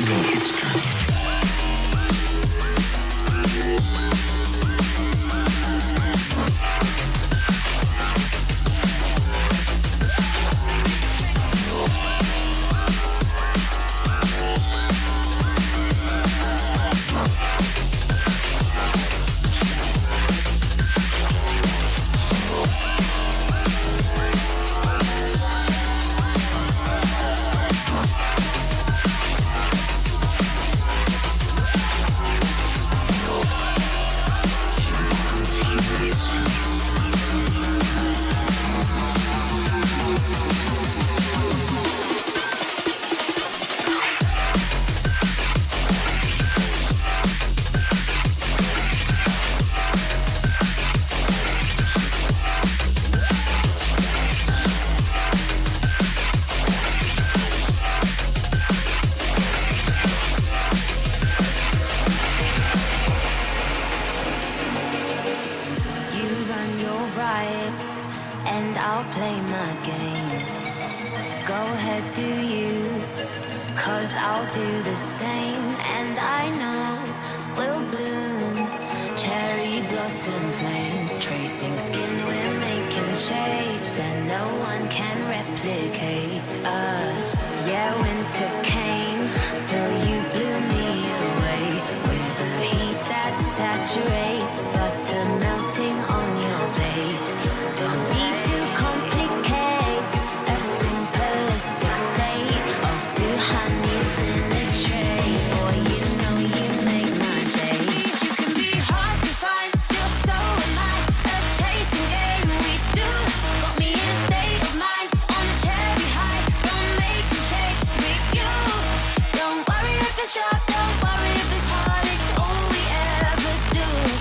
human history. Don't worry if it's sharp, don't worry if it's hard, it's all we ever do.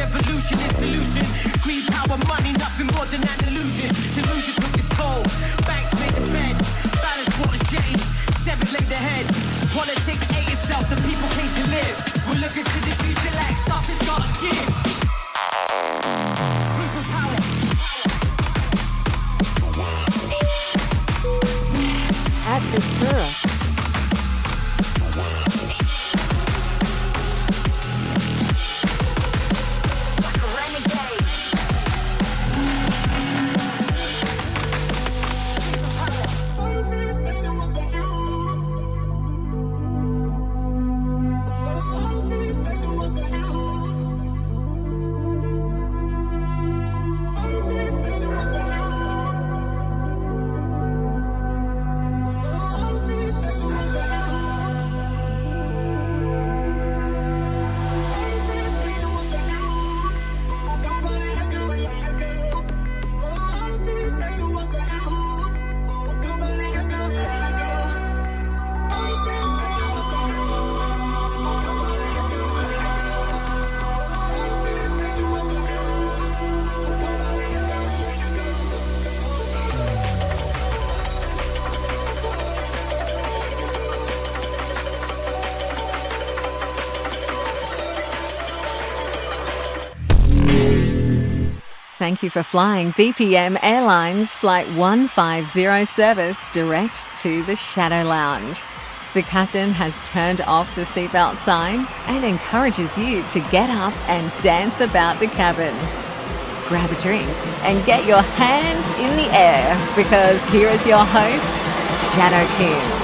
evolution is solution. Greed, power, money, nothing more than an illusion. Delusion took its toll. Banks made the bed. Balance brought a shade. Seven laid the head. Politics ate itself. The people came to live. We're looking to the future like something's gotta give. Proof of power. At Ventura. Thank you for flying BPM Airlines Flight 150 service direct to the Shadow Lounge. The captain has turned off the seatbelt sign and encourages you to get up and dance about the cabin. Grab a drink and get your hands in the air because here is your host, Shadow King.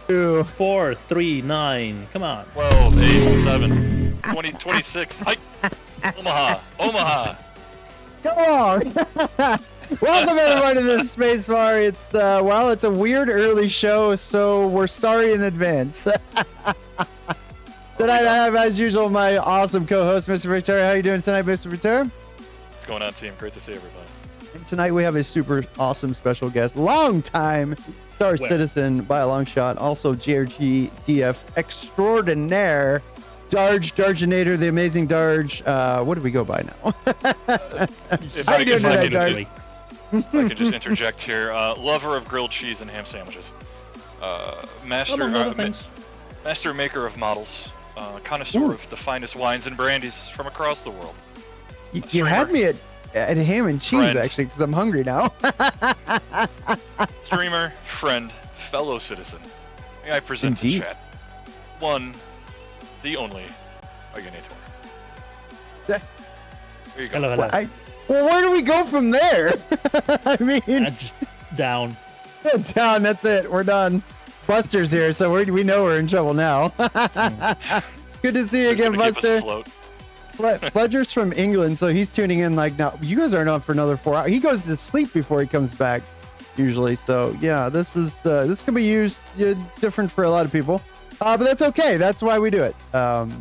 Two, 4, 3, 9. Come on. 12, 8, 7, 20, 26. Hike. Omaha. Come on! Welcome everyone to this Space Bar. It's it's a weird early show, so we're sorry in advance. Tonight I have, as usual, my awesome co-host, Mr. Victor. How are you doing tonight, Mr. Victor? What's going on, team? Great to see everybody. And tonight we have a super awesome special guest, long-time Star Citizen by a long shot, also GRG DF extraordinaire, Darjanator, the amazing Darj. What do we go by now? How you doing tonight, Darj? If I can just interject here, lover of grilled cheese and ham sandwiches, master maker of models, connoisseur of the finest wines and brandies from across the world. You had me at ham and cheese, actually, because I'm hungry now. Streamer, friend, fellow citizen. May I present to chat one, the only, Darjanator. There you go. Hello. Well, where do we go from there? I mean, Just down. Down. That's it. We're done. Buster's here, so we know we're in trouble now. Good to see you again, Buster. Fledger's from England, so he's tuning in like now. You guys aren't on for another 4 hours. He goes to sleep before he comes back, usually. So yeah, this can be used different for a lot of people, but that's okay. That's why we do it. No,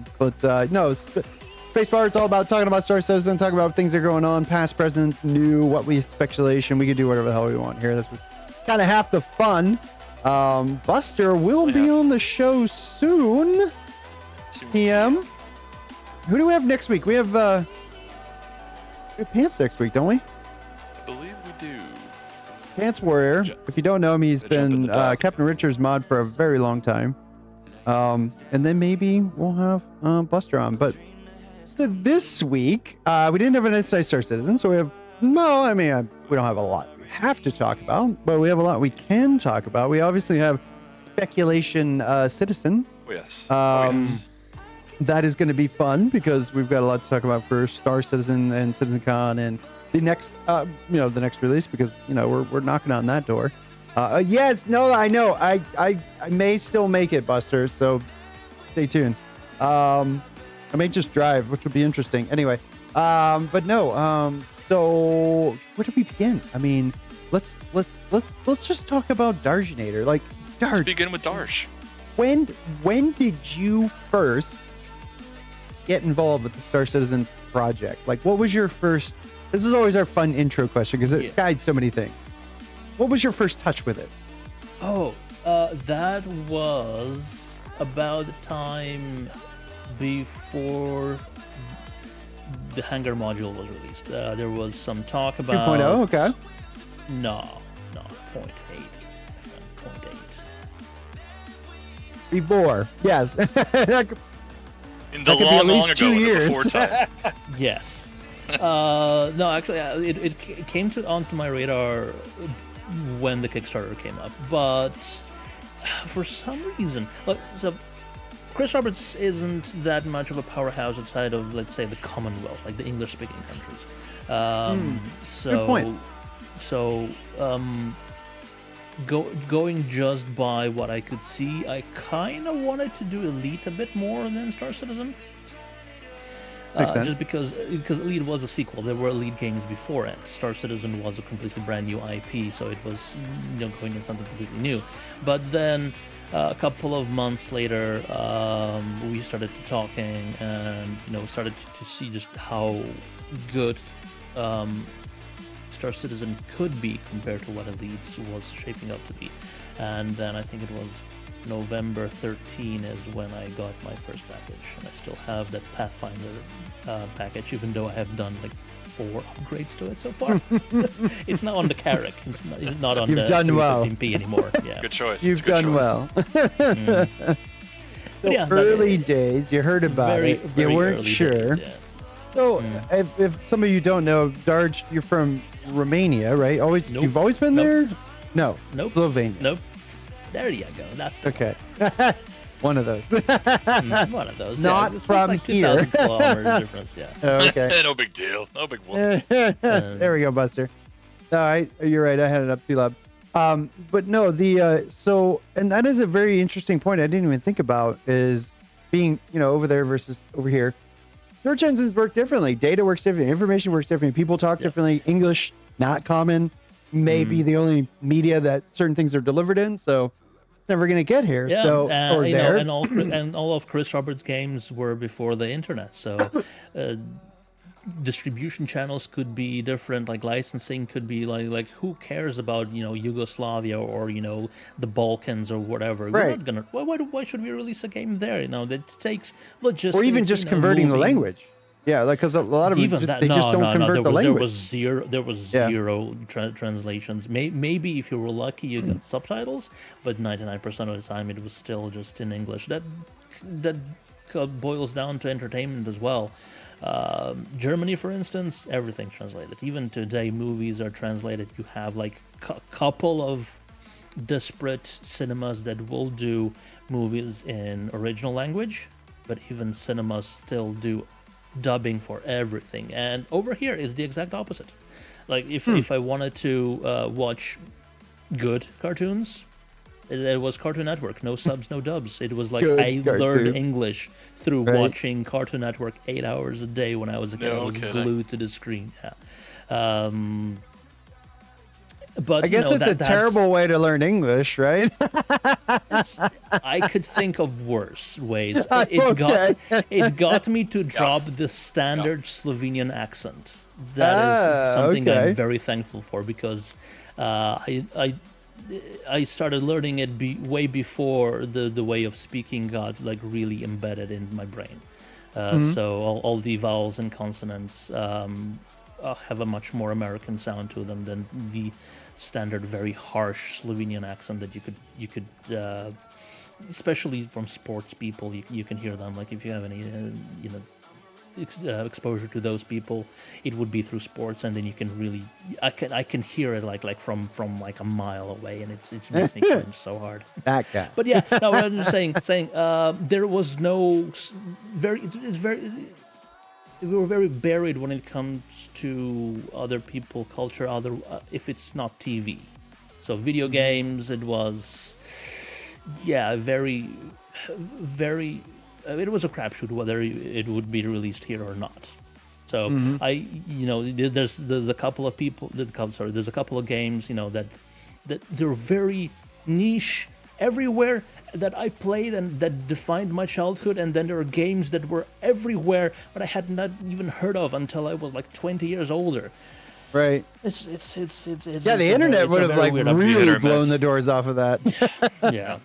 Spacebar, it's all about talking about Star Citizen, talking about things that are going on, past, present, new, what we speculation. We can do whatever the hell we want here. This was kind of half the fun. Buster will be on the show soon. PM. Who do we have next week? We have Pants next week, don't we? I believe we do. Pants Warrior. If you don't know him, he's been Captain Richard's mod for a very long time. And then maybe we'll have Buster on. But so this week, we didn't have an Inside Star Citizen, so we have, well, I mean, we don't have a lot we have to talk about, but we have a lot we can talk about. We obviously have Speculation Citizen. Oh, yes. That is going to be fun because we've got a lot to talk about for Star Citizen and CitizenCon and the next, the next release, because, we're knocking on that door. Yes, no, I know. I may still make it, Buster, so stay tuned. I may just drive, which would be interesting. Anyway, but no, so where do we begin? I mean, let's just talk about Darjanator. Like, Darj. Let's begin with Darj. When did you first get involved with the Star Citizen project? Like, what was your first? This is always our fun intro question because it guides so many things. What was your first touch with it? Oh, that was about the time before the Hangar module was released. There was some talk about 2.0, okay. No, 0.8. 0.8. Before, yes. In the could be at long least ago, 2 in the years. before time. Yes. No, actually, it came onto my radar when the Kickstarter came up, but for some reason, so Chris Roberts isn't that much of a powerhouse outside of, let's say, the Commonwealth, like the English-speaking countries. Good point. So, going just by what I could see, I kind of wanted to do Elite a bit more than Star Citizen. Makes sense. Just because Elite was a sequel. There were Elite games before it. Star Citizen was a completely brand new IP, so it was going into something completely new. But then a couple of months later, we started talking and started to see just how good Star Citizen could be compared to what Elite was shaping up to be. And then I think it was November 13 is when I got my first package, and I still have that Pathfinder package, even though I have done like 4 upgrades to it so far. It's not on the Carrack. It's not on You've the done well. 315p anymore. Yeah. Good choice. You've done well. But yeah, early days, you heard about it. You weren't early sure. days, yes. So, if some of you don't know, Darj, you're from Romania, right? Nope. You've always been there? No. Nope. Slovenia. Nope. There you go. That's the Okay. One of those. one of those. Not It's from like here. 2,000 kilometers difference. Yeah. Okay. No big deal. No big whoop. There we go, Buster. All right, you're right. I had it up too loud. But no, and that is a very interesting point I didn't even think about, is being, over there versus over here. Search engines work differently. Data works differently. Information works differently. People talk differently. English, not common. Maybe the only media that certain things are delivered in. So it's never going to get here. Yeah, So, or there. and all of Chris Roberts' games were before the internet. So distribution channels could be different. Like licensing could be like who cares about Yugoslavia or the Balkans or whatever. Right. We're not gonna. Why should we release a game there? That takes logistics. Or even just converting the language. Yeah, like because a lot of them just don't convert the language. There was zero translations. Maybe if you were lucky, you got subtitles, but 99% of the time it was still just in English. That boils down to entertainment as well. Germany, for instance, everything's translated. Even today, movies are translated. You have like a couple of disparate cinemas that will do movies in original language, but even cinemas still do dubbing for everything. And over here is the exact opposite. Like if I wanted to watch good cartoons, it was Cartoon Network, no subs, no dubs. It was like I learned English through watching Cartoon Network 8 hours a day when I was a kid. I was glued to the screen. Yeah. But I guess it's a terrible way to learn English, right? I could think of worse ways. It got me to drop the standard Slovenian accent. That is something I'm very thankful for, because I started learning it way before the way of speaking got like really embedded in my brain. So all the vowels and consonants have a much more American sound to them than the standard, very harsh Slovenian accent that you could especially from sports people, you can hear them. Like if you have any, exposure to those people, it would be through sports, and then you can really, I can hear it like from like a mile away, and it makes me cringe so hard. That guy. But yeah, no, I'm just saying, there was no it's very. We were very buried when it comes to other people, culture, if it's not TV. So video games, it was, very, very. It was a crapshoot whether it would be released here or not. So there's a couple of people. There's a couple of games, that they're very niche everywhere that I played and that defined my childhood, and then there are games that were everywhere but I had not even heard of until I was like 20 years older. Right. It's the internet would have like really blown the doors off of that.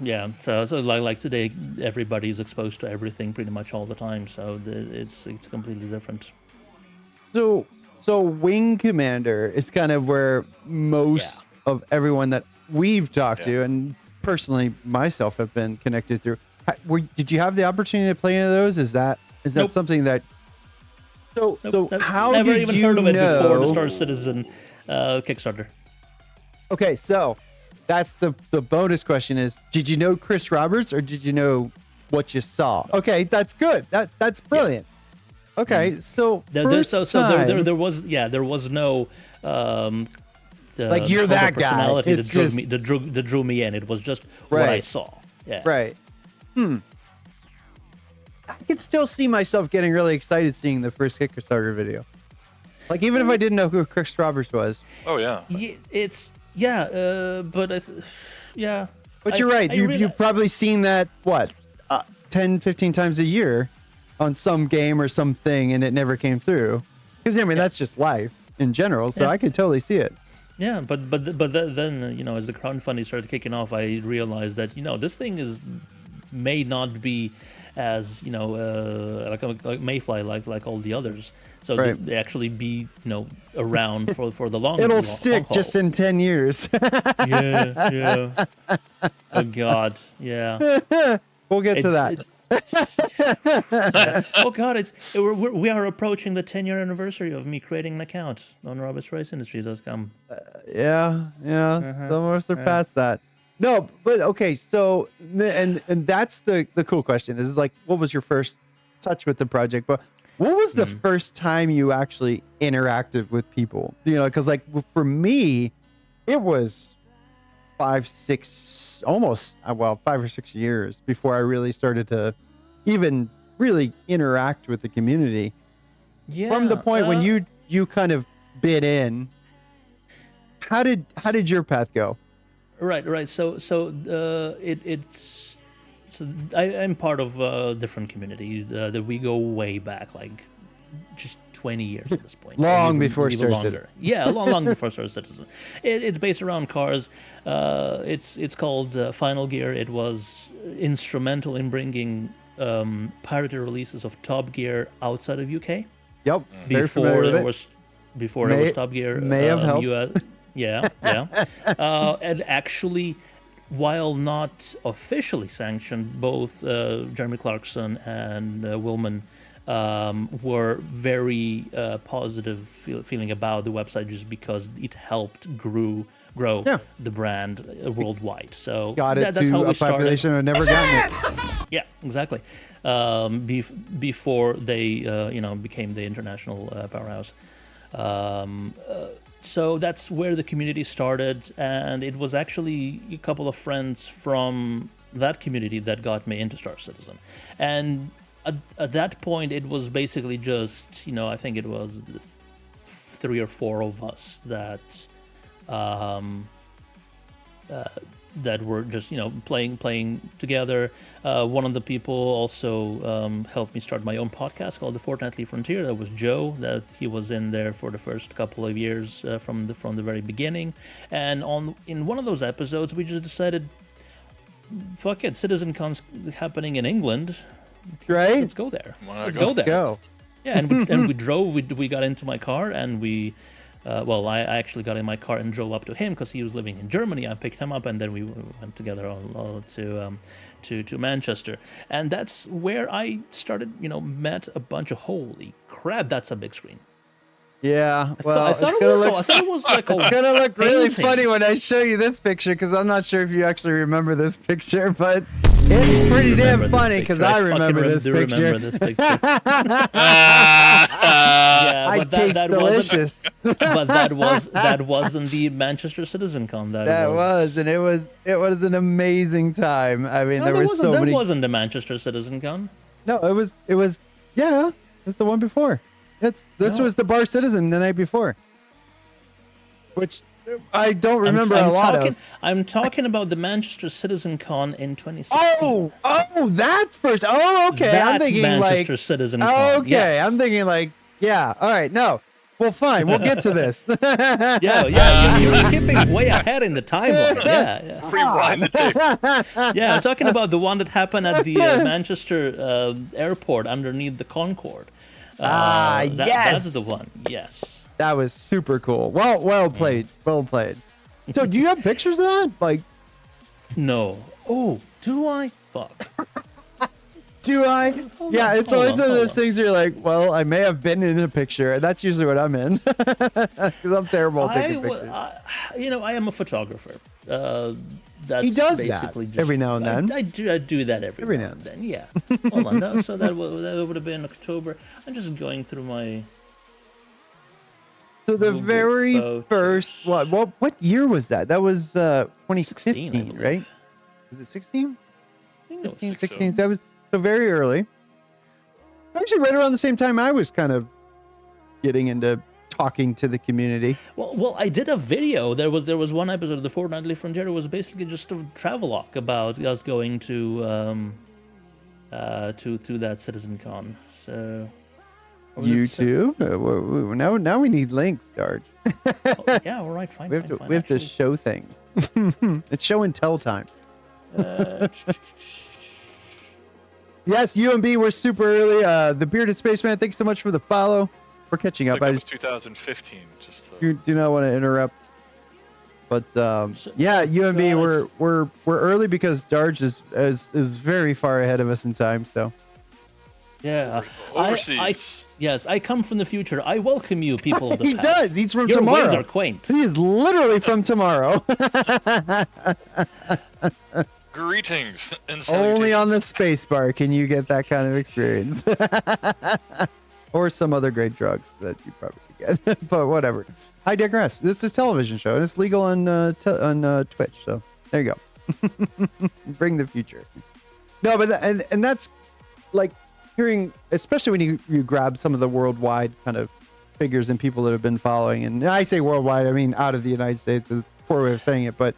yeah. So like today, everybody's exposed to everything pretty much all the time. So it's completely different. So Wing Commander is kind of where most of everyone that we've talked to, and personally myself, have been connected through. Did you have the opportunity to play any of those? Is that Nope. something that? So how never did even you heard of it know? before the Star Citizen Kickstarter. Okay, so that's the bonus question is: did you know Chris Roberts, or did you know what you saw? Okay, that's good. That's brilliant. Okay, so there was no like you're that guy. Personality It's that drew me in. It was just what I saw. Yeah. Right. I could still see myself getting really excited seeing the first Kickstarter video. Like even if I didn't know who Chris Roberts was. Oh yeah. But you're right. You've probably seen that 10, 15 times a year on some game or something, and it never came through. Because that's just life in general. So I could totally see it. Yeah, but then as the crowdfunding started kicking off, I realized that this thing may not be as like Mayfly like all the others. So they actually be around for the long. It'll stick just in 10 years. yeah. Oh God, yeah. We'll get to that. Oh God, we are approaching the 10-year anniversary of me creating an account on robertsriceindustries.com. Almost surpassed that. No, but okay, so and that's the cool question is like, what was your first touch with the project? But what was the first time you actually interacted with people? Because like for me, it was 5 or 6 years before I really started to even really interact with the community. Yeah. From the point when you kind of bit in, how did your path go? Right. So I'm part of a different community that we go way back, like just 20 years at this point. Long before Star Citizen. Yeah, long before Star Citizen. It's based around cars. It's called Final Gear. It was instrumental in bringing pirated releases of Top Gear outside of UK. Yep. Before there was Top Gear. May have helped. Yeah. And actually, while not officially sanctioned, both Jeremy Clarkson and Willman were very positive feeling about the website just because it helped grow the brand worldwide. So that's how we started. Population who had never gotten it. Yeah, exactly. Before they became the international powerhouse. So that's where the community started, and it was actually a couple of friends from that community that got me into Star Citizen. And at that point, it was basically just, I think it was 3 or 4 of us that were just, playing together. One of the people also helped me start my own podcast called The Fortnightly Frontier. That was Joe. That he was in there for the first couple of years from the very beginning. And in one of those episodes, we just decided, fuck it, CitizenCon's happening in England. Right? Let's go there. Let's go there. Yeah, and we drove. We got into my car and we Well, I actually got in my car and drove up to him because he was living in Germany. I picked him up, and then we went together to Manchester, and that's where I started. Met a bunch of holy crap. That's a big screen. Yeah, well, I thought it was like it's gonna look really funny when I show you this picture because I'm not sure if you actually remember this picture, but it's pretty damn funny because I remember this picture. Remember this picture. I taste delicious. But that wasn't the Manchester Citizen Con. That was, and it was an amazing time. I mean, there was so many. That wasn't the Manchester Citizen Con. No, it was. Yeah, it was the one before. This was the Bar Citizen the night before, which I don't remember a lot of. I'm talking about the Manchester Citizen Con in 2016. Oh, that's first. Oh, okay. I'm thinking Manchester Citizen Con. Okay, yes. I'm thinking yeah. All right, no. Well, fine. We'll get to this. Yeah. You're skipping way ahead in the timeline. Yeah. Rewind the tape. Yeah, I'm talking about the one that happened at the Manchester airport underneath the Concorde. Yes. That's the one. Yes. That was super cool. Well played. Well played. So, do you have pictures of that? No. Oh, do I? Fuck. Do I? It's always one of those things where you're like, well, I may have been in a picture, and that's usually what I'm in. Because I'm terrible at taking pictures. I am a photographer. He does that every now and then. I do that every now and then. Yeah. Hold on. So that would have been October. I'm just going through my. So the very first what year was that? That was 2015, right? Was it 16? 15, 16. So that was very early. Actually, right around the same time I was kind of getting into talking to the community. Well, I did a video. There was one episode of the Fortnightly Frontier. It was basically just a travelogue about us going to that CitizenCon. So you too? Now we need links, Darj. Yeah, all right, fine. We have to show things. It's show and tell time. Yes, UMB, we're super early. The Bearded Spaceman, thanks so much for the follow. We're catching up. That was 2015. You do not want to interrupt. But UMB, we're early because Darj is very far ahead of us in time. So yeah, overseas. Yes, I come from the future. I welcome you, people of the He past. does. He's from Your tomorrow. ways are quaint. He is literally from tomorrow. Greetings and salutations. Only on the space bar can you get that kind of experience. Or some other great drugs that you probably get. But whatever. I digress. This is a television show, and it's legal on Twitch. So there you go. Bring the future. No, but and that's like hearing, especially when you grab some of the worldwide kind of figures and people that have been following. And I say worldwide, I mean out of the United States. It's a poor way of saying it, but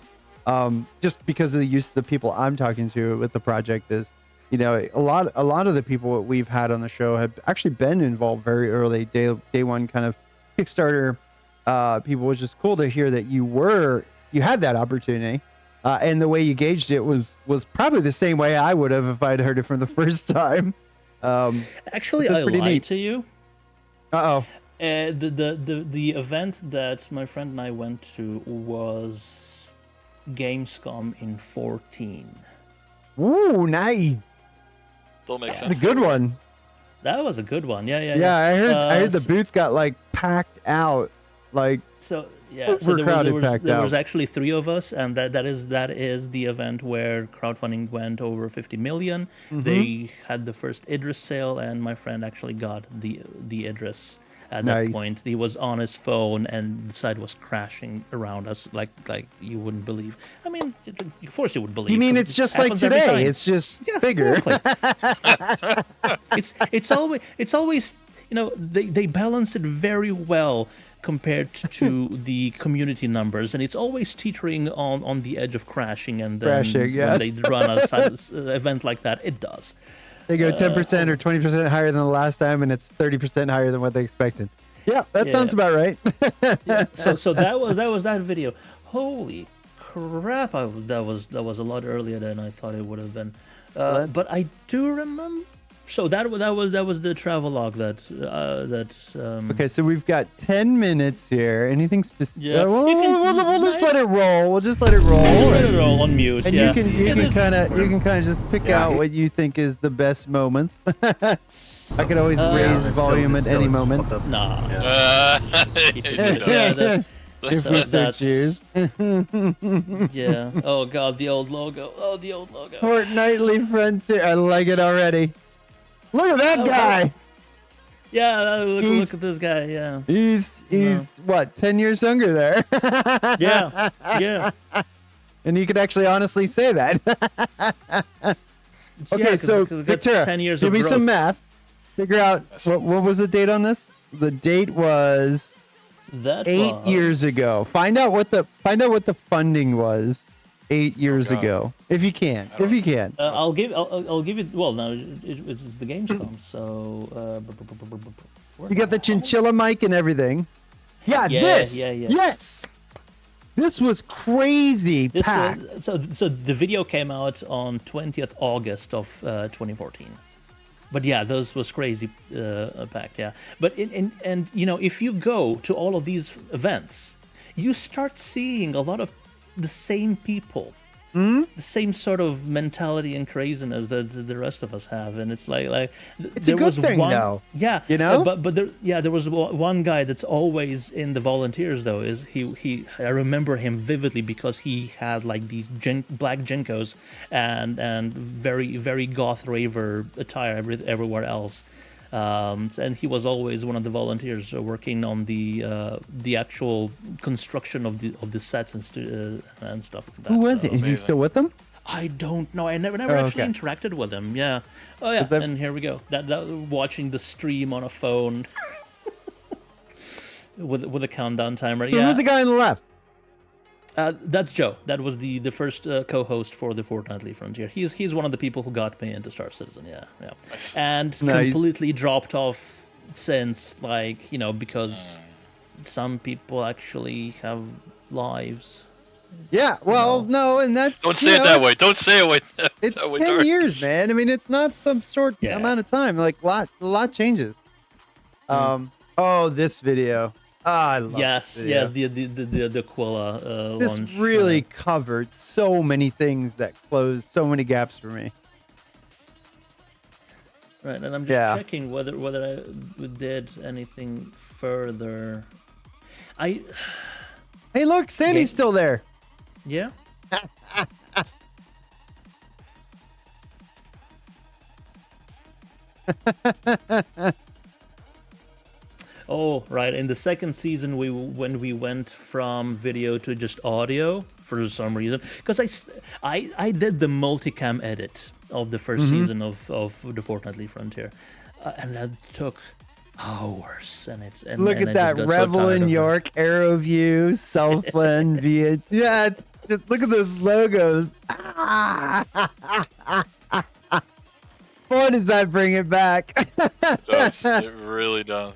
just because of the use of the people I'm talking to with the project is, a lot of the people that we've had on the show have actually been involved very early, day one kind of Kickstarter people, which is cool to hear that you had that opportunity. And the way you gauged it was probably the same way I would have if I'd heard it from the first time. Actually, I lied to you. Uh-oh. The event that my friend and I went to was Gamescom in 2014. Ooh, nice. Don't make sense. That's a good one. That was a good one. Yeah. I heard the booth got packed out. So there was actually 3 of us, and that is the event where crowdfunding went over 50 million. Mm-hmm. They had the first Idris sale, and my friend actually got the Idris at that point. He was on his phone, and the site was crashing around us like you wouldn't believe. I mean, of course you would believe. You mean it's just like today? It's just bigger. Exactly. it's always they balance it very well compared to the community numbers, and it's always teetering on the edge of crashing. And then when they run a event like that, it does. They go 10% or 20% higher than the last time, and it's 30% higher than what they expected. Yeah, that sounds about right. So that was that video. Holy crap! That was a lot earlier than I thought it would have been. But I do remember So that was the travelogue that Okay, so we've got 10 minutes here. Anything specific? Yeah. We'll just let it roll. We'll just let it roll. Just let it roll on mute. And yeah. you can kind of just pick out what you think is the best moments. I could always raise volume at any moment. Nah. Yeah. If we so choose. Yeah. Oh god, the old logo. Oh, the old logo. Fortnightly Frontier. I like it already. Look at that guy. Yeah, look at this guy. Yeah. He's what, 10 years younger there. Yeah. Yeah. And you could actually honestly say that. Okay, Yeah, so 'cause Victoria, 10 years give of me growth. some math. Figure out what was the date on this? The date was That 8 was- years ago. Find out what the funding was 8 years God. ago, if you can. I'll give it. Well, no, it's the Gamescom. So. You got the chinchilla mic and everything. Yeah, this. Yeah. Yes. This was crazy packed. So the video came out on 20th August of 2014. But yeah, those was crazy packed. Yeah, but and you know, if you go to all of these events, you start seeing a lot of the same people, the same sort of mentality and craziness that the rest of us have, and it's like It's there a good was thing, one, though. yeah, You know? but there was one guy that's always in the volunteers though. Is he? I remember him vividly because he had like these black Jenkos and very very goth raver attire everywhere else. And he was always one of the volunteers working on the actual construction of the sets and stuff like that. Who was so. it? Is he still with them? I don't know. I never Oh, actually okay. interacted with him. Yeah. Oh yeah. That- And here we go. That watching the stream on a phone with a countdown timer. Who Yeah. was the guy on the left? That's Joe. That was the first co-host for the Fortnightly Frontier. He's one of the people who got me into Star Citizen. Yeah. And Nice. completely dropped off since, like, you know, because some people actually have lives. Yeah, well, no, and that's... Don't say it that way. Don't say it. It's that way, 10 Dark. years, man. I mean, it's not some short Yeah. amount of time. Like, a lot changes. Oh, this video. I love Yes, this video. the Aquila This launch. really covered so many things that closed so many gaps for me. Right, and I'm just Yeah. checking whether I did anything further. Hey, look, Sandy's still there. Yeah. Oh, right. In the second season, when we went from video to just audio for some reason, because I did the multicam edit of the first season of the Fortnightly Frontier, and that took hours. And Look and at I that. just got so Revel tired in of it. York, Arrow View, Southland, via. Yeah, just look at those logos. Boy, does that bring it back. It does. It really does.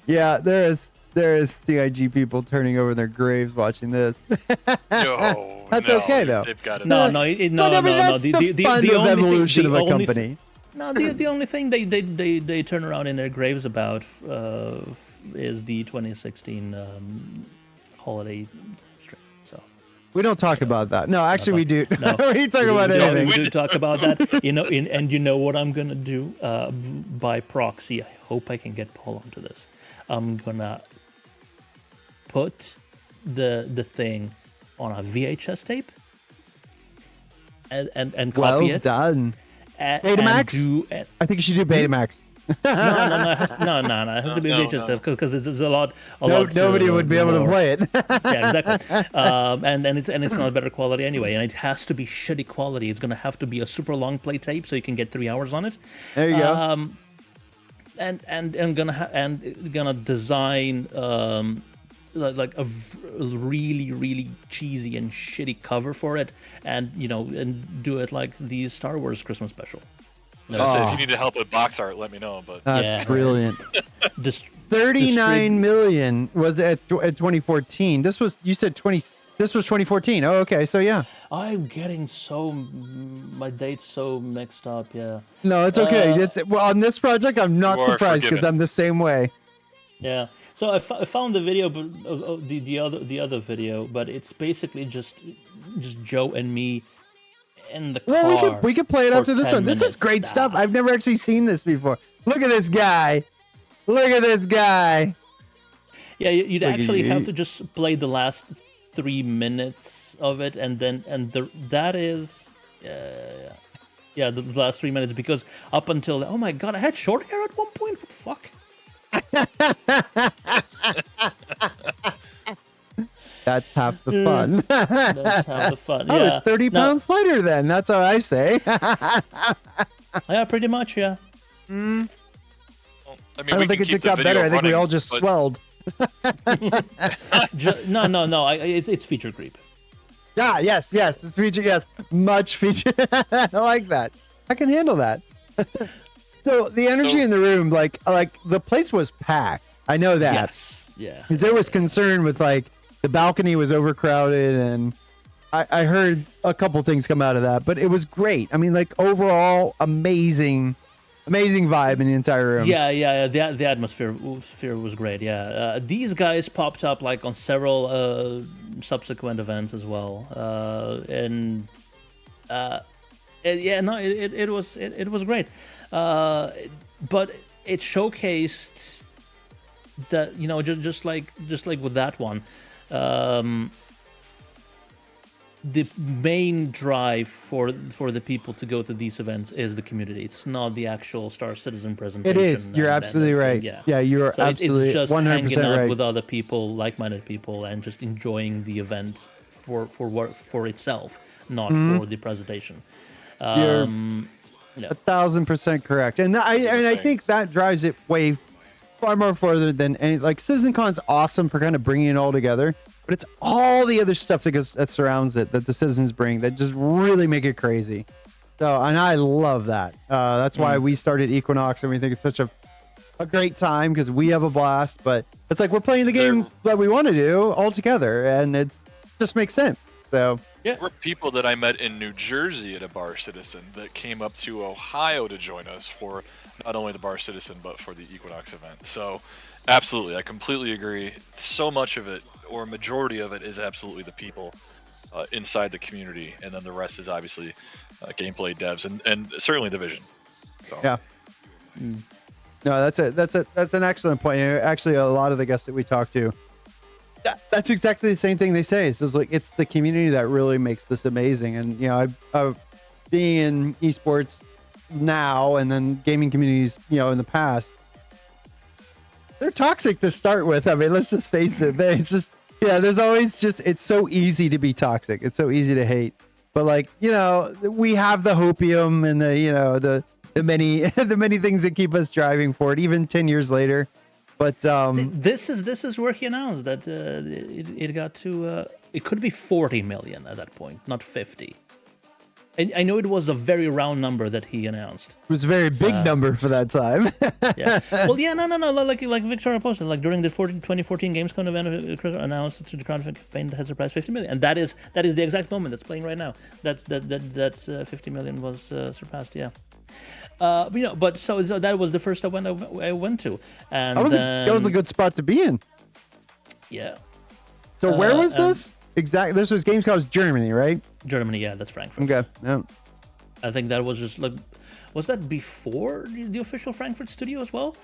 Yeah, there is CIG people turning over their graves watching this. Yo, That's no, okay, though. They've got it. No. But I mean, that's the fun of only evolution thing, of a company. No, the only thing they turn around in their graves about is the 2016 holiday stream. So We don't talk about that. No, actually, we do. no, We talk about we anything. do talk about that. You know, and you know what I'm gonna do by proxy. I hope I can get Paul onto this. I'm gonna put the thing on a VHS tape and copy Well it. done. Betamax? I think you should do Betamax. No. It has to be VHS because it's a lot. Nobody would be able to more. play it. Yeah, exactly. And it's not better quality anyway, and it has to be shitty quality. It's gonna have to be a super long play tape so you can get 3 hours on it. There you go. And gonna design like a really really cheesy and shitty cover for it, and do it like the Star Wars Christmas special. I was gonna say, if you need help with box art, let me know. But That's Yeah. brilliant. Just 39 million was at 2014. You said 20. This was 2014. Oh, okay. So yeah. I'm getting my dates so mixed up. Yeah. No, it's okay. Well, on this project, I'm not surprised because I'm the same way. Yeah. So I found the video, but the other video, but it's basically just Joe and me in the car. Well, we could play it after this one. This is great stuff. I've never actually seen this before. Look at this guy. Look at this guy. Yeah, you'd actually have to just play the last 3 minutes of it, and that is the last 3 minutes, because up until, oh my god, I had short hair at one point. What the fuck? That's half the fun. That's half the fun. I was 30 pounds lighter then. That's what I say. Yeah, pretty much. Yeah. Well, I don't think it just got better. I think we all just swelled. No. It's feature creep. Yeah, yes. It's feature, yes. Much feature. I like that. I can handle that. So the energy in the room, like the place was packed. I know that. Yes. Yeah. Because there was concern with the balcony was overcrowded, and I heard a couple things come out of that, but it was great. I mean, overall, amazing vibe in the entire room. Yeah. The atmosphere was great. Yeah. These guys popped up on several subsequent events as well, it was great. But it showcased that, just like with that one, the main drive for the people to go to these events is the community. It's not the actual Star Citizen presentation. It is. You're absolutely right. Yeah, you're absolutely it's just 100% hanging out right. with other people, like-minded people, and just enjoying the event for itself, not for the presentation. You're 1,000% correct, and I think that drives it far more further than any. CitizenCon's awesome for kind of bringing it all together, but it's all the other stuff that surrounds it that the citizens bring that just really make it crazy. So, and I love that. That's why we started Equinox, and we think it's such a great time because we have a blast. But it's we're playing the game that we want to do all together, and it just makes sense. So. There were people that I met in New Jersey at a Bar Citizen that came up to Ohio to join us for not only the Bar Citizen, but for the Equinox event. So, absolutely, I completely agree. So much of it, or a majority of it, is absolutely the people inside the community, and then the rest is obviously gameplay devs and certainly the vision. So. Yeah. No, that's an excellent point. Actually, a lot of the guests that we talked to, that's exactly the same thing they say. So it's the community that really makes this amazing. And I being in esports now, and then gaming communities, in the past, they're toxic to start with. I mean, let's just face it. It's just there's always it's so easy to be toxic. It's so easy to hate. But we have the hopium and the many things that keep us driving forward, even 10 years later. But this is where he announced that it got to it could be 40 million at that point, not 50. And I know it was a very round number that he announced. It was a very big number for that time. Yeah. Well, yeah, no. Like Victoria posted, during the 2014 Gamescom event, Chris announced through the crowdfunding campaign that had surpassed 50 million, and that is the exact moment that's playing right now. That's 50 million was surpassed. Yeah. But so that was the first event I went to, and that was a good spot to be in. Yeah. So where was this exactly? This was Gamescom's Germany, right? Germany, yeah, that's Frankfurt. Okay. Yeah. I think that was just was that before the official Frankfurt studio as well?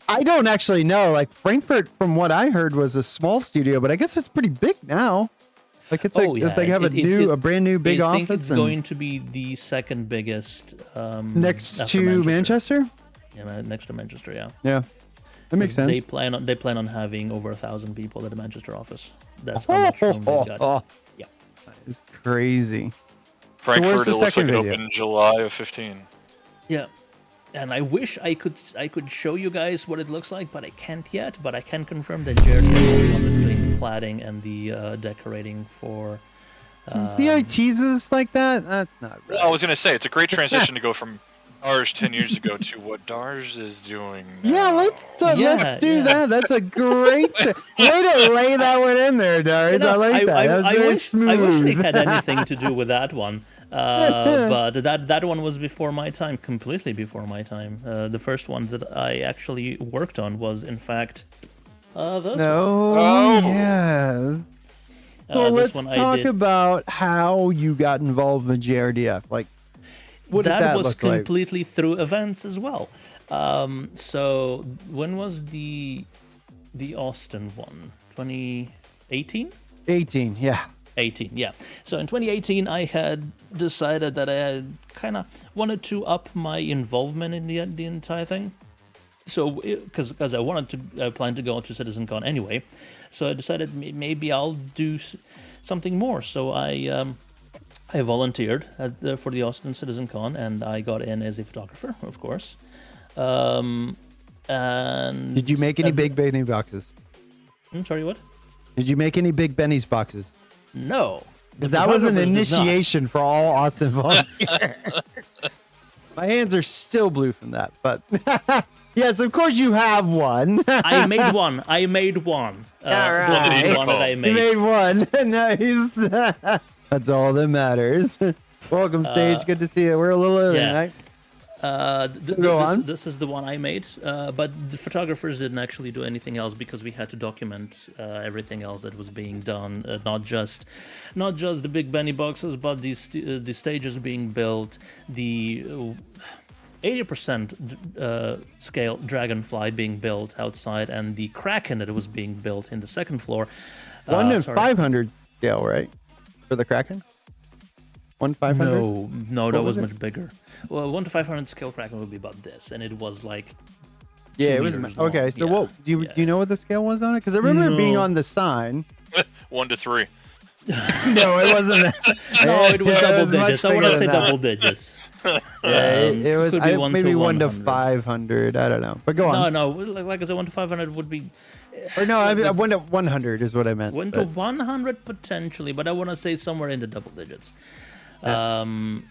I don't actually know. Frankfurt, from what I heard, was a small studio, but I guess it's pretty big now. They have a brand new big office. I think it's going to be the second biggest next to Manchester. Yeah, next to Manchester. Yeah. Yeah, that makes sense. They plan on having over 1,000 people at the Manchester office. That's how much room they got. Yeah, that is crazy. Frankfurt, so it looks like it opened July of 15. Yeah. And I wish I could show you guys what it looks like, but I can't yet. But I can confirm that Jared is the one that's doing the cladding and the decorating for. BI teases like that. That's not. Right. I was gonna say it's a great transition to go from Darj 10 years ago to what Darj is doing now. Yeah, let's do that. That's a great way to lay that one in there, Darj. I like that. That was very smooth. I wish it had anything to do with that one. But that one was before my time, completely before my time. The first one that I actually worked on was, in fact, this one. Oh, yeah. Well, let's talk about how you got involved with JRDF. Like, what did that was look like? completely through events as well. So when was the Austin one? 2018? 18, yeah. 18, yeah. So in 2018, I had decided that I kind of wanted to up my involvement in the entire thing. So, because I planned to go to CitizenCon anyway, so I decided maybe I'll do something more. So I volunteered for the Austin CitizenCon, and I got in as a photographer, of course. And did you make any Big Benny boxes? I'm sorry, what? Did you make any Big Benny's boxes? No. Because that was an initiation for all Austin volunteers. My hands are still blue from that, but yes, of course you have one. I made one. All right. One that I made. You made one. Nice. That's all that matters. Welcome, Stage. Good to see you. We're a little early tonight. This is the one I made, but the photographers didn't actually do anything else because we had to document everything else that was being done, not just the Big Benny boxes, but the stages being built, the 80% scale Dragonfly being built outside, and the Kraken that was being built in the second floor. 1 to 500 scale, right? For the Kraken? 1 to 500? No, that was much bigger. Well, 1 to 500 scale Kraken would be about this, and it was like. Yeah, it was. Okay, so what do you know what the scale was on it? Because I remember it being on the sign. 1 to 3. No, it wasn't that. No, it was double digits. I want to say double digits. It was maybe 1 to 500. I don't know, but go on. No, like I said, 1 to 500 would be. Or no, I mean, 1 to 100 is what I meant. 1 to 100 potentially, but I want to say somewhere in the double digits. And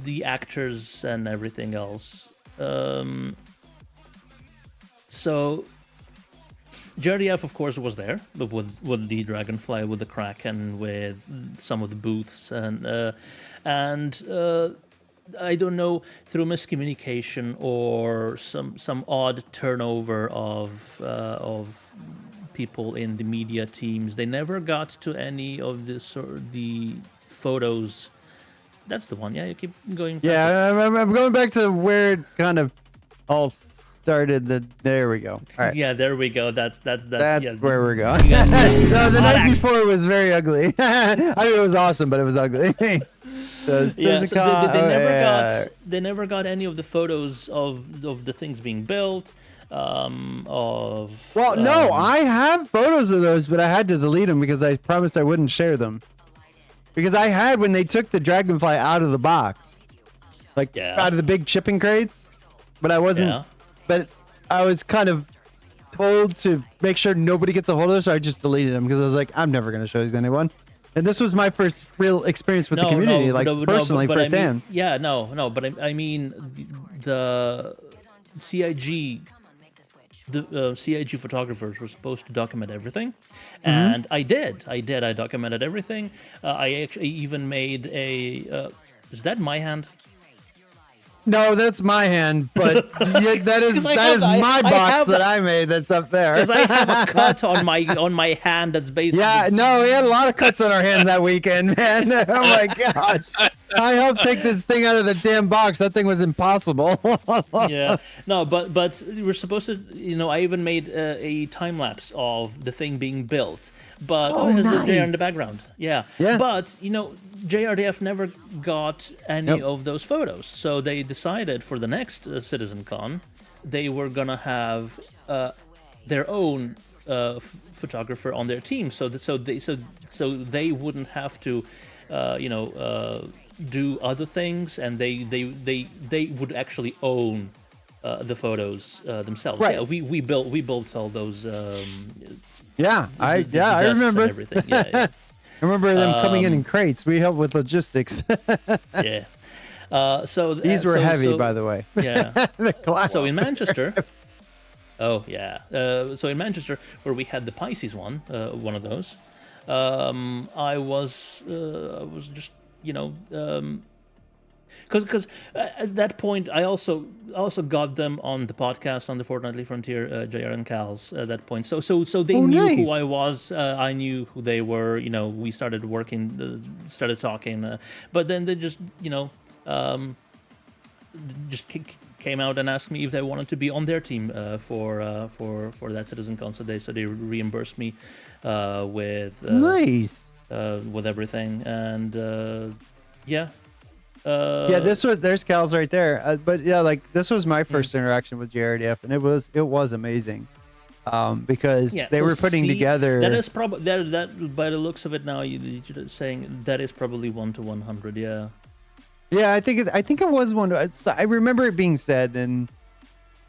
the actors and everything else. So JRDF, of course, was there with the Dragonfly, with the Kraken, with some of the booths, and I don't know, through miscommunication or some odd turnover of people in the media teams, they never got to any of the photos. That's the one. Yeah, you keep going. Yeah, I'm going back to where it kind of all started. There we go. All right. Yeah, there we go. That's where we're going. No, the night before was very ugly. I mean, it was awesome, but it was ugly. They never got any of the photos of the things being built. No, I have photos of those, but I had to delete them because I promised I wouldn't share them. Because I had when they took the Dragonfly out of the box, out of the big shipping crates, but I wasn't. Yeah. But I was kind of told to make sure nobody gets a hold of it, so I just deleted them because I was like, I'm never going to show these to anyone. And this was my first real experience with the community, personally, firsthand. But I mean, the CIG, CIG photographers were supposed to document everything, and I did. I documented everything. I actually even made a. Is that my hand? No, that's my hand, but that is my box that I made that's up there. Because I have a cut on my hand that's basically. Yeah, no, we had a lot of cuts on our hands that weekend, man. Oh my god. I helped take this thing out of the damn box. That thing was impossible. Yeah. No, but we were supposed to, I even made a time lapse of the thing being built. But nice. There in the background. Yeah. But, JRDF never got any of those photos. So they decided for the next CitizenCon, they were going to have their own photographer on their team. So they wouldn't have to, do other things, and they would actually own the photos themselves. Right. Yeah, we built all those. I remember everything. Yeah. I remember them coming in crates. We helped with logistics. Yeah. These were heavy, by the way. Yeah. So in Manchester. Oh yeah. So in Manchester, where we had the Pisces one of those, I was just because at that point I also got them on the podcast on the Fortnightly Frontier, JR and Cal's at that point. So they knew nice. who I was. I knew who they were. We started working, started talking, but then they just came out and asked me if they wanted to be on their team for that CitizenCon. So they reimbursed me with nice with everything, and yeah. There's Cal's right there. But yeah, like this was my first interaction with JRDF, and it was amazing. Because they were putting together. That is probably that by the looks of it now, you're saying that is probably 1 to 100. Yeah. Yeah, I think it was one. I remember it being said, and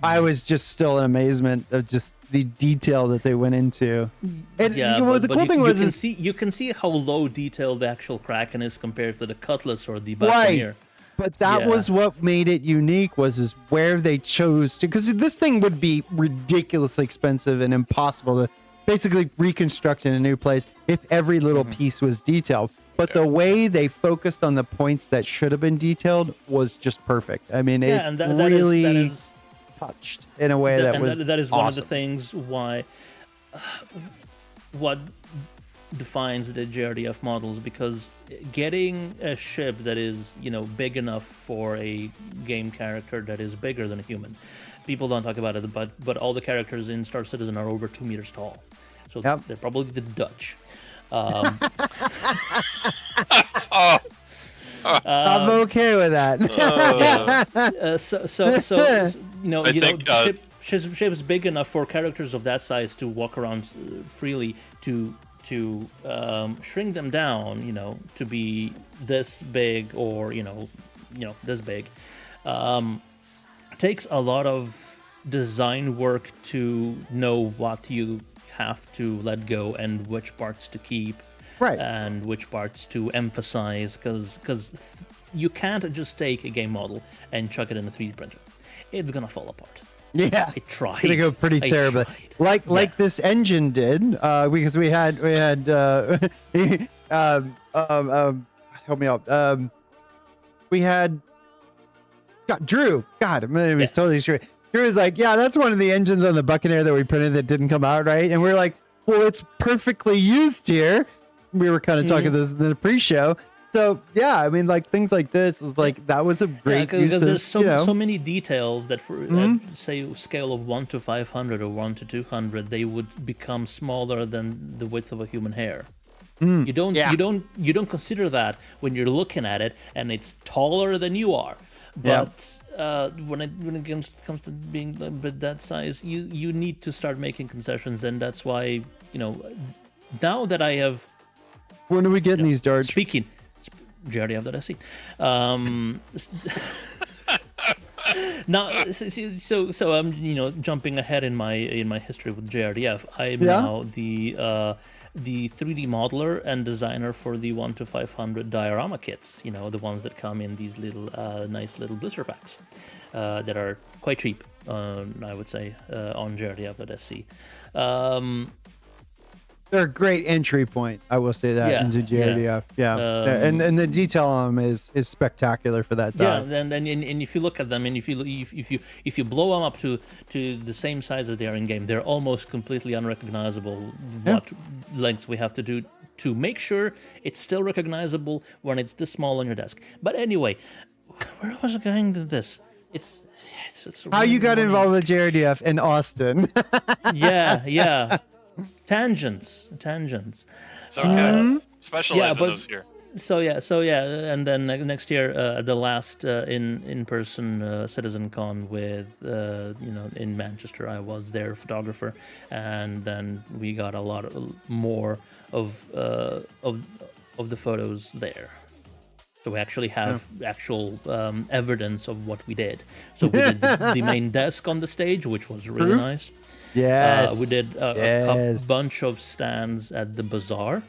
I was just still in amazement of just the detail that they went into. And the cool thing was you can see how low detail the actual Kraken is compared to the Cutlass or the Buccaneer. Right. But that was what made it unique was where they chose to, because this thing would be ridiculously expensive and impossible to basically reconstruct in a new place if every little piece was detailed. But the way they focused on the points that should have been detailed was just perfect. I mean, it really touched in a way that was that is awesome. One of the things why what defines the JRDF models, because getting a ship that is big enough for a game character that is bigger than a human. People don't talk about it, but all the characters in Star Citizen are over 2 meters tall, so they're probably the Dutch. I'm okay with that. Ship's big enough for characters of that size to walk around freely. To shrink them down, to be this big or this big, takes a lot of design work to know what you have to let go and which parts to keep, right, and which parts to emphasize, because you can't just take a game model and chuck it in a 3D printer. It's gonna fall apart. Yeah, I tried. It's gonna go pretty terribly, like this engine did, because we had help me out. We had Drew. God, it was totally straight. Drew was like, yeah, that's one of the engines on the Buccaneer that we printed that didn't come out right. And we are like, well, it's perfectly used here. We were kind of talking this in the pre-show. So, yeah, I mean, like things like this is like, that was a great use of, there's so many details that for, say, scale of 1 to 500 or 1 to 200, they would become smaller than the width of a human hair. You don't consider that when you're looking at it, and it's taller than you are. But when it comes to being a bit that size, you need to start making concessions, and that's why now that I have. When are we getting these darts? Speaking, JRDF.SC. Now, so I'm jumping ahead in my history with JRDF. I'm now the 3D modeler and designer for the 1 to 500 diorama kits, the ones that come in these little nice little blister packs that are quite cheap, I would say, on JRDF.SC. They're a great entry point, I will say that, into JRDF. And the detail on them is spectacular for that size. Yeah, and if you look at them, and if you blow them up to the same size as they are in game, they're almost completely unrecognizable. What lengths we have to do to make sure it's still recognizable when it's this small on your desk. But anyway, where was I going to this? It's how you got involved with JRDF in Austin. Yeah. Tangents. It's okay. Specialize in those here. So and then next year, the last in-person CitizenCon with in Manchester, I was their photographer, and then we got a lot more of the photos there. So we actually have actual evidence of what we did. So we did the main desk on the stage, which was really nice. Yes. We did a bunch of stands at the bazaar.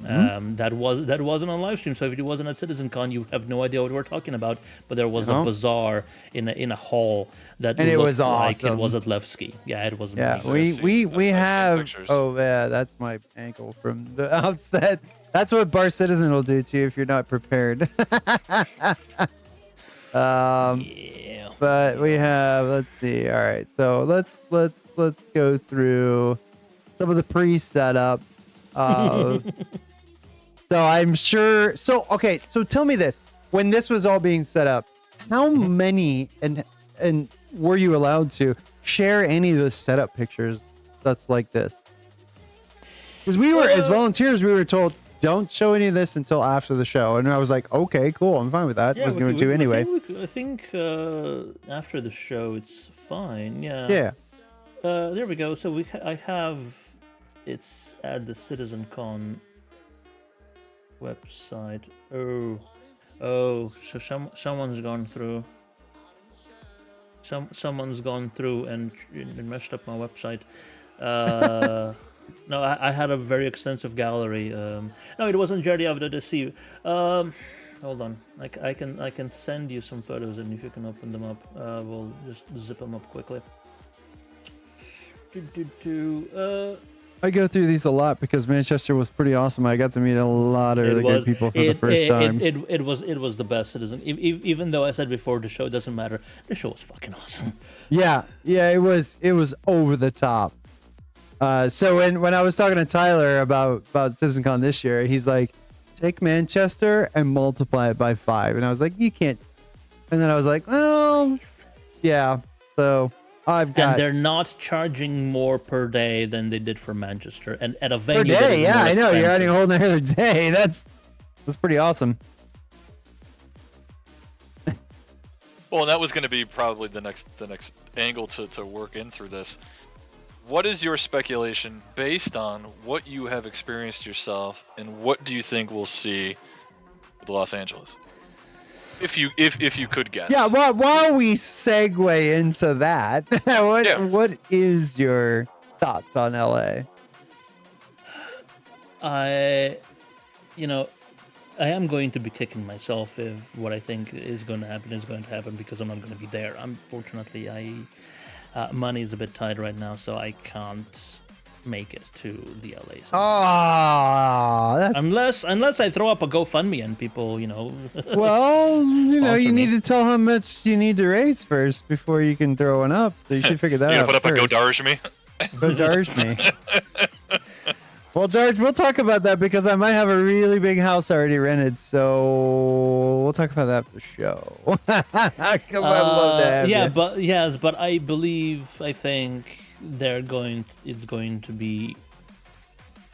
That wasn't on live stream. So if it wasn't at CitizenCon, you have no idea what we're talking about. But there was a bazaar in a hall that And it looked was like awesome. it was at Levski. Yeah, it was Yeah, amazing. we have. pictures. Oh yeah, that's my ankle from the outset. That's what Bar Citizen will do to you if you're not prepared. Yeah. But we have. Let's see. All right, so let's go through some of the pre-setup. So I'm sure. So okay. So tell me this: when this was all being set up, how many and were you allowed to share any of the setup pictures that's like this? Because we were, as volunteers, we were told don't show any of this until after the show, and I was like, okay, cool, I'm fine with that. I was going to do anyway. I think after the show, it's fine. Yeah. Yeah. There we go. So I have. It's at the CitizenCon website. Oh. So someone's gone through. Someone's gone through and messed up my website. No, I had a very extensive gallery. No, it wasn't Jerry of the Deceive. Hold on. I can send you some photos, and if you can open them up, we'll just zip them up quickly. I go through these a lot because Manchester was pretty awesome. I got to meet a lot of really good people for the first time. It was the best Citizen. Even though I said before the show doesn't matter, the show was fucking awesome. Yeah, it was over the top. So when I was talking to Tyler about CitizenCon this year, he's like, take Manchester and multiply it by 5, and I was like, you can't. And then I was like, oh, yeah. So I've got. And they're not charging more per day than they did for Manchester, and at a venue. Per day, yeah, I know. Expensive. You're adding a whole another day. That's pretty awesome. Well, and that was going to be probably the next angle to work in through this. What is your speculation based on what you have experienced yourself, and what do you think we'll see with Los Angeles? If you could guess. Yeah, well, while we segue into that, what is your thoughts on LA? I am going to be kicking myself if what I think is going to happen because I'm not going to be there. Unfortunately, money is a bit tight right now, so I can't make it to the LA. Oh, unless I throw up a GoFundMe and people, Well, you need me. to tell how much you need to raise first before you can throw one up. So you should figure that You out. gonna put up first. a GoDarge me? GoDarge me. Well, Darge, we'll talk about that because I might have a really big house already rented, so we'll talk about that for the show. Because I'd love to have you. But I think it's going to be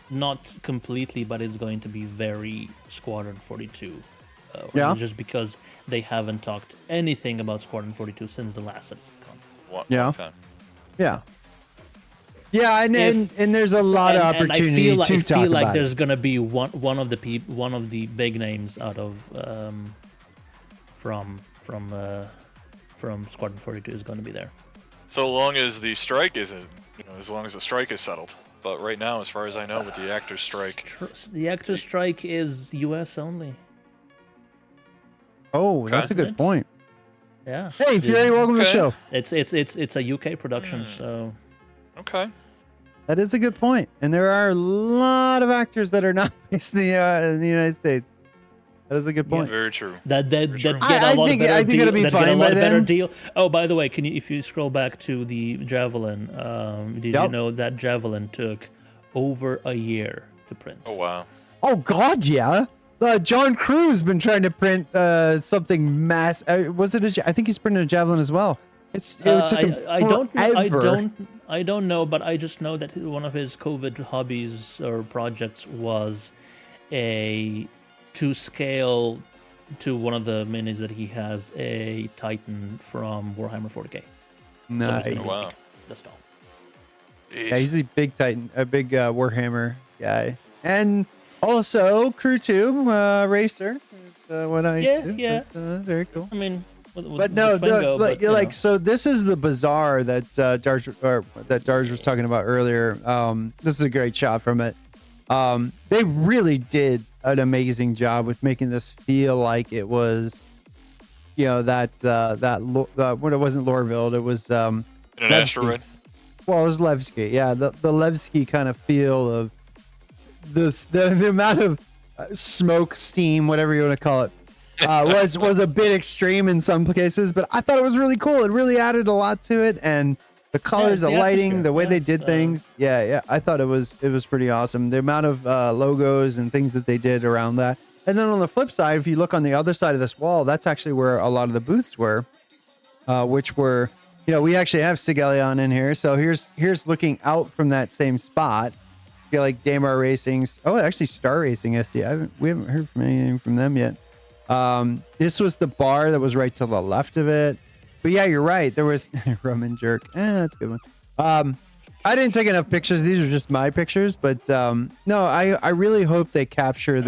not completely, but it's going to be very Squadron 42. Just because they haven't talked anything about Squadron 42 since the last CitizenCon. Long time. Yeah. Yeah, and there's a lot of opportunity to talk about. I feel like there's gonna be one of the big names out of from Squadron 42 is going to be there. So long as the strike isn't, as long as the strike is settled. But right now, as far as I know, with the actors' strike, the actors' strike is U.S. only. Oh, that's a good point. Yeah. Hey, Fury, welcome to the show. It's a UK production, so. Okay. That is a good point, and there are a lot of actors that are not based in the United States. That is a good point. Yeah, very true. That get I a lot think better deal. it'll be fine by better then. deal. Oh, by the way, if you scroll back to the Javelin, did you know that Javelin took over a year to print? Oh wow. Oh God, yeah. John Crew's been trying to print something mass. Was it? I think he's printed a Javelin as well. It took him forever. I don't know, but I just know that one of his COVID hobbies or projects was to scale to one of the minis that he has, a Titan from Warhammer 40k. Nice. Oh, wow. That's all. Yeah, he's a big Titan, a big Warhammer guy, and also Crew 2 racer. What I used to. Yeah. But, very cool. I mean. So this is the bazaar that Darj was talking about earlier. This is a great shot from it. They really did an amazing job with making this feel like it was, when it wasn't Lorville, it was In an Levski. asteroid. Well, it was Levski. Yeah, the Levski kind of feel of the amount of smoke, steam, whatever you want to call it, was a bit extreme in some cases, but I thought it was really cool. It really added a lot to it, and the colors, the lighting, the way they did things. Yeah, I thought it was pretty awesome. The amount of logos and things that they did around that. And then on the flip side, if you look on the other side of this wall, that's actually where a lot of the booths were, which were, we actually have Sigelion in here. So here's looking out from that same spot. You got like Damar Racing's. Oh, actually Star Racing SC. We haven't heard from anything from them yet. This was the bar that was right to the left of it. But yeah, you're right. There was Roman Jerk. That's a good one. I didn't take enough pictures. These are just my pictures. But no, I really hope they capture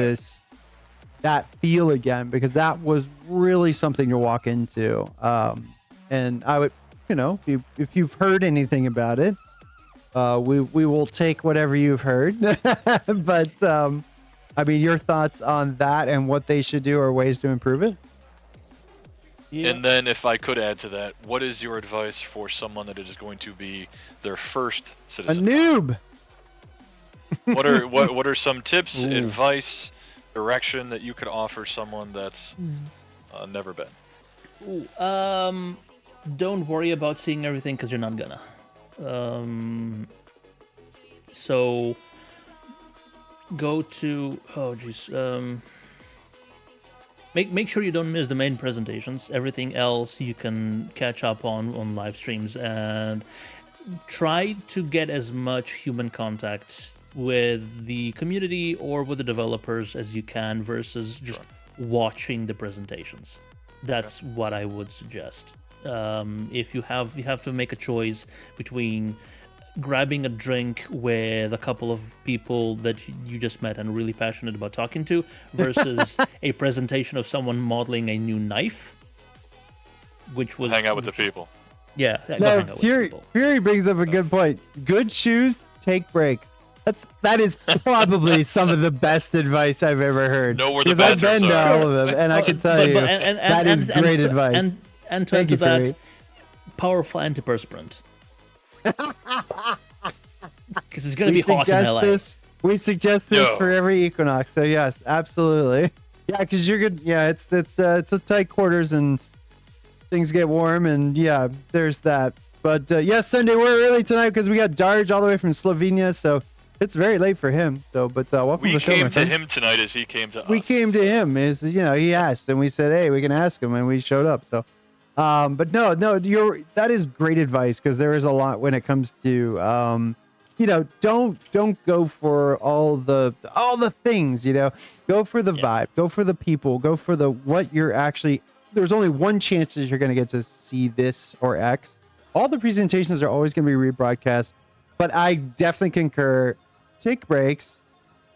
that feel again, because that was really something to walk into. And I would, if you've heard anything about it, we will take whatever you've heard. But I mean, your thoughts on that and what they should do or ways to improve it? Yeah. And then if I could add to that, what is your advice for someone that is going to be their first citizen? A noob. What are some tips, advice, direction that you could offer someone that's never been? Don't worry about seeing everything, because you're not gonna. So go to make sure you don't miss the main presentations. Everything else you can catch up on live streams, and try to get as much human contact with the community or with the developers as you can, versus just watching the presentations. That's what I would suggest. If you have to make a choice between grabbing a drink with a couple of people that you just met and really passionate about talking to, versus a presentation of someone modeling a new knife, which was hang out with the people. Yeah, no, Fury brings up a good point. Good shoes, take breaks. That is probably some of the best advice I've ever heard. Know where the because I've been bathrooms to are. all of them, and I can tell you that is great advice. And turn to that powerful antiperspirant. Because it's going to be hot in LA. We suggest this for every Equinox. So yes, absolutely. Yeah, because you're good. Yeah, it's a tight quarters and things get warm, and yeah, there's that. But yes, Sunday we're early tonight because we got Darj all the way from Slovenia, so it's very late for him. So, but welcome to the show. We came to him tonight as he came to us. We came to him as he asked, and we said, hey, we can ask him, and we showed up. So. But no, that is great advice, because there is a lot when it comes to, don't go for all the things, go for the vibe, go for the people, go for what you're actually, there's only one chance that you're going to get to see this or X. All the presentations are always going to be rebroadcast, but I definitely concur. Take breaks,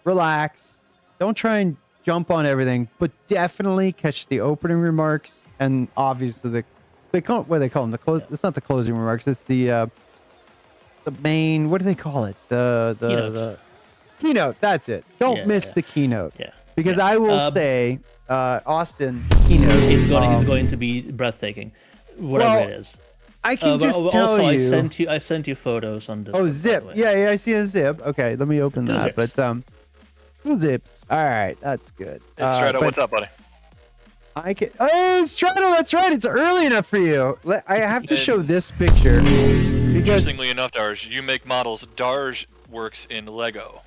relax. Don't try and jump on everything, but definitely catch the opening remarks. And obviously, they call them? The close. It's not the closing remarks. It's the main. What do they call it? The keynote. That's it. Don't miss the keynote. Yeah. Because I will say, Austin keynote. It's going to be breathtaking. Whatever it is. I can just tell also, you. I sent you photos on Discord. Oh, zip. Yeah, I see a zip. Okay, let me open that. Zips. But zips. All right, that's good. Hey, Strato, what's up, buddy? Oh, Strato, that's right. It's early enough for you. I have to show this picture. Because, interestingly enough, Darj, you make models. Darj works in Lego.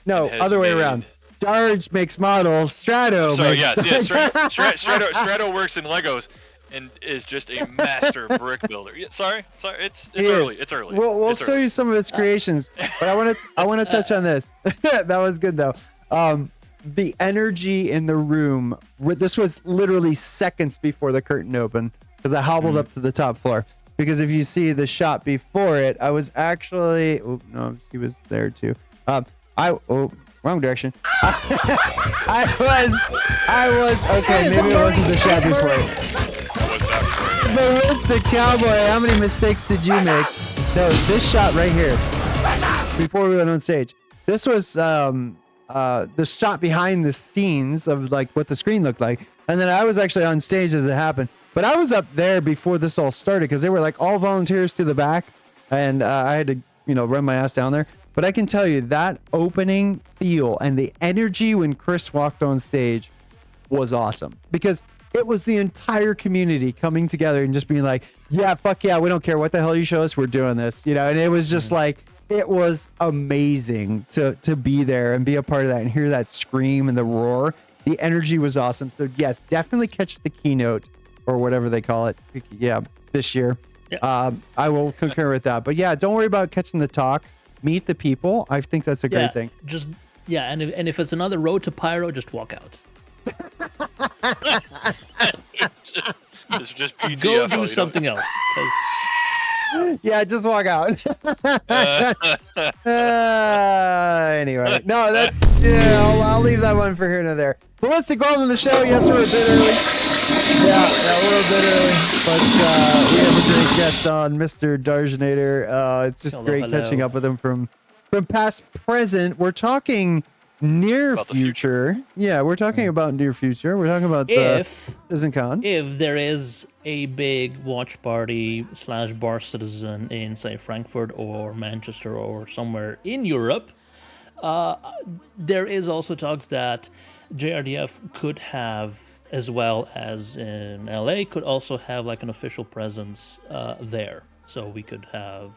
No, other way around. Darj makes models. Strato. Strato works in Legos and is just a master brick builder. Yeah, sorry. It's early. It's early. We'll show you some of his creations, but I want to touch on this. That was good though. The energy in the room. This was literally seconds before the curtain opened, because I hobbled up to the top floor. Because if you see the shot before it, I was actually. Oh no, he was there too. Wrong direction. I was okay. Maybe it wasn't the shot before it. The Roasted Cowboy. How many mistakes did you make? No, this shot right here. Before we went on stage. This was the shot behind the scenes of like what the screen looked like, and then I was actually on stage as it happened. But I was up there before this all started because they were like all volunteers to the back, and I had to run my ass down there. But I can tell you that opening feel and the energy when Chris walked on stage was awesome because it was the entire community coming together and just being like, yeah, fuck yeah, we don't care what the hell you show us, we're doing this, and it was just like, it was amazing to be there and be a part of that and hear that scream and the roar. The energy was awesome. So yes, definitely catch the keynote or whatever they call it. Yeah, this year. Yeah. I will concur with that. But yeah, don't worry about catching the talks. Meet the people. I think that's a great thing. And if it's another Road to Pyro, just walk out. just PTFO, go do something else. Yeah, just walk out. Anyway, no, that's I'll leave that one for here and there. But let's go on to the show. Yes, we're a bit early. Yeah, we're a bit early, but we have a great guest on, Mr. Darjanator. It's just great catching up with him from past, present. We're talking near future. Yeah, we're talking about near future. We're talking about CitizenCon. If there is a big watch party / bar citizen in, say, Frankfurt or Manchester or somewhere in Europe, there is also talks that JRDF could have, as well as in LA, could also have like an official presence there. So we could have...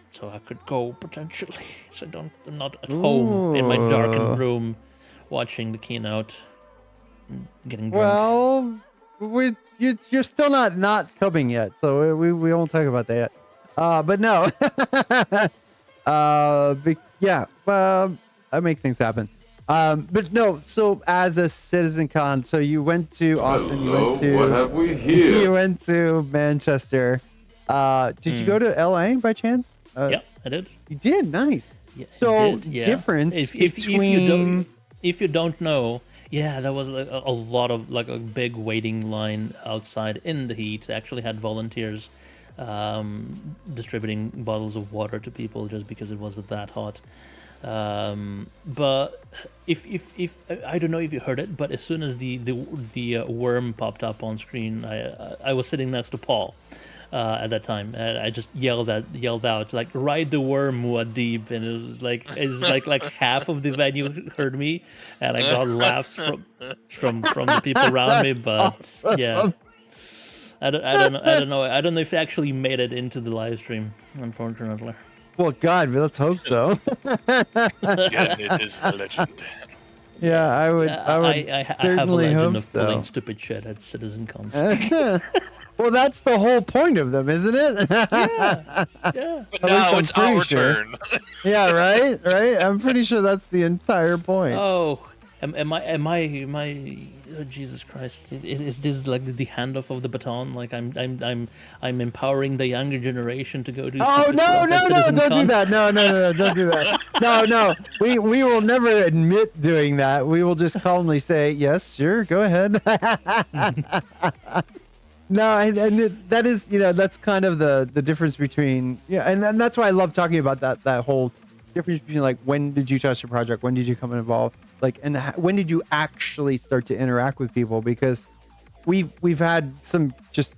So I could go potentially. So I'm not at home in my darkened room watching the keynote, getting drunk. Well, you're still not coming yet, so we won't talk about that yet. But no, I make things happen. But no, so as a CitizenCon, so you went to Austin. What have we here? You went to Manchester. Did you go to LA by chance? Yeah, I did. You did? Nice. Yeah, so, did, yeah. Difference between... If you don't know, yeah, there was like a lot of, like a big waiting line outside in the heat. Actually had volunteers distributing bottles of water to people just because it was that hot. But if I don't know if you heard it, but as soon as the worm popped up on screen, I was sitting next to Paul. At that time, and I just yelled out, like, "Ride the worm, Muad'Dib," and it was like half of the venue heard me, and I got laughs from the people around me. But yeah, I don't know if it actually made it into the live stream, unfortunately. Well, God, let's hope so. Again, it is a legend. Yeah, I would have a legend of pulling so. Stupid shit at CitizenCons. Well, that's the whole point of them, isn't it? Yeah. But now it's our turn. Yeah, right. I'm pretty sure that's the entire point. Oh, am I? Oh, Jesus Christ! Is this like the handoff of the baton? Like I'm empowering the younger generation to go do. Oh no! Don't do that! No! Don't do that! No! We will never admit doing that. We will just calmly say, "Yes, sure, go ahead." No, and that is, that's kind of the difference between, and that's why I love talking about that whole difference between, like, when did you touch the project, when did you come involved, like, and when did you actually start to interact with people, because we've had some just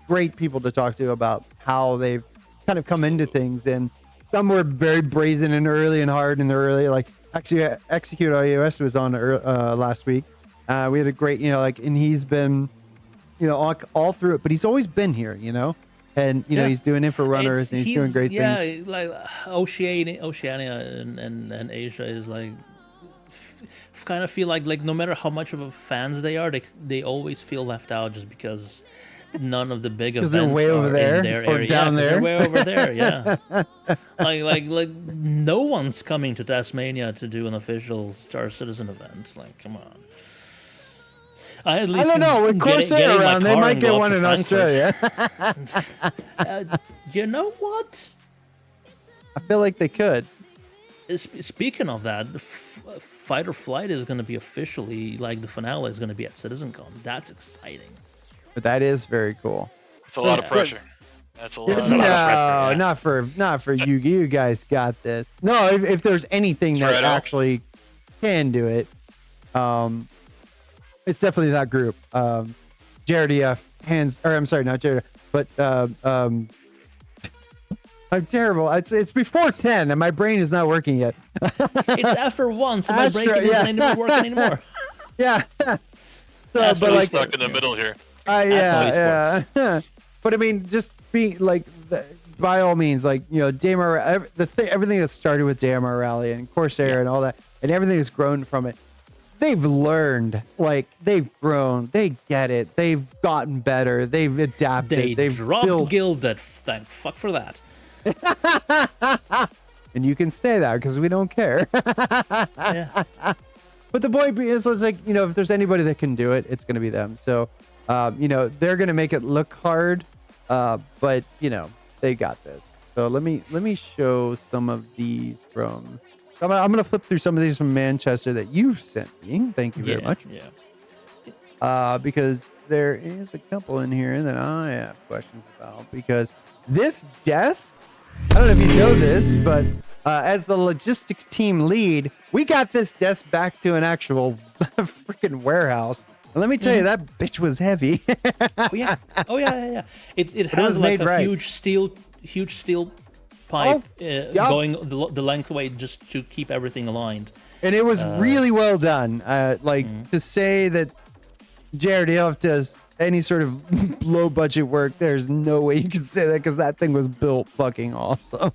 great people to talk to about how they've kind of come into things, and some were very brazen and early and hard in the early, like, Execute iOS was on last week. We had a great, and he's been... all through it, but he's always been here, and he's doing it for runners, and he's doing great things. Yeah, like Oceania and Asia is like, kind of feel like no matter how much of a fans they are, they always feel left out just because none of the big events they're way over there, in their or area. down there. They're way over there, yeah. like no one's coming to Tasmania to do an official Star Citizen event. Like, come on. I don't know. With Corsair around, they might get one in Australia. You know what? I feel like they could. Speaking of that, Fight or Flight is going to be officially, like, the finale is going to be at CitizenCon. That's exciting. But that is very cool. It's a lot of pressure. That's a lot. That's a lot of pressure, No, yeah. not for you. You guys got this. No, Yeah. not for you. You guys got this. No, if there's anything that Fredo? actually can do it, it's definitely that group. Jared EF, hands, or I'm sorry, not Jared, but I'm terrible. It's before 10 and my brain is not working yet. It's after 1, so my Astra, brain yeah. isn't working anymore. Yeah. So, That's but Really like, stuck in the middle here. yeah. But I mean, just being like, by all means, like, you know, Daymar, everything that started with Daymar Rally and Corsair and all that, and everything that's grown from it. They've learned, like, they've grown, they get it, they've gotten better, they've adapted, They they've dropped built, Gilded. Thank fuck for that. and you can say that because we don't care. Yeah. But the point is like, you know, if there's anybody that can do it, it's going to be them. So, you know, they're going to make it look hard, but you know, they got this. So let me show some of these from. I'm going to flip through some of these from Manchester that you've sent me. Thank you very much. Yeah. Because there is a couple in here that I have questions about. Because this desk, I don't know if you know this, but as the logistics team lead, we got this desk back to an actual freaking warehouse. And let me tell you, that bitch was heavy. Oh yeah. It has was like made a right. huge steel pipe Yep. going the length way just to keep everything aligned. And it was really well done. To say that Jared Elf does any sort of low budget work, there's no way you can say that because that thing was built fucking awesome.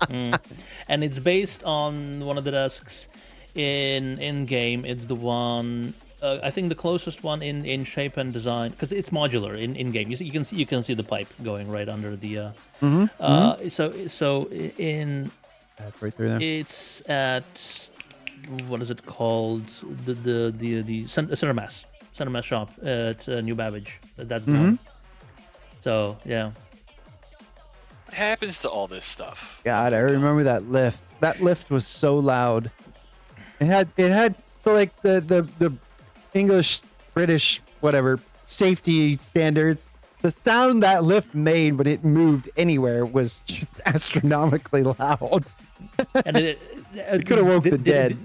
And it's based on one of the desks in game. It's the one I think the closest one in shape and design, because it's modular in game. You can see the pipe going right under the. So in That's right through there. it's at what is it called, the center mass shop at New Babbage. That's the one. So yeah. What happens to all this stuff? God, I remember that lift. That lift was so loud. It had so like the English, British, whatever safety standards. The sound that lift made when it moved anywhere was just astronomically loud. And it could have woke the dead.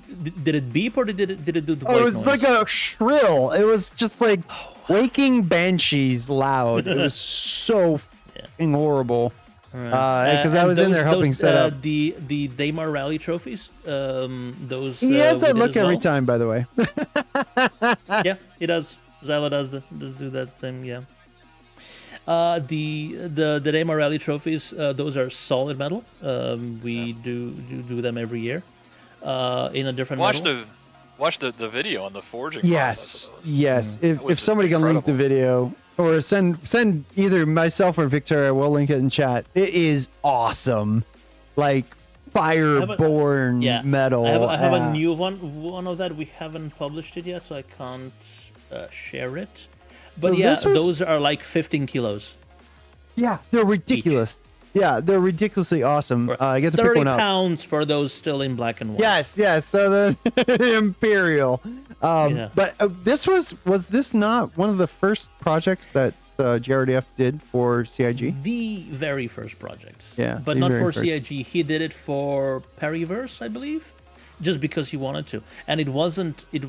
Did it beep or did it do the white Oh, it was noise? like a shrill. It was just like waking banshees loud. It was so fucking horrible. Because I was in there helping set up. The Daymar Rally trophies. Those. He has that we did look as every well. time, by the way. Yeah, he does. Zyla does do that same. Yeah. The Daymar Rally trophies. Those are solid metal. We do them every year. In a different metal. Watch the video on the forging. Yes, process of those. yes. If was somebody can link the incredible. video or send either myself or Victoria, we'll link it in chat. It is awesome, like fireborn metal. I have a new one of that. We haven't published it yet, so I can't share it. But So those are like 15 kilos. Yeah, they're ridiculous. Yeah, they're ridiculously awesome. I get to pick 30 one up. pounds for those still in black and white. Yes. So the Imperial. Yeah. But this was this not one of the first projects that Jared F did for CIG? The very first project. Yeah, But the not very for first. CIG. He did it for Periverse, I believe. Just because he wanted to. And it wasn't the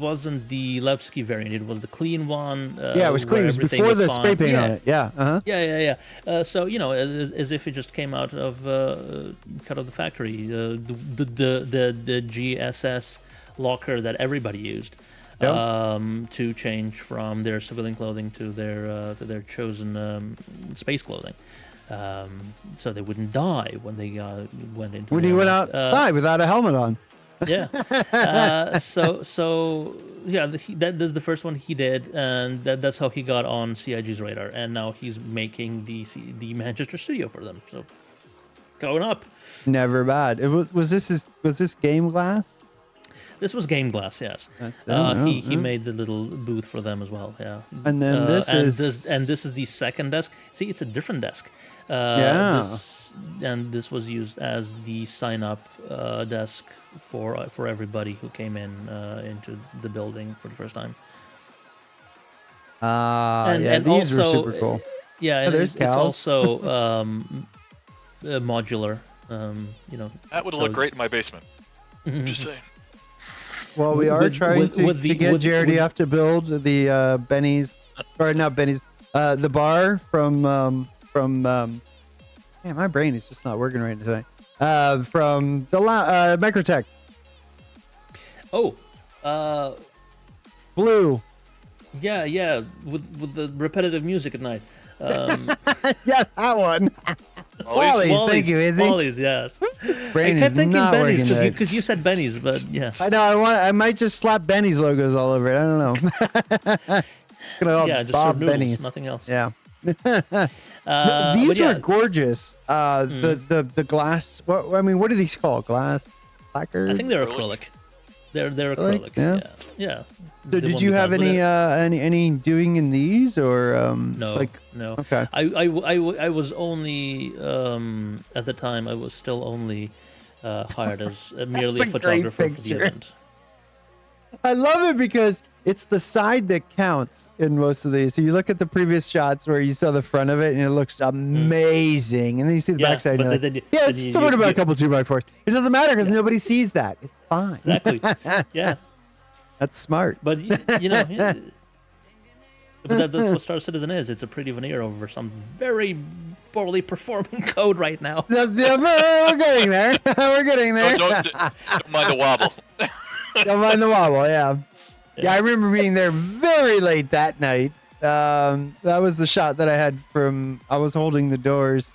Levski variant, it was the clean one. Yeah, it was clean. It was everything before the fine. spray paint on it. Yeah. Uh-huh. Yeah. So as if it just came out of the factory. The GSS locker that everybody used to change from their civilian clothing to their chosen space clothing. So they wouldn't die when they went into. When he went outside without a helmet on. Yeah. That's the first one he did, and that's how he got on CIG's radar. And now he's making the Manchester studio for them. So going up. Never bad. Was this Game Glass? This was Game Glass, yes. He made the little booth for them as well. Yeah. And then this is the second desk. See, it's a different desk. This was used as the sign-up desk for everybody who came into the building for the first time. These were also, super cool. Yeah, and there's it's cows. also modular. That would look great in my basement. Just saying. Well, we are trying to get JRDF to build the Benny's, or not Benny's, the bar from man, my brain is just not working right today. From the Microtech. Oh, Blue. yeah, with the repetitive music at night. Yeah, that one. Wally's. Thank you, Izzy. Wally's, yes. Brain I kept is thinking not Benny's working because you said Benny's, but yeah. I know. I might just slap Benny's logos all over it. I don't know. Yeah, just Bob serve noodles, Benny's. nothing else. Yeah. But These yeah. are gorgeous. The glass. What are these called? Glass lacquer. I think they're acrylic. They're acrylic. yeah. Yeah. So did you have any doing in these or No, no. Okay. I was only at the time I was still only hired as merely a That's a great photographer for the picture. event. I love it because it's the side that counts in most of these. So you look at the previous shots where you saw the front of it and it looks amazing, and then you see the Yeah, backside. but And you're then like, you- yeah, then it's you- somewhat you- about a you- couple 2x4s. It doesn't matter because nobody sees that. It's fine. Exactly. Yeah. That's smart. But yeah. But that's what Star Citizen is. It's a pretty veneer over some very poorly performing code right now. We're getting there. We're getting there. Don't mind the wobble. Don't mind the wobble, yeah. Yeah, I remember being there very late that night. That was the shot that I had from. I was holding the doors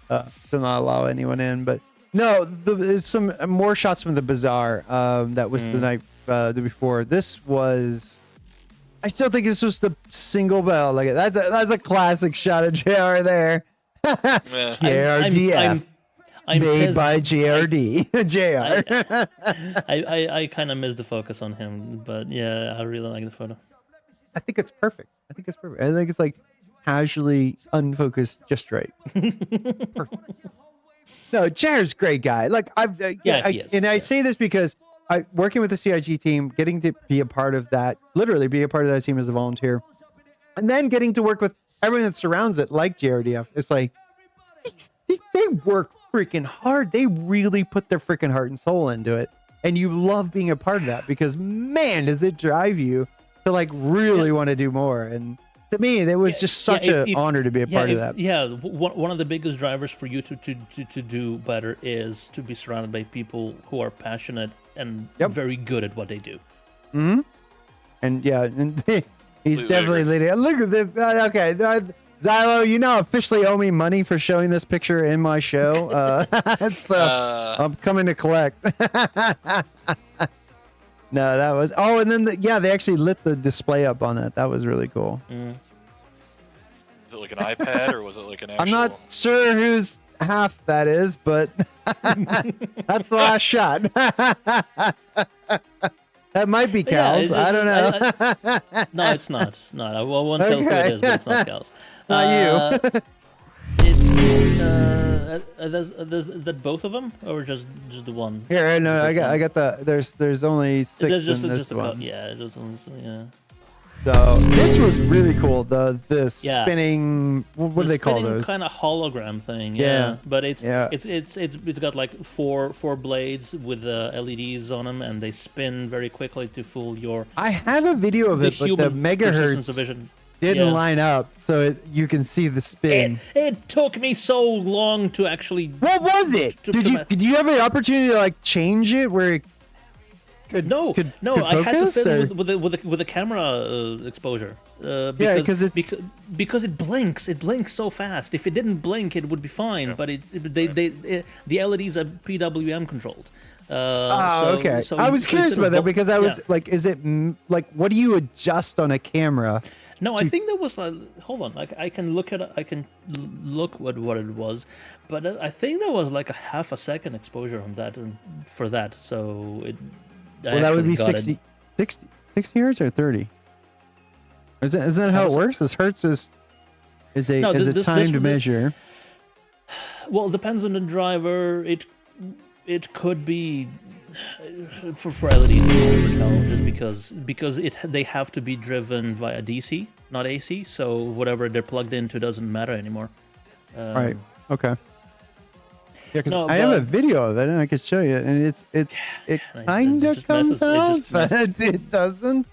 to not allow anyone in, but no, it's some more shots from the bazaar. That was the night before. This was. I still think this was the single bell. Like that's a classic shot of JR there. JRDF. I'm made pissed. by JRD. JR. I kind of missed the focus on him, but yeah, I really like the photo. I think it's perfect. I think it's like casually unfocused, just right. Perfect. No, JR's a great guy. Like He is, I yeah. say this because working with the CIG team, getting to be a part of that, literally be a part of that team as a volunteer, and then getting to work with everyone that surrounds it, like JRDF. It's like they work freaking hard. They really put their freaking heart and soul into it, and you love being a part of that because man, does it drive you to like really want to do more. And to me, it was just such an honor to be a part of that. Yeah, one of the biggest drivers for you to do better is to be surrounded by people who are passionate and very good at what they do. Mm-hmm. And yeah, and he's Completely definitely agree. leading. Look at this. Okay, Xylo, you now officially owe me money for showing this picture in my show. I'm coming to collect. No, that was. Oh, and then they actually lit the display up on that. That was really cool. Was it like an iPad or was it like an actual? I'm not sure whose half that is, but that's the last shot. That might be Cal's. I don't know. No, it's not. Not. I won't tell who it is, but it's not Cal's. Not you. It's that both of them or just the one? Here, no, I got the. There's only 6 There's in this one. Yeah, yeah. So this was really cool. The spinning. What do they call those? Kind of hologram thing. Yeah. But it's got like four blades with LEDs on them, and they spin very quickly to fool your. I have a video of it, but the megahertz didn't line up, so you can see the spin. It took me so long to actually. What was it? Did you have an opportunity to like change it where it could I had to focus, film with a camera exposure. Because it blinks. It blinks so fast. If it didn't blink, it would be fine. Yeah. But the LEDs are PWM controlled. Okay. So I was curious about that because I was like, is it like what do you adjust on a camera? No, I think that was like. Hold on, I can look at it. I can look what it was, but I think there was like a half a second exposure on that and for that. So it. Well, that would be 60 hertz or 30. Is that how it works? This hertz is a timed measure. Well, it depends on the driver. It could be for LEDs, it's hard to tell, just because they have to be driven via DC, not AC. So whatever they're plugged into doesn't matter anymore. Right. Okay. Yeah, because No, I have a but- video of it and I can show you, and it It kind of just comes messes- it out, just messes- but it doesn't.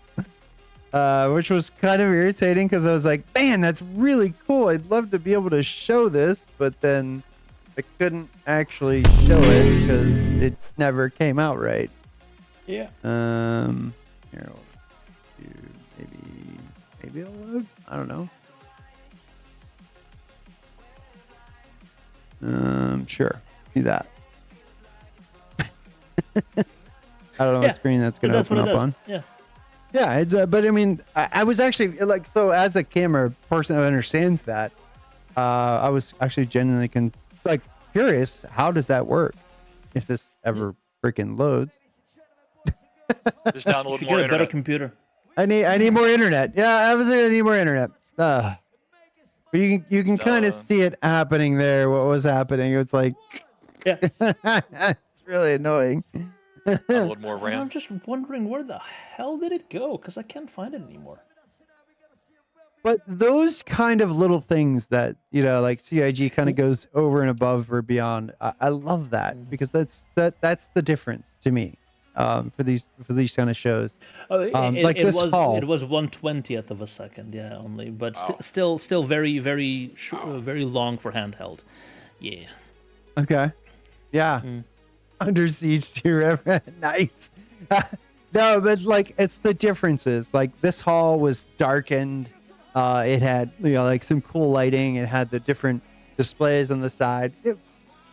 Which was kind of irritating because I was like, man, that's really cool. I'd love to be able to show this, but then I couldn't actually show it because it never came out right. Yeah. Here, maybe it'll load. I don't know. Sure, do that. I don't know Yeah, what screen that's but going to that's open what it up does. on. Yeah. Yeah, it's but I mean, I was actually like, so as a camera person who understands that, I was actually genuinely curious, how does that work if this ever freaking loads? Just download You should more get a better internet. computer. I need more internet. Yeah, obviously I need more internet. But you can kind of see it happening there. What was happening? It was like, Yeah. it's really annoying. Download more I'm RAM. just wondering where the hell did it go? Because I can't find it anymore. But those kind of little things that, like CIG kind of goes over and above or beyond. I love that because that's the difference to me, for these kind of shows. Oh, Like this was hall. it was 1/20th of a second, yeah, only, but still very very long for handheld. Yeah. Okay. Yeah. Under Siege 2. Nice. No, but like it's the differences. Like this hall was darkened. It had like some cool lighting. It had the different displays on the side.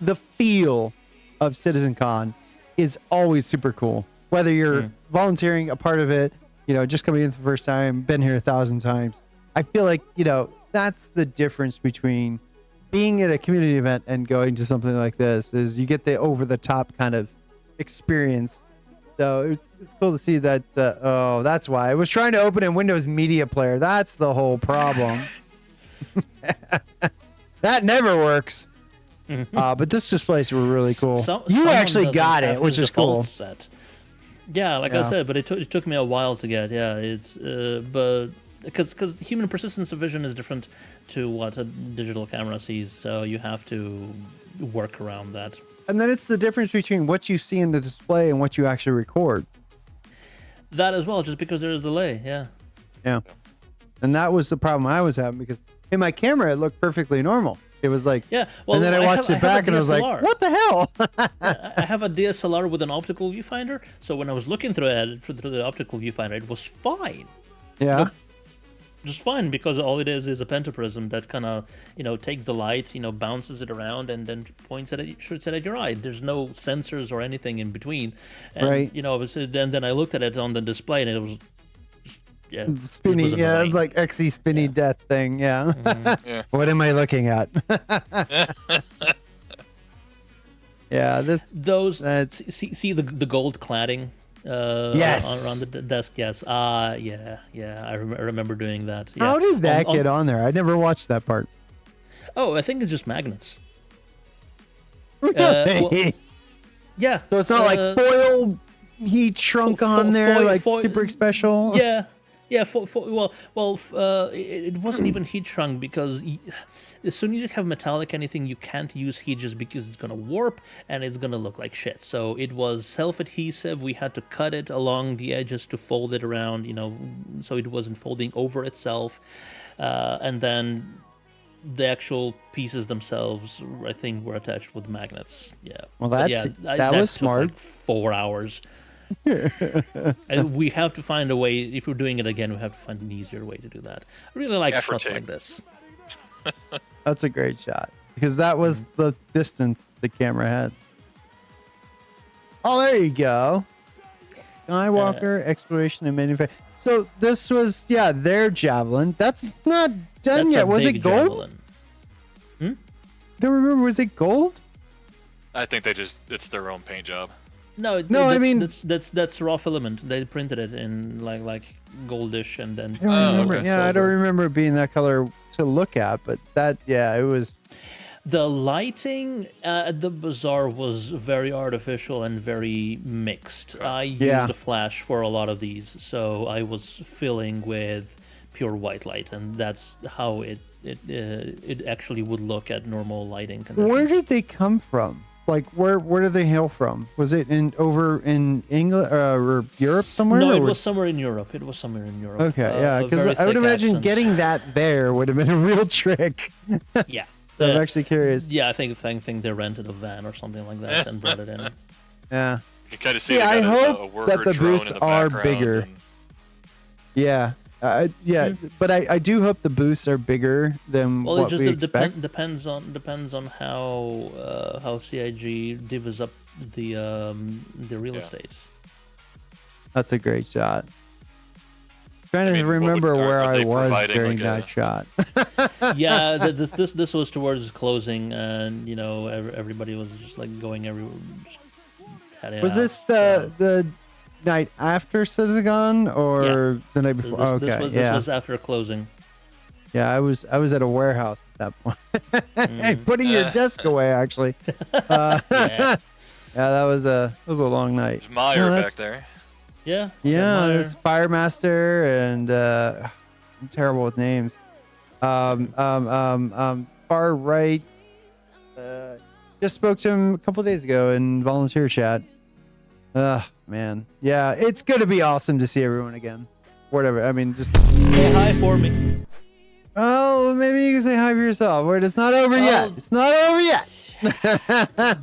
The feel of CitizenCon is always super cool. Whether you're volunteering a part of it, just coming in for the first time, been here 1,000 times. I feel like that's the difference between being at a community event and going to something like this, is you get the over the top kind of experience. So it's cool to see that. Oh, that's why I was trying to open in Windows Media Player. That's the whole problem. That never works. But this displays were really cool. You Someone actually doesn't got have it, which his is cool. default set. Yeah, like Yeah. I said, but it took me a while to get. Yeah, it's but because human persistence of vision is different to what a digital camera sees, so you have to work around that. And then it's the difference between what you see in the display and what you actually record. That as well, just because there is delay. Yeah. Yeah. And that was the problem I was having, because in my camera it looked perfectly normal. It was like, Yeah, well, and then I watched it back and I was like, DSLR. what the hell? I have a DSLR with an optical viewfinder, so when I was looking through the optical viewfinder, it was fine. Yeah. Just fine, because all it is a pentaprism that kind of takes the light, bounces it around and then points it shoots it at your eye. There's no sensors or anything in between, and Right. then I looked at it on the display and it was it Spinny, was yeah, annoying. like XE spinny death thing. Yeah. Yeah. What am I looking at? Yeah, Those that's see the gold cladding Yes. around the desk. Yes, yeah, I remember doing that. Yeah. How did that On- get on there? I never watched that part. Oh, I think it's just magnets. Really? Yeah. So it's not like foil heat shrunk on there, like super special. Yeah, it wasn't even heat shrunk, because as soon as you have metallic anything, you can't use heat just because it's gonna warp and it's gonna look like shit. So it was self-adhesive. We had to cut it along the edges to fold it around, so it wasn't folding over itself, and then the actual pieces themselves, I think, were attached with magnets. Yeah. Well, But that was took smart. like 4 hours. And we have to find a way. If we're doing it again, we have to find an easier way to do that. I really like Effort shots take. like this. That's a great shot, because that was the distance the camera had. Oh, there you go. Skywalker, exploration, and manufacturing. So this was, their javelin. That's not done That's yet. a Was it big gold? javelin. I don't remember. Was it gold? I think it's their own paint job. No, No, I mean- that's raw filament. They printed it in like goldish, and then I don't remember. okay. Yeah, I don't silver. remember it being that color to look at, but it was. The lighting at the bazaar was very artificial and very mixed. I used a flash for a lot of these, so I was filling with pure white light, and that's how it actually would look at normal lighting conditions. Where did they come from? Like, where did they hail from? Was it over in England or Europe somewhere? No, it was somewhere in Europe. It was somewhere in Europe. Okay, yeah, because I would imagine getting that there would have been a real trick. Yeah. So I'm actually curious. Yeah, I think they rented a van or something like that and brought it in. Yeah. You kind of see. I hope a worker that the drone booths in the are background bigger. and- Yeah. But I do hope the booths are bigger than Well, what it we just expect. depends on how CIG divvies up the real estate. That's a great shot. Trying to what would- remember where are I they was providing, during like, that shot. Yeah, this was towards closing, and everybody was just like going everywhere. Was this the night after Citizen or the night before? This was after closing. Yeah, I was at a warehouse at that point. Hey, putting your desk away, actually. Yeah. Yeah, that was a long night. There's Meyer that's- back there. Yeah. Yeah, there's Firemaster and I'm terrible with names. Far right. Just spoke to him a couple days ago in volunteer chat. Man, yeah, it's gonna be awesome to see everyone again. Whatever. I mean, just Say hi for me. oh, maybe you can say hi for yourself. Wait, it's not over yet. It's not over yet.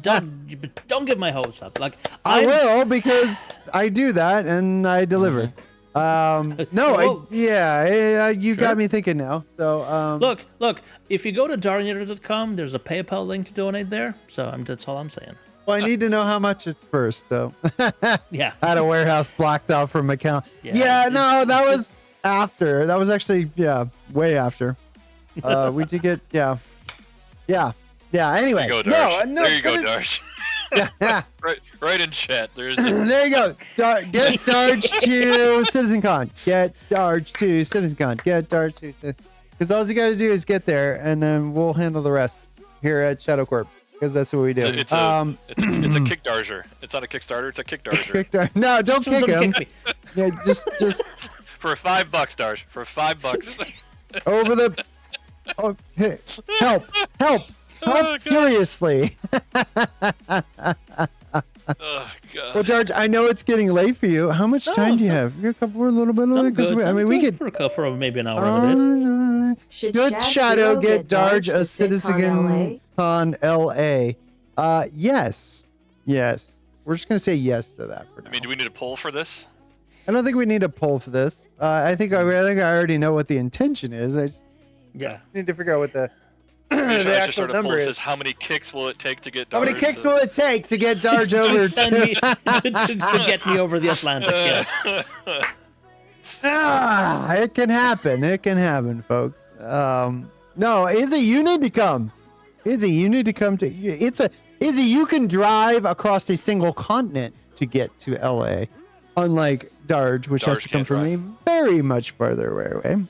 Don't give my hopes up. Like I will, because I do that and I deliver. No, you got me thinking now. So Look. If you go to Darjanator.com, there's a PayPal link to donate there. So that's all I'm saying. well, I need to know how much it's first. So Yeah. I had a warehouse blocked out from account. Yeah, no, that was after. That was actually way after. We did get yeah. Anyway, There you go, Darsh. no, there you go, but Darsh. right in chat. There's a, there you go. Get Darge to CitizenCon. Get Darge to CitizenCon. Get Darge to because all you got to do is get there, and then we'll handle the rest here at Shadow Corp, because that's what we do. it's a Kickdarger. It's not a Kickstarter. It's a Kickdarger. No, don't kick him. Yeah, just For $5, Darsh. For $5. over the. Oh, hey, help! Oh, God. Furiously. Oh, God. Well, George, I know it's getting late for you. How much time do you have? You're a little bit late, because we could for maybe an hour and a bit. Should Shadow get Darge a Citizen Con LA? Yes. We're just gonna say yes to that for now. I mean, do we need a poll for this? I don't think we need a poll for this. I think I already know what the intention is. I just need to figure out what the actual Start a number poll that is. says how many kicks will it take to get Darge? How many kicks will it take to get Darge over to get me over the Atlantic? Yeah. It can happen, folks. No, Izzy, you need to come. Izzy, you need to come to. Izzy, you can drive across a single continent to get to LA, unlike Darge, which has to come from a very much farther away.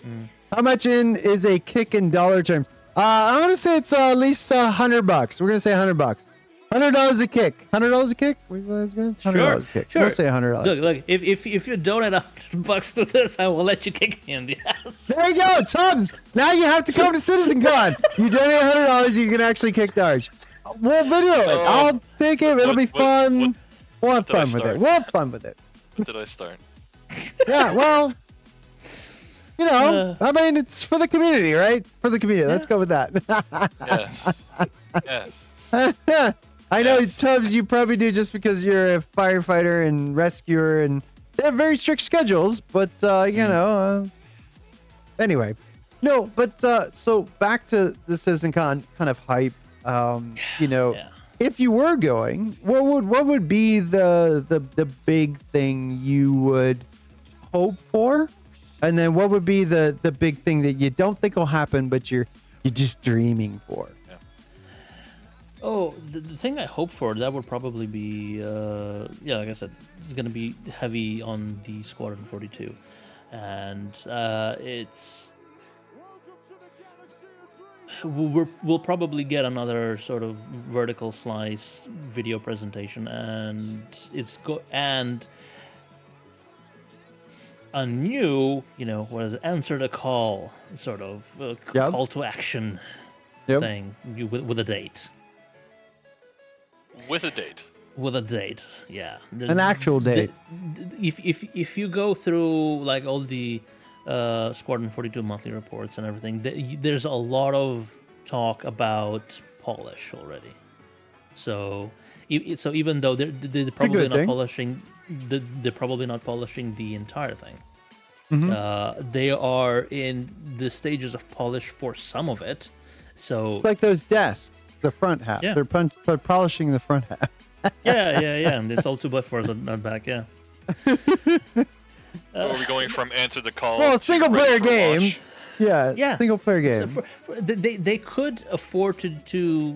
How much is a kick in dollar terms? I'm gonna say it's at least $100. We're gonna say $100. $100 a kick. $100 a kick? $100 a kick. Sure. We'll say $100. Look. If you donate $100 to this, I will let you kick me in the ass. There you go, Tubbs. Now you have to come to CitizenCon. You donate $100, you can actually kick Darge. We'll video it. I'll take it. It'll be fun. We'll have fun with it. What did I start? Yeah, well, I mean, it's for the community, right? For the community. Let's go with that. Yes. I know, Tubbs, you probably do just because you're a firefighter and rescuer, and they have very strict schedules, but, anyway. No, but, so back to the CitizenCon kind of hype, if you were going, what would be the big thing you would hope for? And then what would be the big thing that you don't think will happen, but you're just dreaming for? Yeah. Oh, the thing I hope for, that would probably be, like I said, it's going to be heavy on the Squadron 42. And it's... we'll probably get another sort of vertical slice video presentation, and and a new, what is it, answer the call sort of Yep. call to action Yep. thing with a date. With a date. With a date, yeah. An actual date. If you go through like all the Squadron 42 monthly reports and everything, there's a lot of talk about polish already. So even though they're probably not thing. polishing, they're probably not polishing the entire thing. Mm-hmm. They are in the stages of polish for some of it. So It's like those desks, the front half. Yeah. They're polishing the front half. yeah, and it's all 2x4s on back, yeah. Are we going from answer the call? Well, to a single ready player for game. launch? Yeah, Single player game. So they could afford to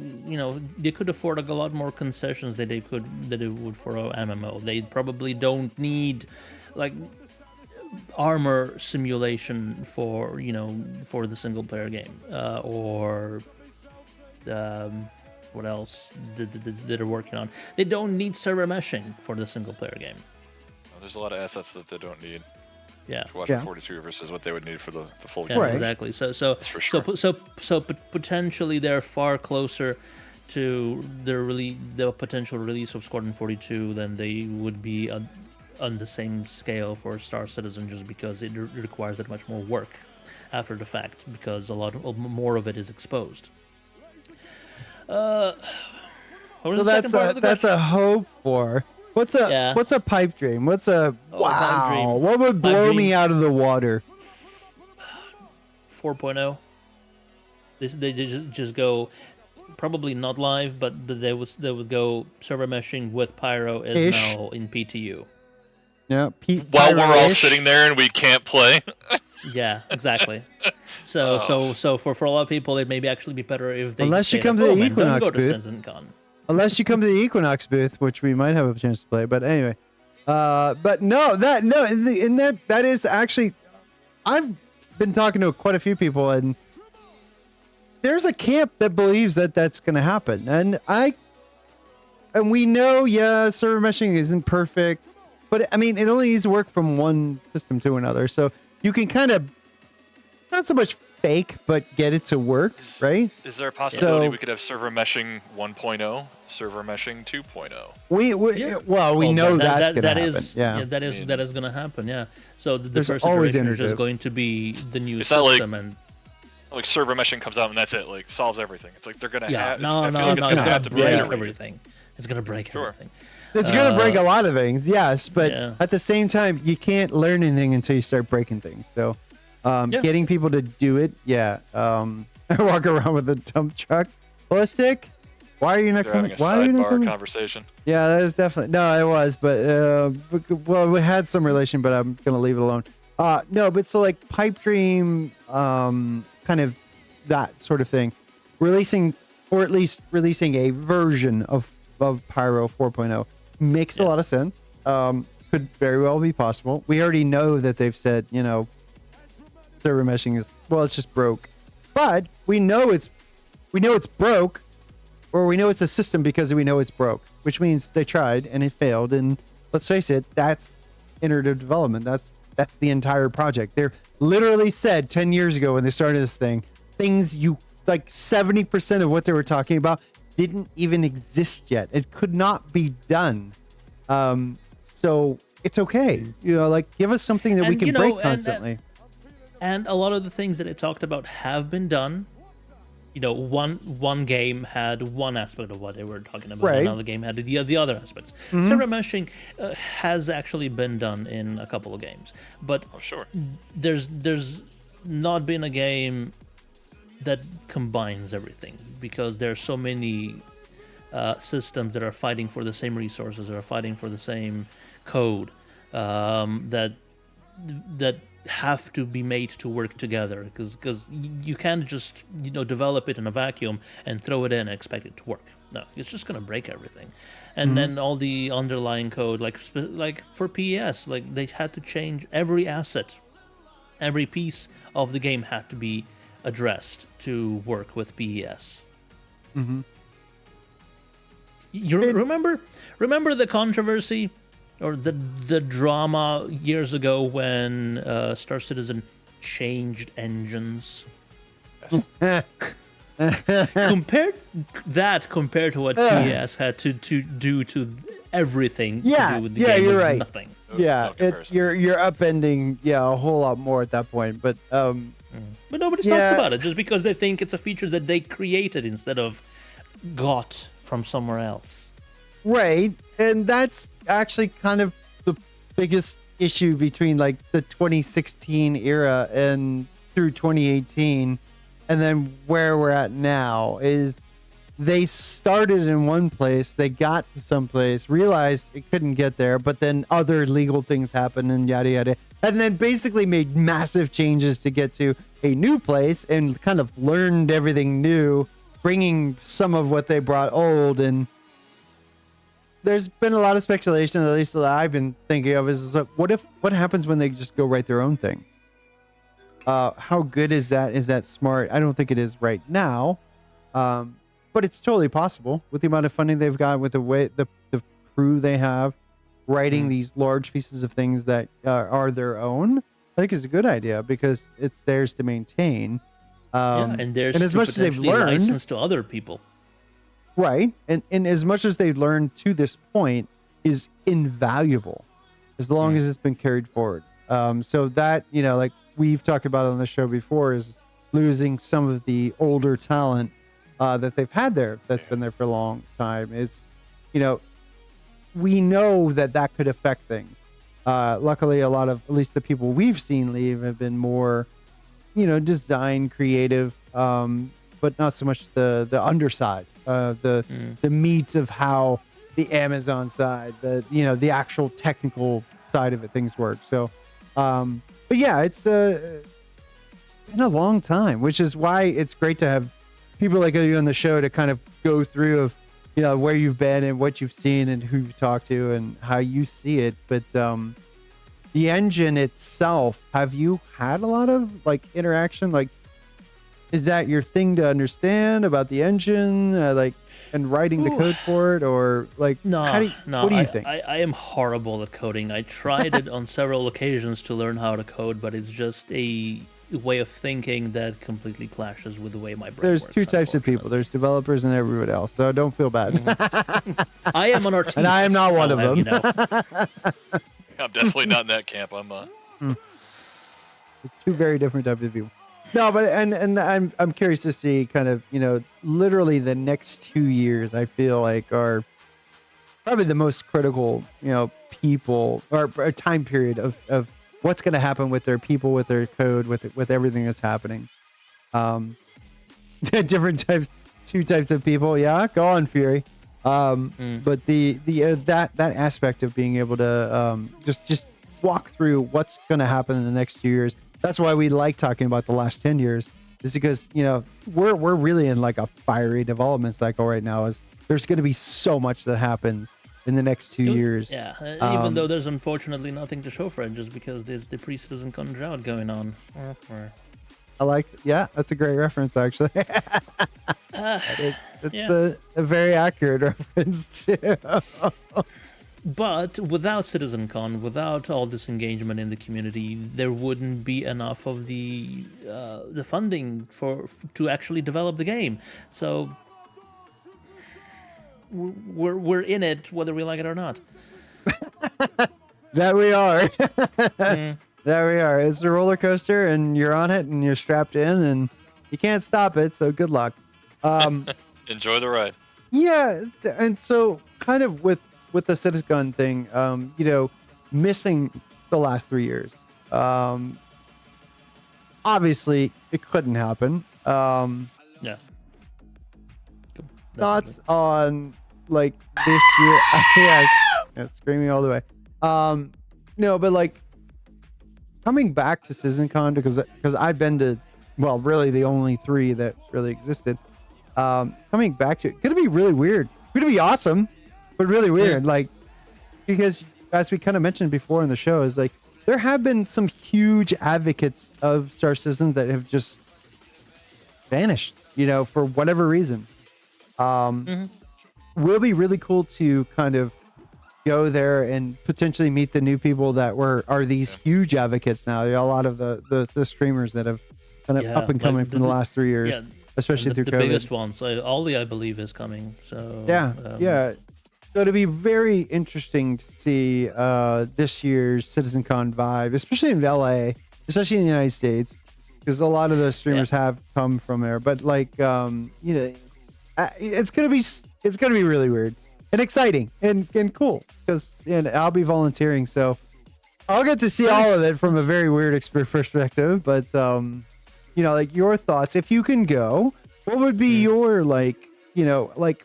they could afford a lot more concessions that they would for a MMO. They probably don't need like armor simulation for for the single player game or what else that they're working on. They don't need server meshing for the single player game. Well, there's a lot of assets that they don't need. Yeah. Watching 42 versus what they would need for the full game. Yeah, Right. exactly. So That's for sure. potentially they're far closer to the potential release of Squadron 42 than they would be on the same scale for Star Citizen, just because it requires that much more work after the fact, because a lot more of it is exposed. What was So the second part of the that's question? a hope for. What's a pipe dream? What's a Oh, a pipe dream. wow? What would Pipe blow dream. me out of the water? 4.0. They just go, probably not live, but they would go server meshing with Pyro is Ish. now in PTU. Yeah, While we're all Pyro-ish. sitting there and we can't play. Yeah, exactly. So for a lot of people, it may actually be better if they Unless you stay come at to the home and don't Equinox go to booth. CitizenCon. Unless you come to the Equinox booth, which we might have a chance to play. But anyway, but that is actually, I've been talking to quite a few people, and there's a camp that believes that that's going to happen, and we know, server meshing isn't perfect, but I mean, it only needs to work from one system to another, so you can kind of not so much fake, but get it to work, right? Is there a possibility So- we could have server meshing 1.0, server meshing 2.0? We know that's going to happen. Is, that is going to happen. Yeah. So the There's first always iteration is just iterative. going to be the new It's not like- system, and Like server meshing comes out and that's it, like solves everything. It's like they're gonna have. no, I feel no, like it's it's going gonna have to be break iterated. everything. It's going to break Sure. everything. It's going to break a lot of things, yes, but Yeah. at the same time, you can't learn anything until you start breaking things. So, getting people to do it, I walk around with a dump truck. Ballistic? Why are you not They're coming? having a Why are you not sidebar coming? conversation. Yeah, that is definitely no. It was, but well, we had some relation, but I'm gonna leave it alone. No, but so like Pipe Dream, kind of that sort of thing, releasing or at least releasing a version of Pyro 4.0 makes a lot of sense. Could very well be possible. We already know that they've said, server meshing is, well, it's just broke, but we know it's broke, or we know it's a system because we know it's broke, which means they tried and it failed. And let's face it, that's iterative development. That's the entire project. They're literally said 10 years ago when they started this thing, things like 70% of what they were talking about didn't even exist yet. It could not be done. So it's okay. Like give us something that we And, can you know, break and- constantly. And a lot of the things that I talked about have been done. One game had one aspect of what they were talking about. Right. Another game had the other aspects. Server meshing has actually been done in a couple of games, but Oh sure. there's not been a game that combines everything, because there's so many systems that are fighting for the same resources, or are fighting for the same code, that have to be made to work together, because you can't just develop it in a vacuum and throw it in and expect it to work. No, it's just going to break everything. And then all the underlying code, like for PES, like they had to change every asset, every piece of the game had to be addressed to work with PES. Mm-hmm. You remember the controversy or the drama years ago when Star Citizen changed engines? compared to what PES had to do to everything to do with the game you're was right. nothing. Yeah, you're upending a whole lot more at that point, but nobody talks about it just because they think it's a feature that they created instead of got from somewhere else. Right, and that's actually kind of the biggest issue between like the 2016 era and through 2018, and then where we're at now is they started in one place, they got to some place, realized it couldn't get there, but then other legal things happened and yada yada, and then basically made massive changes to get to a new place and kind of learned everything new, bringing some of what they brought old. And there's been a lot of speculation, at least that I've been thinking of, is what happens when they just go write their own thing? How good is that? Is that smart? I don't think it is right now. But it's totally possible with the amount of funding they've got, with the way the crew they have writing these large pieces of things that are their own. I think is a good idea because it's theirs to maintain. And there's and as much as they've learned, licensed to other people. Right. And as much as they've learned to this point is invaluable as long as it's been carried forward. So that, like we've talked about on the show before, is losing some of the older talent that they've had there, that's been there for a long time, is, we know that could affect things. Luckily, a lot of, at least the people we've seen leave, have been more, design creative, but not so much the underside, the meat of how the Amazon side, the actual technical side of it, things work. So, but yeah, it's been a long time, which is why it's great to have people like you on the show to kind of go through of, where you've been and what you've seen and who you've talked to and how you see it. But the engine itself, have you had a lot of like interaction? Like, is that your thing to understand about the engine, and writing the code for it, or like, no? What do you think? I am horrible at coding. I tried it on several occasions to learn how to code, but it's just a way of thinking that completely clashes with the way my brain works. There's two types of people. There's developers and everybody else, so don't feel bad. I am an artist, and I am not one of them. I'm definitely not in that camp. I'm It's two very different types of people. No, but and I'm curious to see kind of, literally the next 2 years, I feel like, are probably the most critical, people or time period of what's going to happen with their people, with their code, with everything that's happening. Different two types of people. Yeah, go on, Fury. But that aspect of being able to just walk through what's going to happen in the next 2 years. That's why we like talking about the last 10 years, is because, we're really in like a fiery development cycle right now. Is there's going to be so much that happens in the next 2 years. Yeah, even though there's unfortunately nothing to show for it, just because there's the pre-citizen drought going on. That's a great reference, actually. It's a very accurate reference too. But without CitizenCon, without all this engagement in the community, there wouldn't be enough of the funding to actually develop the game. So we're in it whether we like it or not. That we are. There we are. It's a roller coaster, and you're on it, and you're strapped in, and you can't stop it. So good luck. Enjoy the ride. Yeah, and so kind of with the CitizenCon thing, missing the last 3 years. Obviously, it couldn't happen. Yeah. Thoughts on like this year? Yes, screaming all the way. No, but like coming back to CitizenCon, because I've been to, well, really the only 3 that really existed. Coming back to it, gonna be really weird. Gonna be awesome, but really weird. Like, because as we kind of mentioned before in the show, is like there have been some huge advocates of Star Citizen that have just vanished, for whatever reason. Will be really cool to kind of go there and potentially meet the new people that are these huge advocates now. A lot of the streamers that have kind of up and coming from the last 3 years, especially through the COVID. biggest ones. Ollie, I believe, is coming. So yeah. So it'll be very interesting to see this year's CitizenCon vibe, especially in LA, especially in the United States, because a lot of the streamers have come from there. But it's gonna be really weird and exciting and cool because I'll be volunteering, so I'll get to see all of it from a very weird perspective. But your thoughts, if you can go, what would be your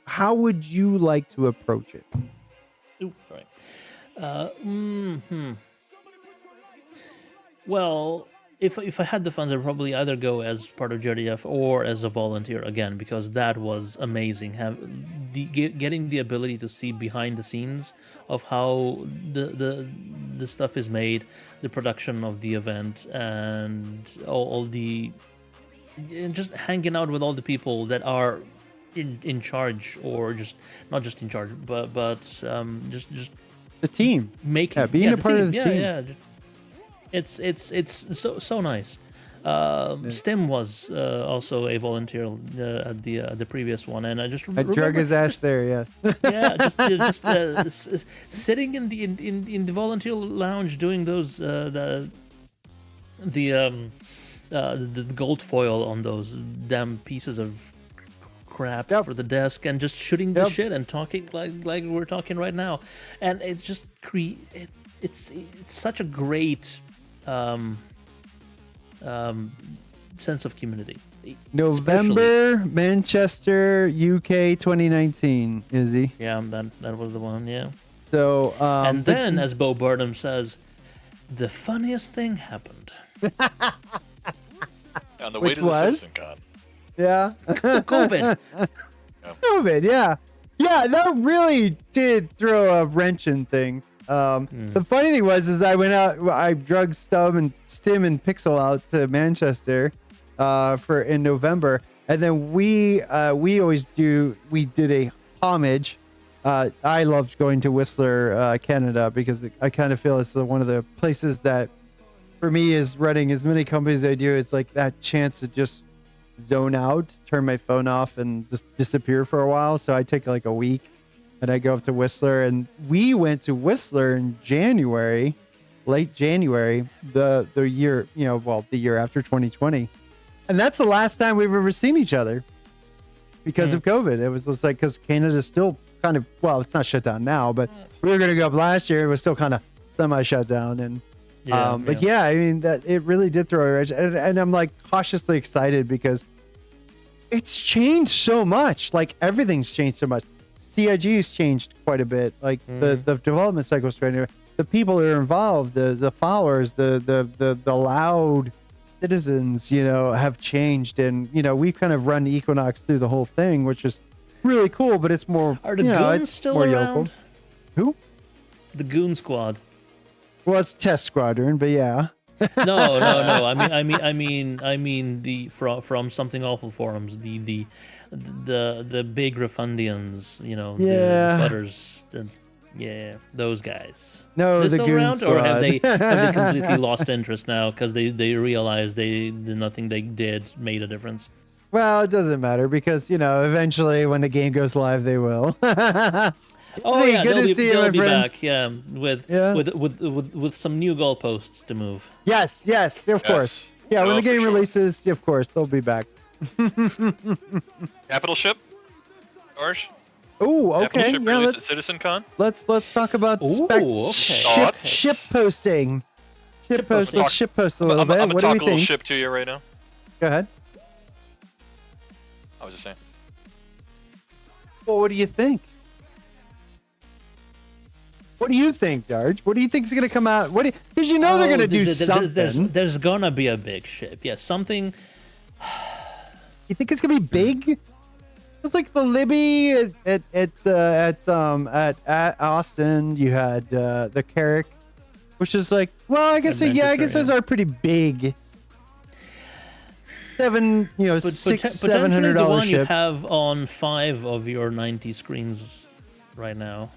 how would you like to approach it? Ooh, right. Well, if I had the funds, I'd probably either go as part of JDF or as a volunteer again, because that was amazing. Getting the ability to see behind the scenes of how the stuff is made, the production of the event, and and just hanging out with all the people that are in charge, or just not just in charge, but just the team making being a part of the team. Yeah. It's so nice. Stim was also a volunteer at the previous one, and I just I drug his ass there. Yes. Yeah, just sitting in the volunteer lounge doing those the gold foil on those damn pieces of crap for the desk, and just shooting the shit and talking like we're talking right now, and it's just it's such a great sense of community. November, Manchester, UK 2019, Izzy. Yeah, that was the one, yeah. So, and then, as Bo Burnham says, the funniest thing happened. On the way to the CitizenCon. Yeah. COVID. COVID, yeah. Yeah, that really did throw a wrench in things. The funny thing was I went out, I drugged Stim and Pixel out to Manchester in November, and then we did a homage. I loved going to Whistler, Canada, because I kind of feel it's one of the places that for me is running as many companies as I do, is like that chance to just zone out, turn my phone off, and just disappear for a while. So I take like a week and I go up to Whistler, and we went to Whistler in January, late January, the year, the year after 2020. And that's the last time we've ever seen each other because of COVID. It was just like, because Canada's still kind of, it's not shut down now, but we were going to go up last year. It was still kind of semi shut down. And, but yeah, I mean, that it really did throw a wrench. And I'm like cautiously excited because it's changed so much. Like everything's changed so much. CIG has changed quite a bit. Like the development cycle's changed. The people that are involved, the followers, the loud citizens, have changed. And, we've kind of run Equinox through the whole thing, which is really cool, but it's more, are the goons it's still more around? yokel. Who? The Goon Squad. Well, it's Test Squadron, but yeah. No. I mean the from Something Awful forums, the big Refundians, the Futters, those guys. No, the Goon around, Squad. or have they completely lost interest now because they realized nothing they did made a difference? Well, it doesn't matter because eventually when the game goes live, they will. Oh yeah, good to see you, my be friend. back. Yeah, with some new goalposts to move. Yes, of course. Yeah, when the game releases, of course they'll be back. Capital ship, Arsh. Oh, okay. Ship Yeah, at CitizenCon. Let's talk about ship posting. Ship post a little bit. I'm gonna What do talk we a little think? ship to you right now. Go ahead. I was just saying. Well, what do you think? What do you think, Darj? What do you think is going to come out? Because they're going to do something. There's gonna be a big ship. Yeah, something. You think it's going to be big? It's like the Libby at Austin. You had the Carrick, which is like, well, I guess those are pretty big. $700 the one you ship. have on 5 of your 90 screens right now.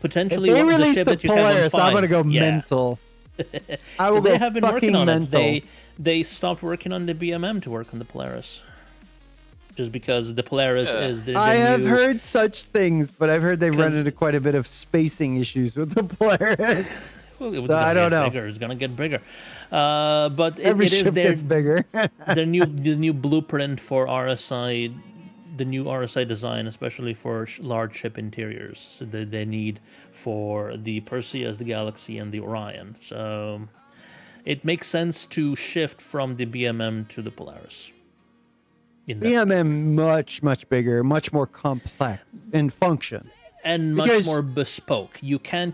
Potentially, If they the release ship the that you have on Polaris, 5. I'm gonna go Yeah. mental. I will They go have been fucking working on mental. it. They stopped working on the BMM to work on the Polaris, just because the Polaris is the I have new. heard such things, but I've heard they run 'Cause- into quite a bit of spacing issues with the Polaris. Well, it's So gonna I don't get know. bigger. It's gonna get bigger. But Every it is ship their gets bigger. the new blueprint for RSI, the new RSI design, especially for large ship interiors. So they need for the Perseus, the Galaxy, and the Orion. So it makes sense to shift from the BMM to the Polaris. In that BMM much bigger, much more complex in function. and much Because- more bespoke. You can't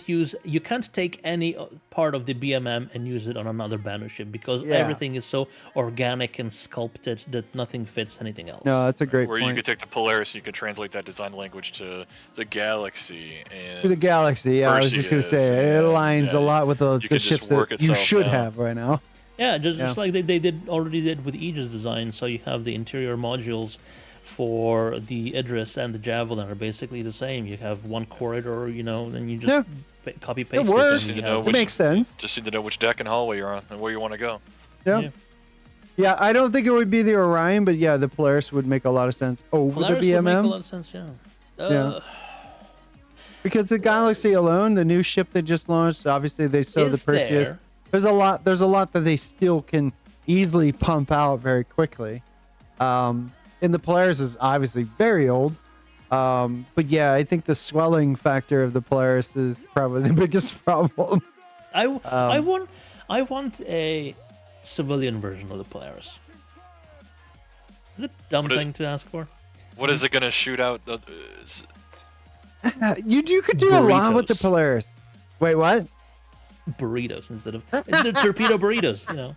take any part of the BMM and use it on another banner ship because Yeah. everything is so organic and sculpted that nothing fits anything else. No, that's a great Where you point. could take the Polaris, you could translate that design language to the Galaxy and To the Galaxy, yeah, I was just gonna Perseus, say it and, aligns a lot with the you could just ships work that you itself should down. have right now. Yeah, just Yeah. like they already did with Aegis design. So you have the interior modules for the Idris and the Javelin are basically the same. You have one corridor, and you just copy paste it. works. And you You know, have- It makes sense. Just need to know which deck and hallway you're on and where you want to go. Yeah. Yeah, I don't think it would be the Orion, but yeah, the Polaris would make a lot of sense over Polaris the would make a BMM. lot of sense. Yeah. Yeah. Because the Galaxy alone, the new ship they just launched, obviously they show the Is Perseus. there. There's a lot that they still can easily pump out very quickly. And the Polaris is obviously very old. But yeah, I think the swelling factor of the Polaris is probably the biggest problem. I want a civilian version of the Polaris. Is it a dumb What it- thing to ask for? What is it going to shoot out? You could do a lot with the Burritos. Polaris. Wait, what? Burritos instead of torpedo burritos.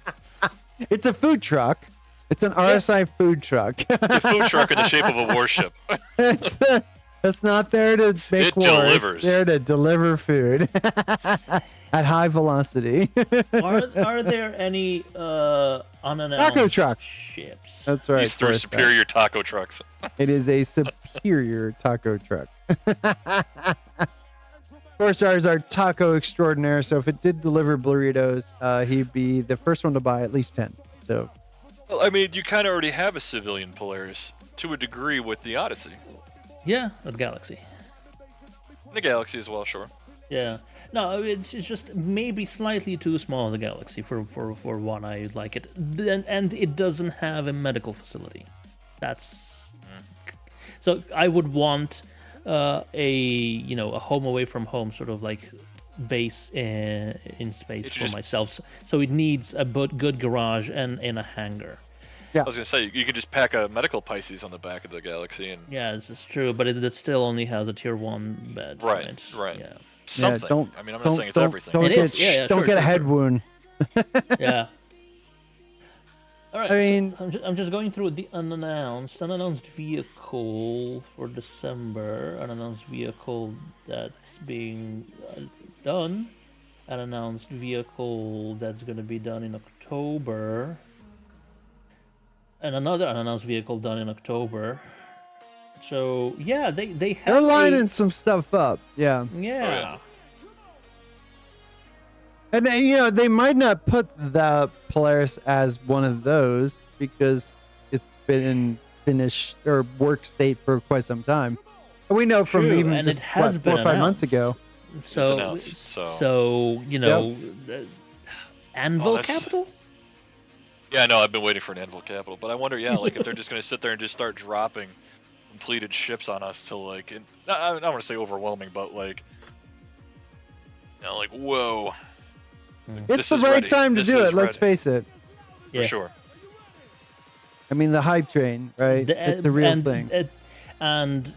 It's a food truck. It's an RSI food truck. a food truck in the shape of a warship. It's not there to make It war. delivers. It's there to deliver food at high velocity. Are there any unannounced Taco truck. ships? That's right. These three Forrest. superior taco trucks. It is a superior taco truck. 4 stars are taco extraordinaire. So if it did deliver burritos, he'd be the first one to buy at least 10. So Well, I mean, you kind of already have a civilian Polaris to a degree with the Odyssey. Yeah, with Galaxy. The Galaxy as well, sure. Yeah. No, it's just maybe slightly too small, the Galaxy, for what I like it. And it doesn't have a medical facility. That's... So I would want a home away from home, sort of like base in space for myself. So it needs a good garage and a hangar. Yeah. I was gonna say you could just pack a medical Pisces on the back of the Galaxy and Yeah, this is true, but it still only has a tier 1 bed. Right. Yeah. something. don't. I mean, I'm not don't- saying it's don't- everything. Don't It get, is, yeah, don't sure, get a sure, head sure. wound. Yeah. All right. I mean- so I'm just going through the unannounced vehicle for December, unannounced vehicle that's being done, an announced vehicle that's going to be done in October, and another unannounced vehicle done in October. So yeah, they have They're lining some stuff up. Yeah. yeah. And they might not put the Polaris as one of those because it's been in finished or work state for quite some time. And we know from True, even and just it has 4 or been 5 months announced. ago. So announced, so- Anvil Oh, that's- Capital. Yeah, no, I've been waiting for an Anvil Capital, but I wonder, like if they're just gonna sit there and just start dropping completed ships on us to like, I don't want to say overwhelming, but like, like whoa. It's This the is right ready. time to This do is it. Let's ready. face it. For Yeah. sure. I mean, the hype train, right? It's a real thing. And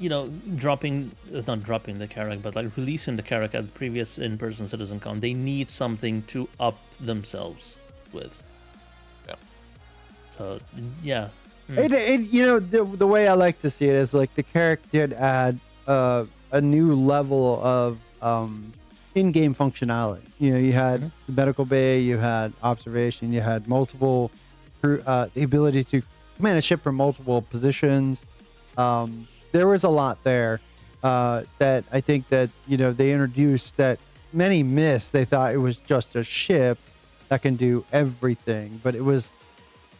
not dropping the Carrack, but like releasing the Carrack at the previous in-person CitizenCon, they need something to up themselves with. Yeah. So yeah. The way I like to see it is like the Carrack did add a new level of in-game functionality. You had the medical bay, you had observation, you had multiple, the ability to command a ship from multiple positions. There was a lot there that I think that they introduced that many missed. They thought it was just a ship that can do everything, but it was.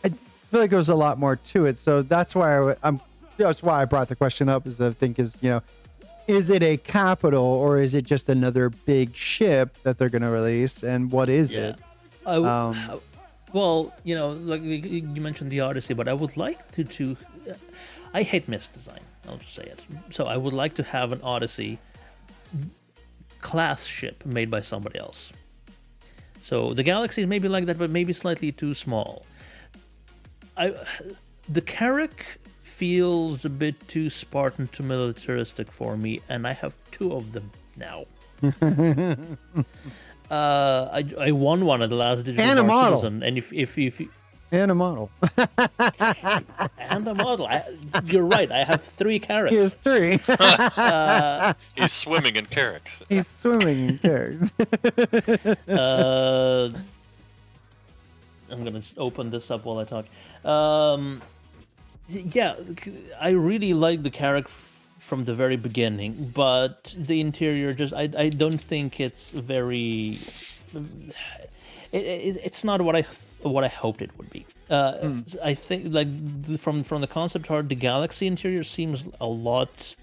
I feel like there was a lot more to it. So that's why that's why I brought the question up. Is is it a capital or is it just another big ship that they're going to release? And what is it? Well, like you mentioned the Odyssey, but I would like to I hate misc design. I'll just say it. So I would like to have an Odyssey class ship made by somebody else. So the Galaxy is maybe like that, but maybe slightly too small. The Carrack feels a bit too Spartan to militaristic for me, and I have 2 of them now. I won one at the last digital and a model. Citizen, and if and a model. and a model. You're right. I have 3 Carracks. He has 3. He's swimming in Carracks. He's swimming in Carracks. I'm gonna just open this up while I talk. Yeah, I really like the Carrack from the very beginning, but the interior I don't think it's very. It's not what I hoped it would be. I think from the concept art, the Galaxy interior seems a lot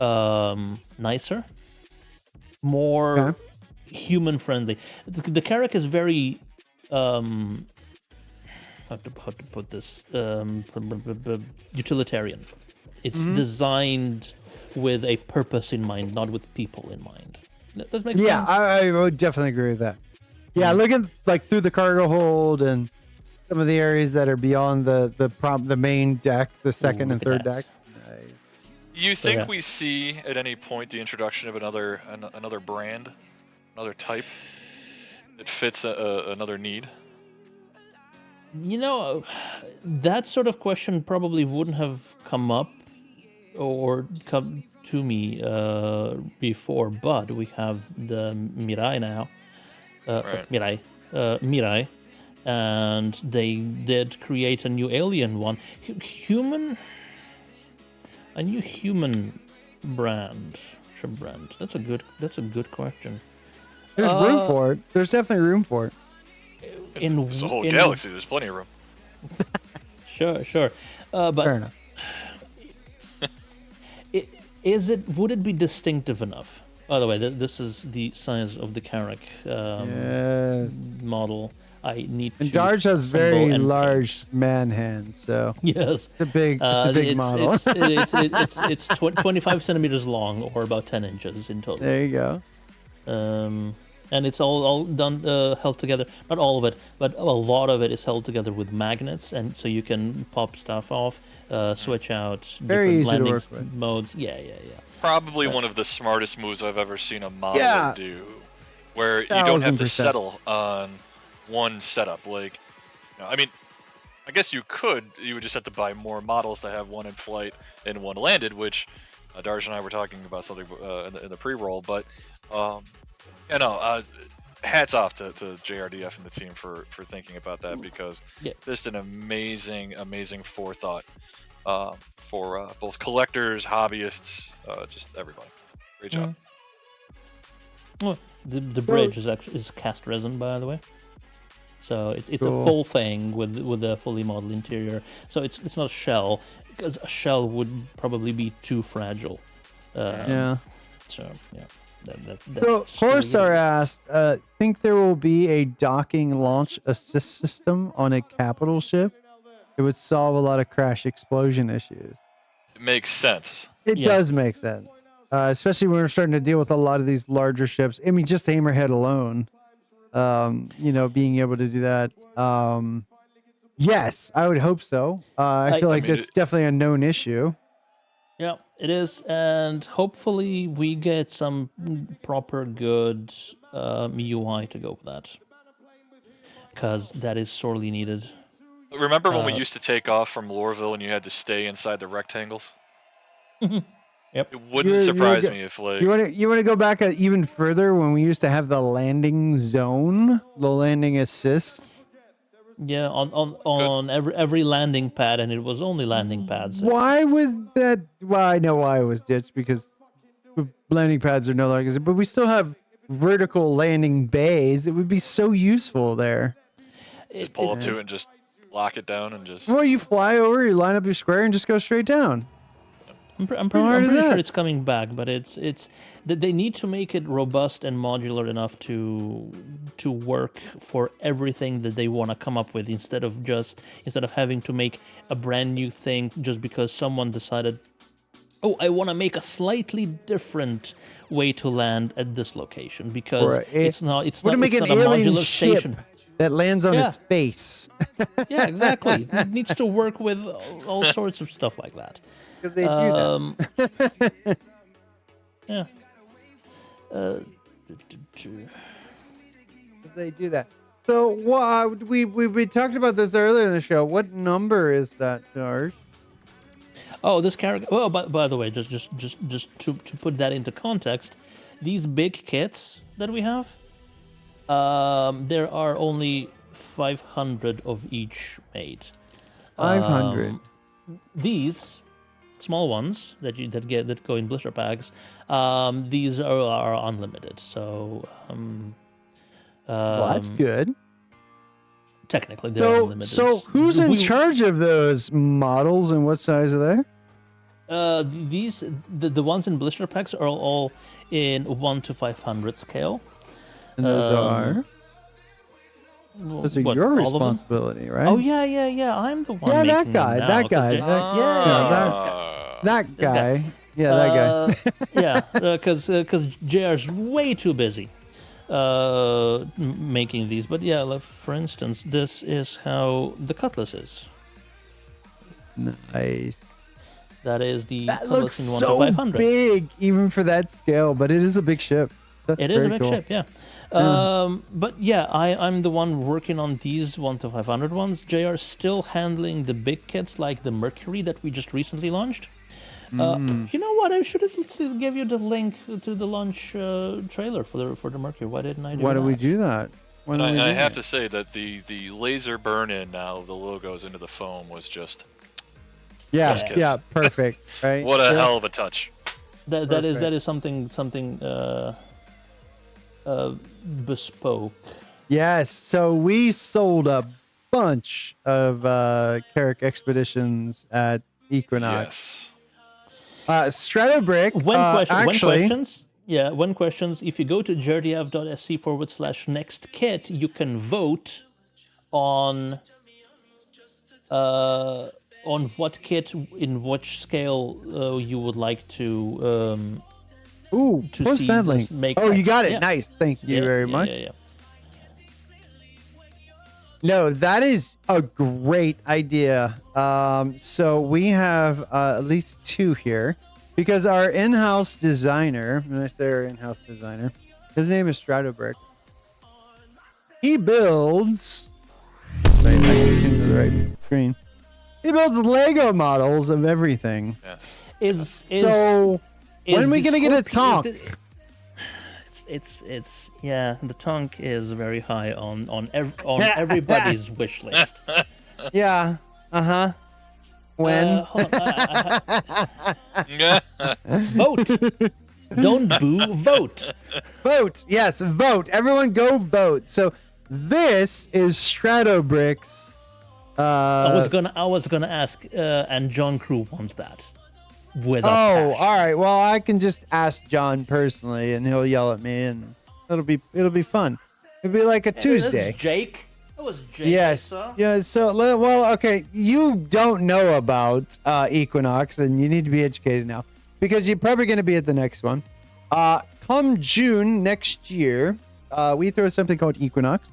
nicer, more human friendly. The Carrack is very how to put this utilitarian. It's designed with a purpose in mind, not with people in mind. Does make sense? Yeah, I would definitely agree with that. Yeah, looking through the cargo hold and some of the areas that are beyond the main deck, the second and third deck. Nice. You think we see at any point the introduction of another brand, another type that fits another need? That sort of question probably wouldn't have come up or come to me before, but we have the Mirai now. Mirai, and they did create a new alien one. A new human brand. That's a good question. There's room for it. There's definitely room for it. It's a whole galaxy. There's plenty of room. Sure. But fair enough. Would it be distinctive enough? By the way, this is the size of the Carrack model. I need to. And Darj has very large man hands, so yes, it's a big model. It's 25 centimeters long, or about 10 inches in total. There you go. And it's all done held together. Not all of it, but a lot of it is held together with magnets, and so you can pop stuff off, switch out very different landing easy to work with. modes. Yeah. Probably one of the smartest moves I've ever seen a model do, where you don't have to 1000%. settle on one setup. I guess you could. You would just have to buy more models to have one in flight and one landed, which Darj and I were talking about something in the pre-roll. But hats off to JRDF and the team for thinking about that, because just an amazing forethought for both collectors, hobbyists, just everybody. Great job. Well, the bridge is cast resin, by the way. So it's cool. A full thing with a fully modeled interior. So it's not a shell, because a shell would probably be too fragile. So yeah. So Corsar asked, think there will be a docking launch assist system on a capital ship? It would solve a lot of crash explosion issues. It makes sense. It does make sense. Especially when we're starting to deal with a lot of these larger ships. I mean, just Hammerhead alone, being able to do that. Yes, I would hope so. I feel like that's definitely a known issue. Yeah, it is, and hopefully we get some proper good UI to go with that, because that is sorely needed. Remember when we used to take off from Lorville and you had to stay inside the rectangles? Yep. It wouldn't surprise me if like you want to go back even further when we used to have the landing zone, the landing assist. Yeah, on every landing pad, and it was only landing pads. Why was that? Well, I know why it was ditched because landing pads are no longer, but we still have vertical landing bays. It would be so useful there. just pull up to it and just lock it down and just. Well, you fly over, you line up your square, and just go straight down. I'm pretty sure it's coming back, but it's they need to make it robust and modular enough to work for everything that they want to come up with instead of having to make a brand new thing just because someone decided, oh, I want to make a slightly different way to land at this location because it's not a modular station that lands on its face. Yeah, exactly. It needs to work with all sorts of stuff like that. Because they do that. Yeah. They do that. So we talked about this earlier in the show. What number is that, George? Oh, this character. Well, by the way, just to put that into context, these big kits that we have, there are only 500 of each made. 500. These small ones that go in blister packs, these are unlimited. So, well, that's good. Technically, they're unlimited. So who's in charge of those models and what size are they? The ones in blister packs are all in 1 to 500 scale. And those those are your responsibility, right? Oh yeah. I'm the one. Yeah, making that guy. That guy. Yeah, that guy. Yeah, because JR's way too busy making these. But yeah, like, for instance, this is how the Cutlass is. Nice. That is the that Cutlass looks in 1 so to 500. big, even for that scale, but it is a big ship. It is a big ship, yeah. But yeah, I'm the one working on these 1 to 500 ones. JR is handling the big kits like the Mercury that we just recently launched. You know what? I should have give you the link to the launch trailer for the Mercury. Why didn't I do that? Why do we do that? I have to say that the laser burn-in now of the logos into the foam was just... Yeah, perfect. Right? What a hell of a touch. That is something bespoke. Yes, so we sold a bunch of Carrick Expeditions at Equinox. Yes. Stratobrick, When questions, if you go to jrdf.sc/next kit, you can vote on what kit in which scale you would like to post that link. You got it. Yeah. Nice. Thank you very much. Yeah. No, that is a great idea. So we have at least 2 here because our in-house designer, when I say our in-house designer, his name is Stratobrick. He builds... Wait, I can tune to the right screen. He builds Lego models of everything. Yeah. When are we gonna get a Tonk? It's the Tonk is very high on everybody's wish list. Yeah. When? Hold on, vote. Don't boo. Vote. Vote. Yes, vote. Everyone, go vote. So this is Stratobrick's. I was gonna ask, and John Crew wants that. With all right. Well, I can just ask John personally, and he'll yell at me, and it'll be fun. It'll be like a Tuesday. Jake. That was Jake. Yes. Yeah. So okay. You don't know about Equinox, and you need to be educated now because you're probably going to be at the next one. Come June next year, we throw something called Equinox.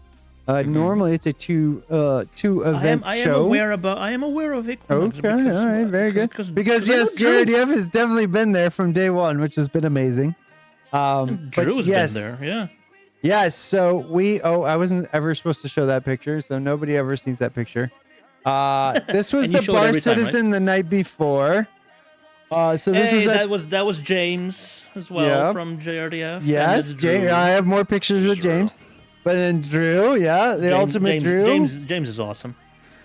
Normally, it's a two event show. I am aware of Equinox. Okay, all right, very good. Because yes, JRDF has definitely been there from day one, which has been amazing. Drew's been there, yeah. Yes, so I wasn't ever supposed to show that picture, so nobody ever sees that picture. This was the Bar Citizen the night before. So this is that was James as well from JRDF. Yes, I have more pictures with James. But then Drew, the ultimate Drew. James is awesome.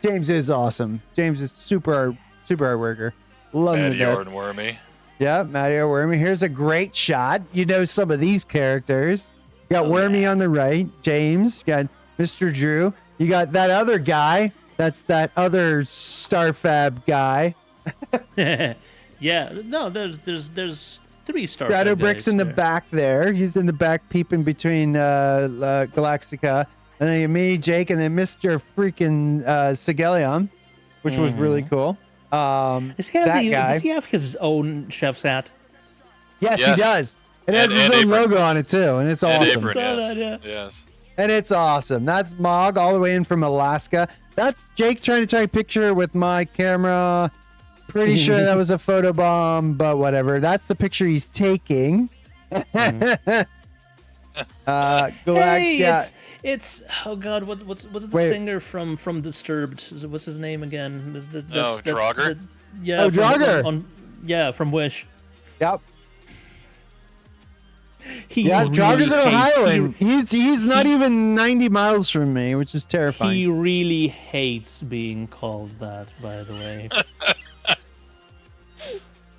James is awesome. James is super hard worker. Love him to death. and Wormy. Yeah, Mario Wormy. Here's a great shot. You know some of these characters. You got Wormy on the right, James. You got Mr. Drew. You got that other guy. That's that other Starfab guy. Yeah, no, there's 3 Starfab Shadowbrick's in the back there. He's in the back peeping between Galactica. And then me, Jake, and then Mr. freaking Sigelion, which was really cool. Does he have his own chef's hat? Yes, he does. It has his own logo on it too, and it's awesome. Yes. And it's awesome. That's Mog all the way in from Alaska. That's Jake trying to take a picture with my camera. Pretty sure that was a photo bomb, but whatever. That's the picture he's taking. It's oh god, what's the singer from Disturbed? What's his name again? Draugr. Draugr. From Wish. Yep. Draugur's an Ohioan. He's not even 90 miles from me, which is terrifying. He really hates being called that, by the way.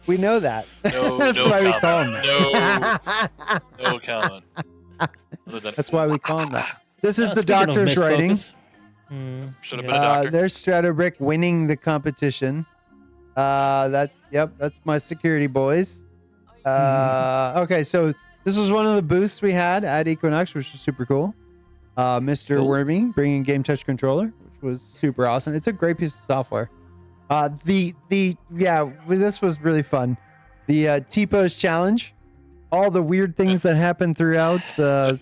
We know that. That's why we call him that. No comment. That's why we call him that. This is the doctor's writing. Should have been a doctor. There's Shadowbrick winning the competition. That's my security boys. Okay, so this was one of the booths we had at Equinox, which was super cool. Mr. Wormy bringing Game Touch controller, which was super awesome. It's a great piece of software. This was really fun. The T-pose challenge, all the weird things that happen throughout. The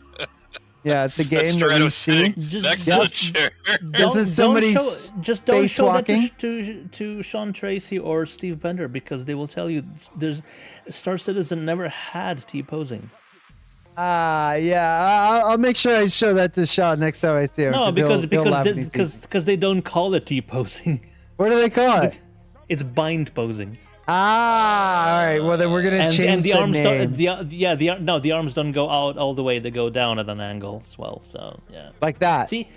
game that we see. Next to the chair. This is somebody just don't show spacewalking. that to Sean Tracy or Steve Bender, because they will tell you there's Star Citizen never had T-posing. I'll make sure I show that to Sean next time I see him. No, because they don't call it T-posing. What do they call it? It's bind posing. All right. Well, then we're gonna change the arms name. The arms don't go out all the way; they go down at an angle as well. So like that. See,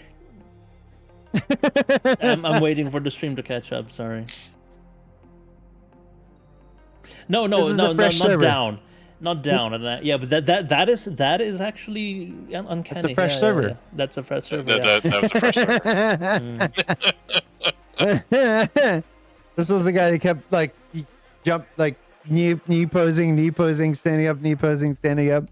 I'm waiting for the stream to catch up. Sorry. No, not down. But that is actually uncanny. That's a fresh server. Yeah. That's a fresh server. That was a fresh server. This was the guy that kept he jumped knee posing, standing up, knee posing, standing up.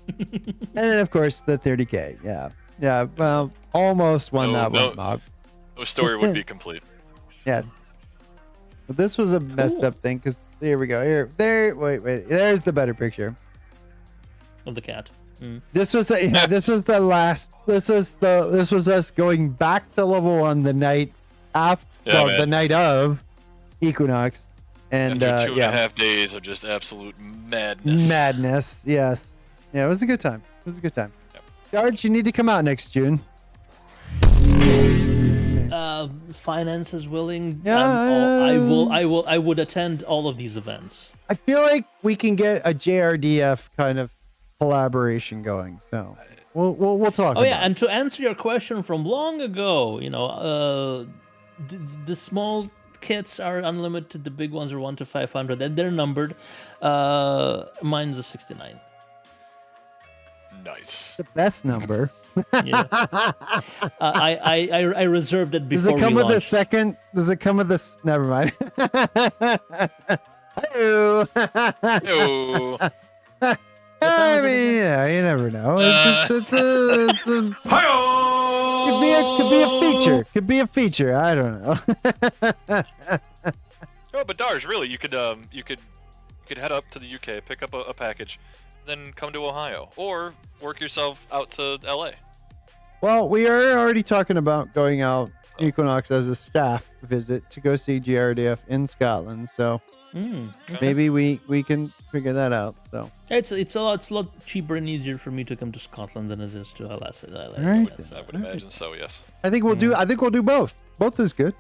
And then of course the 30K. Yeah. Well, almost won that one, Mog. No story would be complete. Yes. But this was a messed up thing because here we go. Wait. There's the better picture of the cat. This was this was the last. This was us going back to level 1 the night after the night of Equinox, and after 2.5 days of just absolute madness. Yes. Yeah, it was a good time. Yep. George, you need to come out next June. Finance is willing. I would attend all of these events. I feel like we can get a JRDF kind of collaboration going. So we'll talk. And to answer your question from long ago, the small kits are unlimited. The big ones are 1 to 500, and they're numbered. Mine's a 69. Nice. The best number. Yeah. I reserved it before. Does it come with a second? Does it come with this? Never mind. Hello. I mean, you never know. It's a could be a feature. I don't know. Oh, but Darj, really, you could head up to the UK, pick up a package, then come to Ohio, or work yourself out to LA. Well, we are already talking about going out Equinox as a staff visit to go see GRDF in Scotland. So maybe we can figure that out. So it's a lot cheaper and easier for me to come to Scotland than it is to Alaska. Right. I would imagine so. Yes. I think we'll do both. Both is good.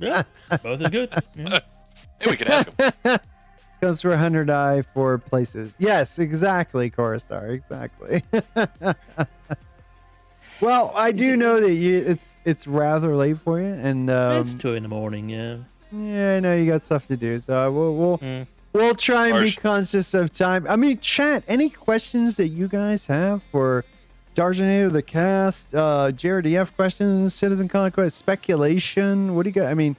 Yeah, both is good. Yeah. Hey, we can ask him. Goes for 100 eye for places. Yes, exactly, Chorustar. Exactly. Well, I do know that it's rather late for you, and it's 2 a.m. Yeah. Yeah, I know you got stuff to do, so we'll try and be conscious of time. I mean, chat. Any questions that you guys have for Darjanator, the cast, JRDF questions, Citizen Conquest, speculation? What do you got? I mean,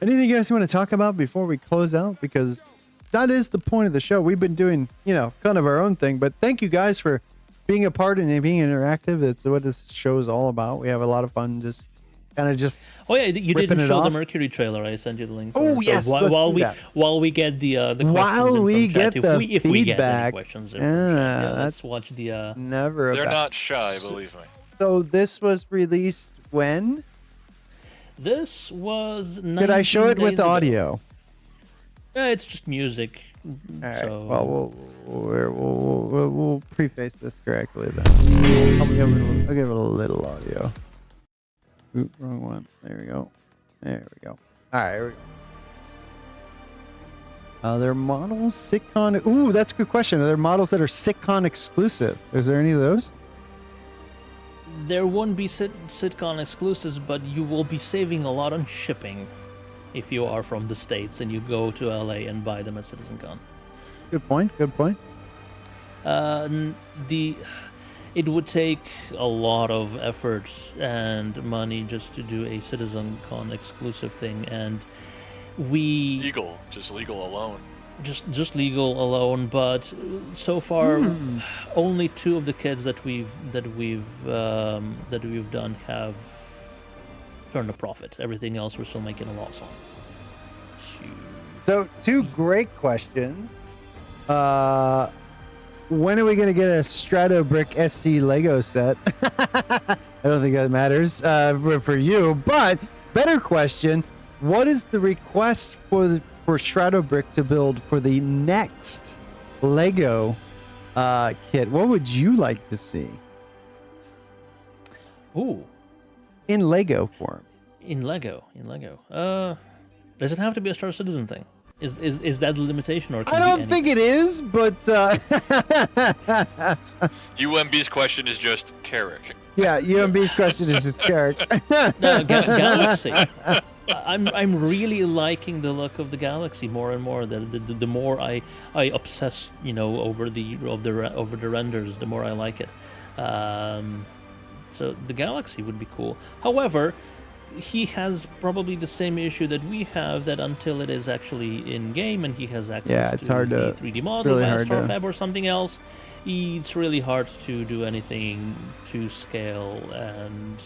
anything you guys want to talk about before we close out? Because that is the point of the show. We've been doing, kind of our own thing, but thank you guys for being a part and being interactive. That's what this show is all about. We have a lot of fun just Oh yeah, you didn't show the Mercury trailer. I sent you the link. Oh yes, while we get the questions if we get any questions. Let's watch the. They're not shy, believe me. So this was released when? This was. Could I show it with audio? Yeah, it's just music. All right. So... Well, we'll preface this correctly then. I'll give it a little audio. Oop, wrong one. There we go. There we go. All right, here we go. Are there models Sitcon? Ooh, that's a good question. Are there models that are Sitcon exclusive? Is there any of those? There won't be Sitcon exclusives, but you will be saving a lot on shipping if you are from the States and you go to LA and buy them at CitizenCon. Good point. Good point. It would take a lot of effort and money just to do a CitizenCon exclusive thing, and legal alone. Just legal alone, but so far only 2 of the kids that we've done have turned a profit. Everything else we're still making a loss on. So 2 great questions. When are we going to get a Strato Brick SC Lego set? I don't think that matters for you, but better question. What is the request for Strato Brick to build for the next Lego kit? What would you like to see? Ooh. In Lego form. In Lego. Does it have to be a Star Citizen thing? Is that the limitation, or can I don't think it is, but UMB's question is just Carrick. Yeah, UMB's question is just Carrick. No, Galaxy. I'm really liking the look of the Galaxy more and more. The more I obsess, over the renders, the more I like it. So the Galaxy would be cool. However, he has probably the same issue that we have, that until it is actually in game and he has access it's hard to to 3D model, really Starfab or something else, it's really hard to do anything to scale and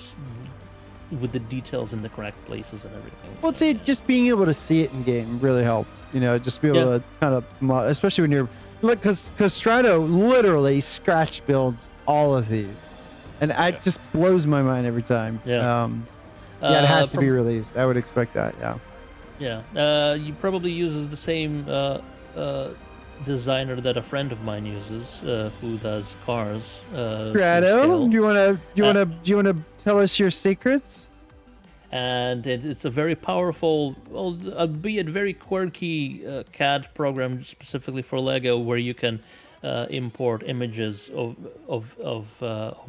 with the details in the correct places and everything. Well, see, just being able to see it in game really helps. Just be able to kind of, especially when you're because Strato literally scratch builds all of these, and it just blows my mind every time. It has to be released. I would expect that. He probably uses the same designer that a friend of mine uses, who does cars. Strato, do you want to tell us your secrets? And it's a very powerful, albeit very quirky CAD program specifically for Lego, where you can import images of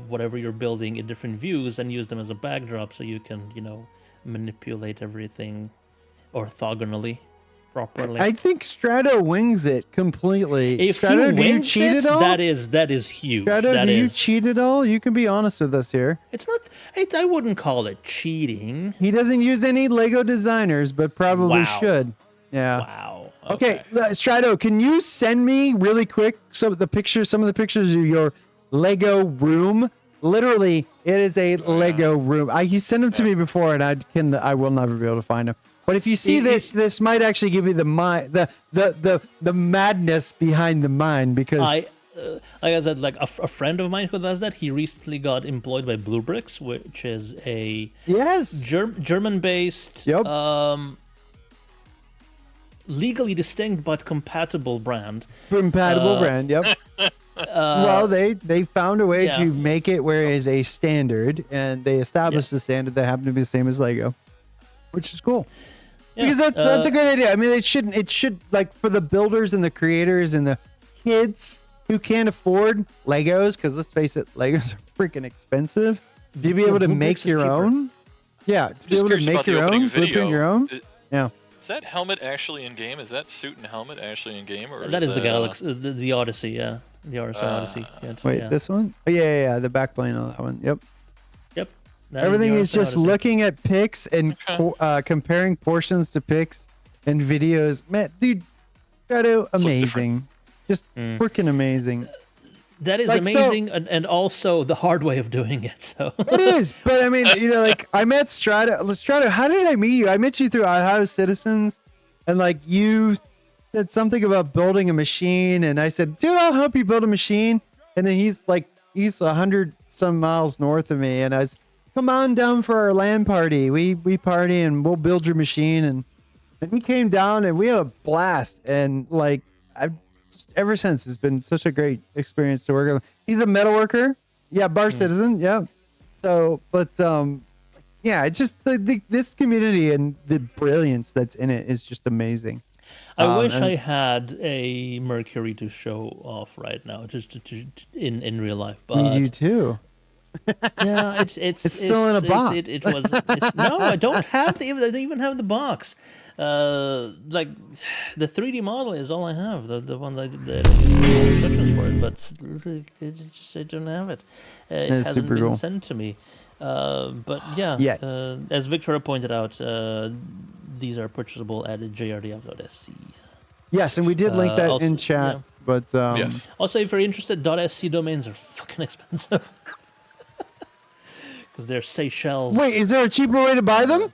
whatever you're building in different views and use them as a backdrop, so you can manipulate everything orthogonally properly. I think Strato wings it completely. If Strato, he do you wings cheat it, at all? that is huge. Strato, do you cheat at all? You can be honest with us here. It's not. I wouldn't call it cheating. He doesn't use any Lego designers, but probably should. Yeah. Wow. Okay, Strato, can you send me really quick some of the pictures of your Lego room? Literally, it is a Lego room. He sent them to me before, and I will never be able to find them. But if you see this might actually give you the madness behind the mind, because like I said, like a friend of mine who does that, he recently got employed by Blue Bricks, which is a German-based, legally distinct but compatible brand. Yep. Well, they found a way to make it where it is a standard, and they established the standard that happened to be the same as Lego, which is cool. Because that's a good idea. I mean, it should like for the builders and the creators and the kids who can't afford Legos, because let's face it, Legos are freaking expensive. To be able to make your own, to be able to make your own, blueprint your own. Yeah. Is that helmet actually in game? Is that suit and helmet actually in game, or that is the Galaxy, the Odyssey, yeah, the Odyssey. Wait, this one? Oh yeah, the backplane on that one. Yep. Everything is just looking at pics and comparing portions to pics and videos. Man, dude, Shadow, amazing. Just freaking amazing. That is amazing, and also the hard way of doing it. So it is, but I mean, like I met Strato. Strato, how did I meet you? I met you through Ohio Citizens, and like you said something about building a machine, and I said, dude, I'll help you build a machine. And then he's 100 some miles north of me, and I was, come on down for our LAN party. We party and we'll build your machine. And he came down and we had a blast. And like I've just ever since, it's been such a great experience to work with. He's a metal worker. Yeah, bar citizen. Yeah. So, but it's just this community and the brilliance that's in it is just amazing. I wish I had a Mercury to show off right now, just to in real life. But me, you too. Yeah, it's still in a box. No, I don't even have the box. Like the 3D model is all I have. The one that instructions for it, but I don't have it. It hasn't been sent to me. But yeah, as Victoria pointed out, these are purchasable at jrdf.sc. Yes, and we did link that in chat. Yeah. But yes. Also, if you're interested, .sc domains are fucking expensive. Because they're Seychelles. Wait, is there a cheaper way to buy them?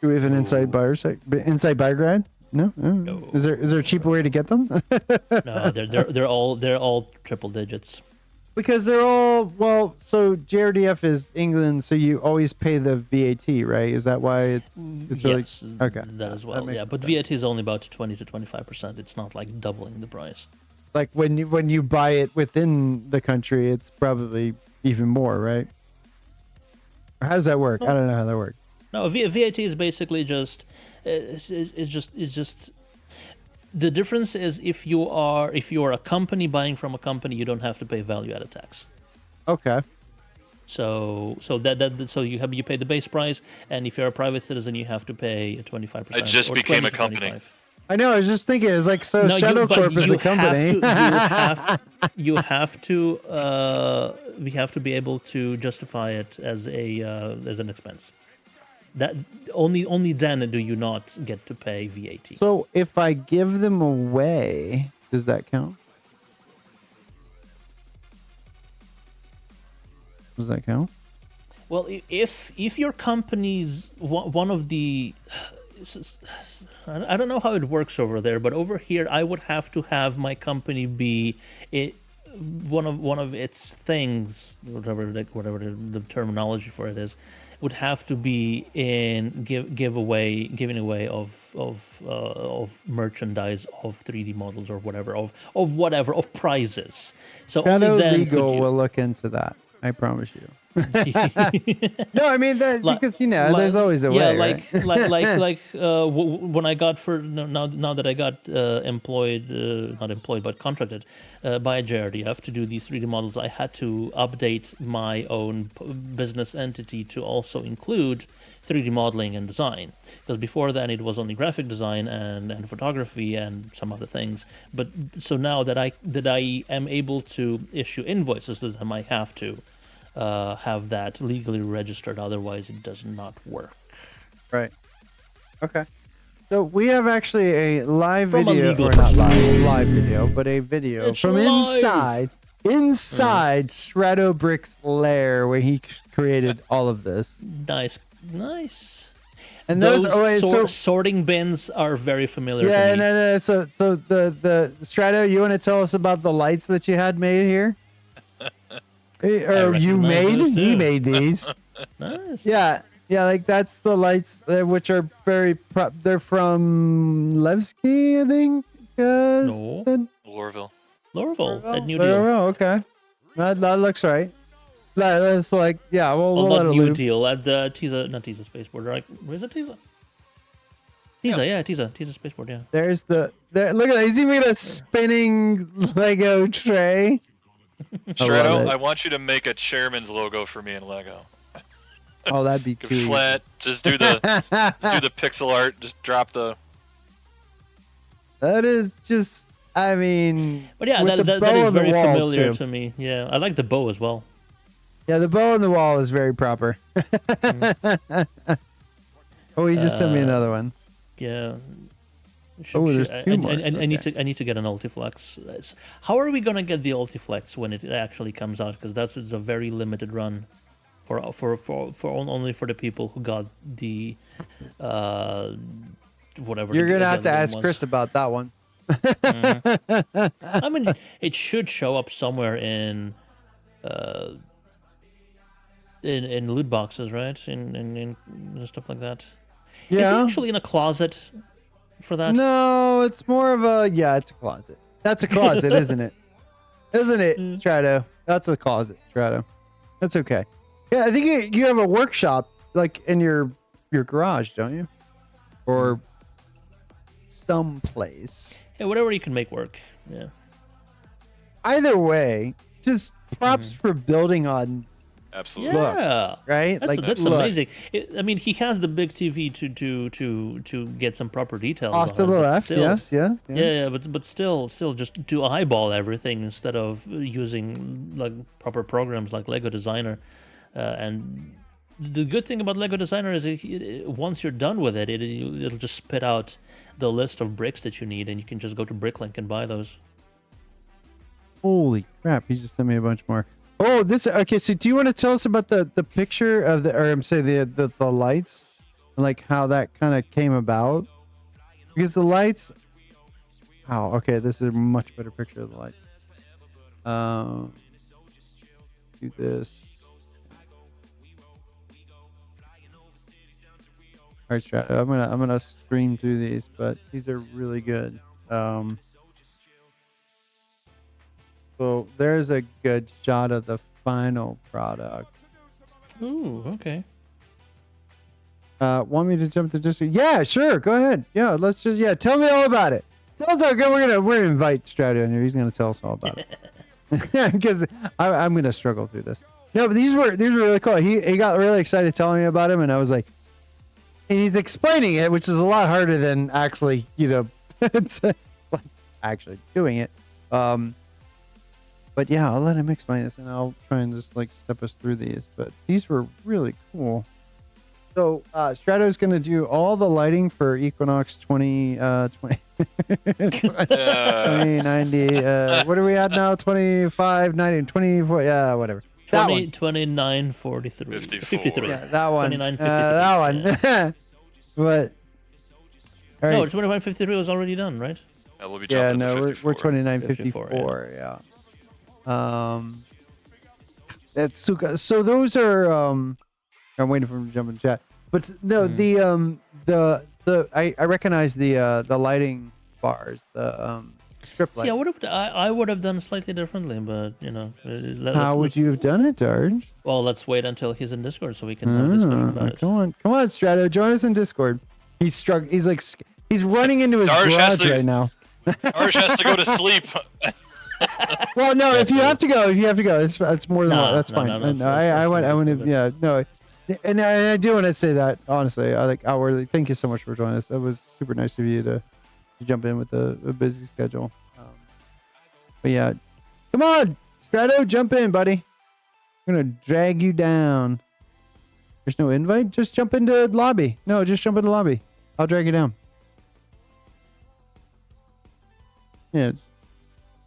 Do we have an inside buyer guide? No? No. Is there a cheaper way to get them? No, they're all triple digits. Because they're all so JRDF is England, so you always pay the VAT, right? Is that why it's really okay? That as well, yeah. But VAT is only about 20 to 25%. It's not like doubling the price. Like when you buy it within the country, it's probably even more, right? Or how does that work? I don't know how that works. No, VAT is basically just the difference is if you are a company buying from a company, you don't have to pay value-added tax. Okay. So you pay the base price, and if you're a private citizen, you have to pay 25%. I just became a company. I know. I was just thinking, it's like Shadow Corp is a company. We have to be able to justify it as an expense. That only then do you not get to pay VAT. So if I give them away, does that count? Does that count? Well, if your company's one of the, I don't know how it works over there, but over here I would have to have my company be one of its things, whatever the terminology for it is, would have to be in giving away of merchandise, of 3D models or whatever, of prizes. So Shadow only then Legal will look into that. I promise you. No, I mean that because there's always a way. Like when I got now that I got not employed but contracted by JRDF to do these 3D models, I had to update my own business entity to also include 3D modeling and design, because before then it was only graphic design and photography and some other things. But so now that I am able to issue invoices to them, I have to have that legally registered, otherwise it does not work. Right. Okay. So we have actually a live video, or not live video, but a video it's from live. inside Stratobrick's lair, where he created all of this. Nice. And those sorting bins are very familiar. Yeah, to me. no. So the Strato, you want to tell us about the lights that you had made here? Or you made? He made these. Nice. Yeah, like that's the lights, which are very. They're from Levski, I think. No. Lorville at New Deal. Deal. Okay, that looks right. That's like we'll let not it New loop. Deal at the not Tisa Spaceport. Right? Where's the Tisa? Tisa spaceport, yeah. There's look at that. He's even got a spinning Lego tray. Strato, I want you to make a chairman's logo for me in Lego. Oh, that'd be too flat. Just do the pixel art. Just drop the. That is just. I mean. But yeah, that is very familiar to me. Yeah, I like the bow as well. Yeah, the bow on the wall is very proper. Oh, he just sent me another one. Yeah. There's two more. I need to get an Ultiflex. How are we gonna get the Ultiflex when it actually comes out? Because that's a very limited run, for only for the people who got the whatever. You're gonna have to ask Chris about that one. I mean, it should show up somewhere in loot boxes, right? In stuff like that. Yeah. Is it actually in a closet for that? No, it's more of it's a closet. That's a closet, isn't it? Isn't it, Strato? That's a closet, Strato. That's okay. Yeah, I think you have a workshop like in your garage, don't you? Or someplace. Yeah, whatever you can make work. Yeah. Either way, just props for building on. Absolutely. Yeah. Right? That's amazing. I mean, he has the big TV to get some proper details. Off to the left, still, yes, yeah. Yeah, but still, just to eyeball everything instead of using like proper programs like Lego Designer. And the good thing about Lego Designer is once you're done with it, it'll just spit out the list of bricks that you need, and you can just go to Bricklink and buy those. Holy crap! He just sent me a bunch more. Oh, okay. So, do you want to tell us about the picture of the lights, like how that kind of came about? Because the lights. Oh, okay. This is a much better picture of the lights. Do this. All right, Strato. I'm gonna stream through these, but these are really good. So there's a good shot of the final product. Ooh, okay. Want me to jump to district? Yeah, sure. Go ahead. Yeah, let's just tell me all about it. Tell us how good. We're gonna invite Strato in here. He's gonna tell us all about it. Because I'm gonna struggle through this. No, but these were really cool. He got really excited telling me about him, and I was like, and he's explaining it, which is a lot harder than actually, actually doing it. But yeah, I'll let him explain this, and I'll try and just step us through these. But these were really cool. So Strato's going to do all the lighting for Equinox 2090. What are we at now? 25, 90, 24. Yeah, whatever. 29, 43. 53. Yeah, that one. 29, 53. That one. But. All right. No, 29, 53 was already done, right? Yeah, we'll be jumping to 54. We're 29, 54. Yeah. That's so those are I'm waiting for him to jump in chat, but no, I recognize the lighting bars, the strip light. Yeah, I would have done slightly differently, but how would you have done it, Darj? Well, let's wait until he's in Discord so we can have a discussion about it. Come on, Strato, join us in Discord. He's he's running into his garage right now. Darj has to go to sleep. Well, no, if you have to go, it's more than one. That's fine. I want to, no. And I do want to say that, honestly, outwardly, thank you so much for joining us. It was super nice of you to jump in with a busy schedule. But yeah, come on, Strato, jump in, buddy. I'm going to drag you down. There's no invite? Just jump into lobby. No, just jump into lobby. I'll drag you down. Yeah, it's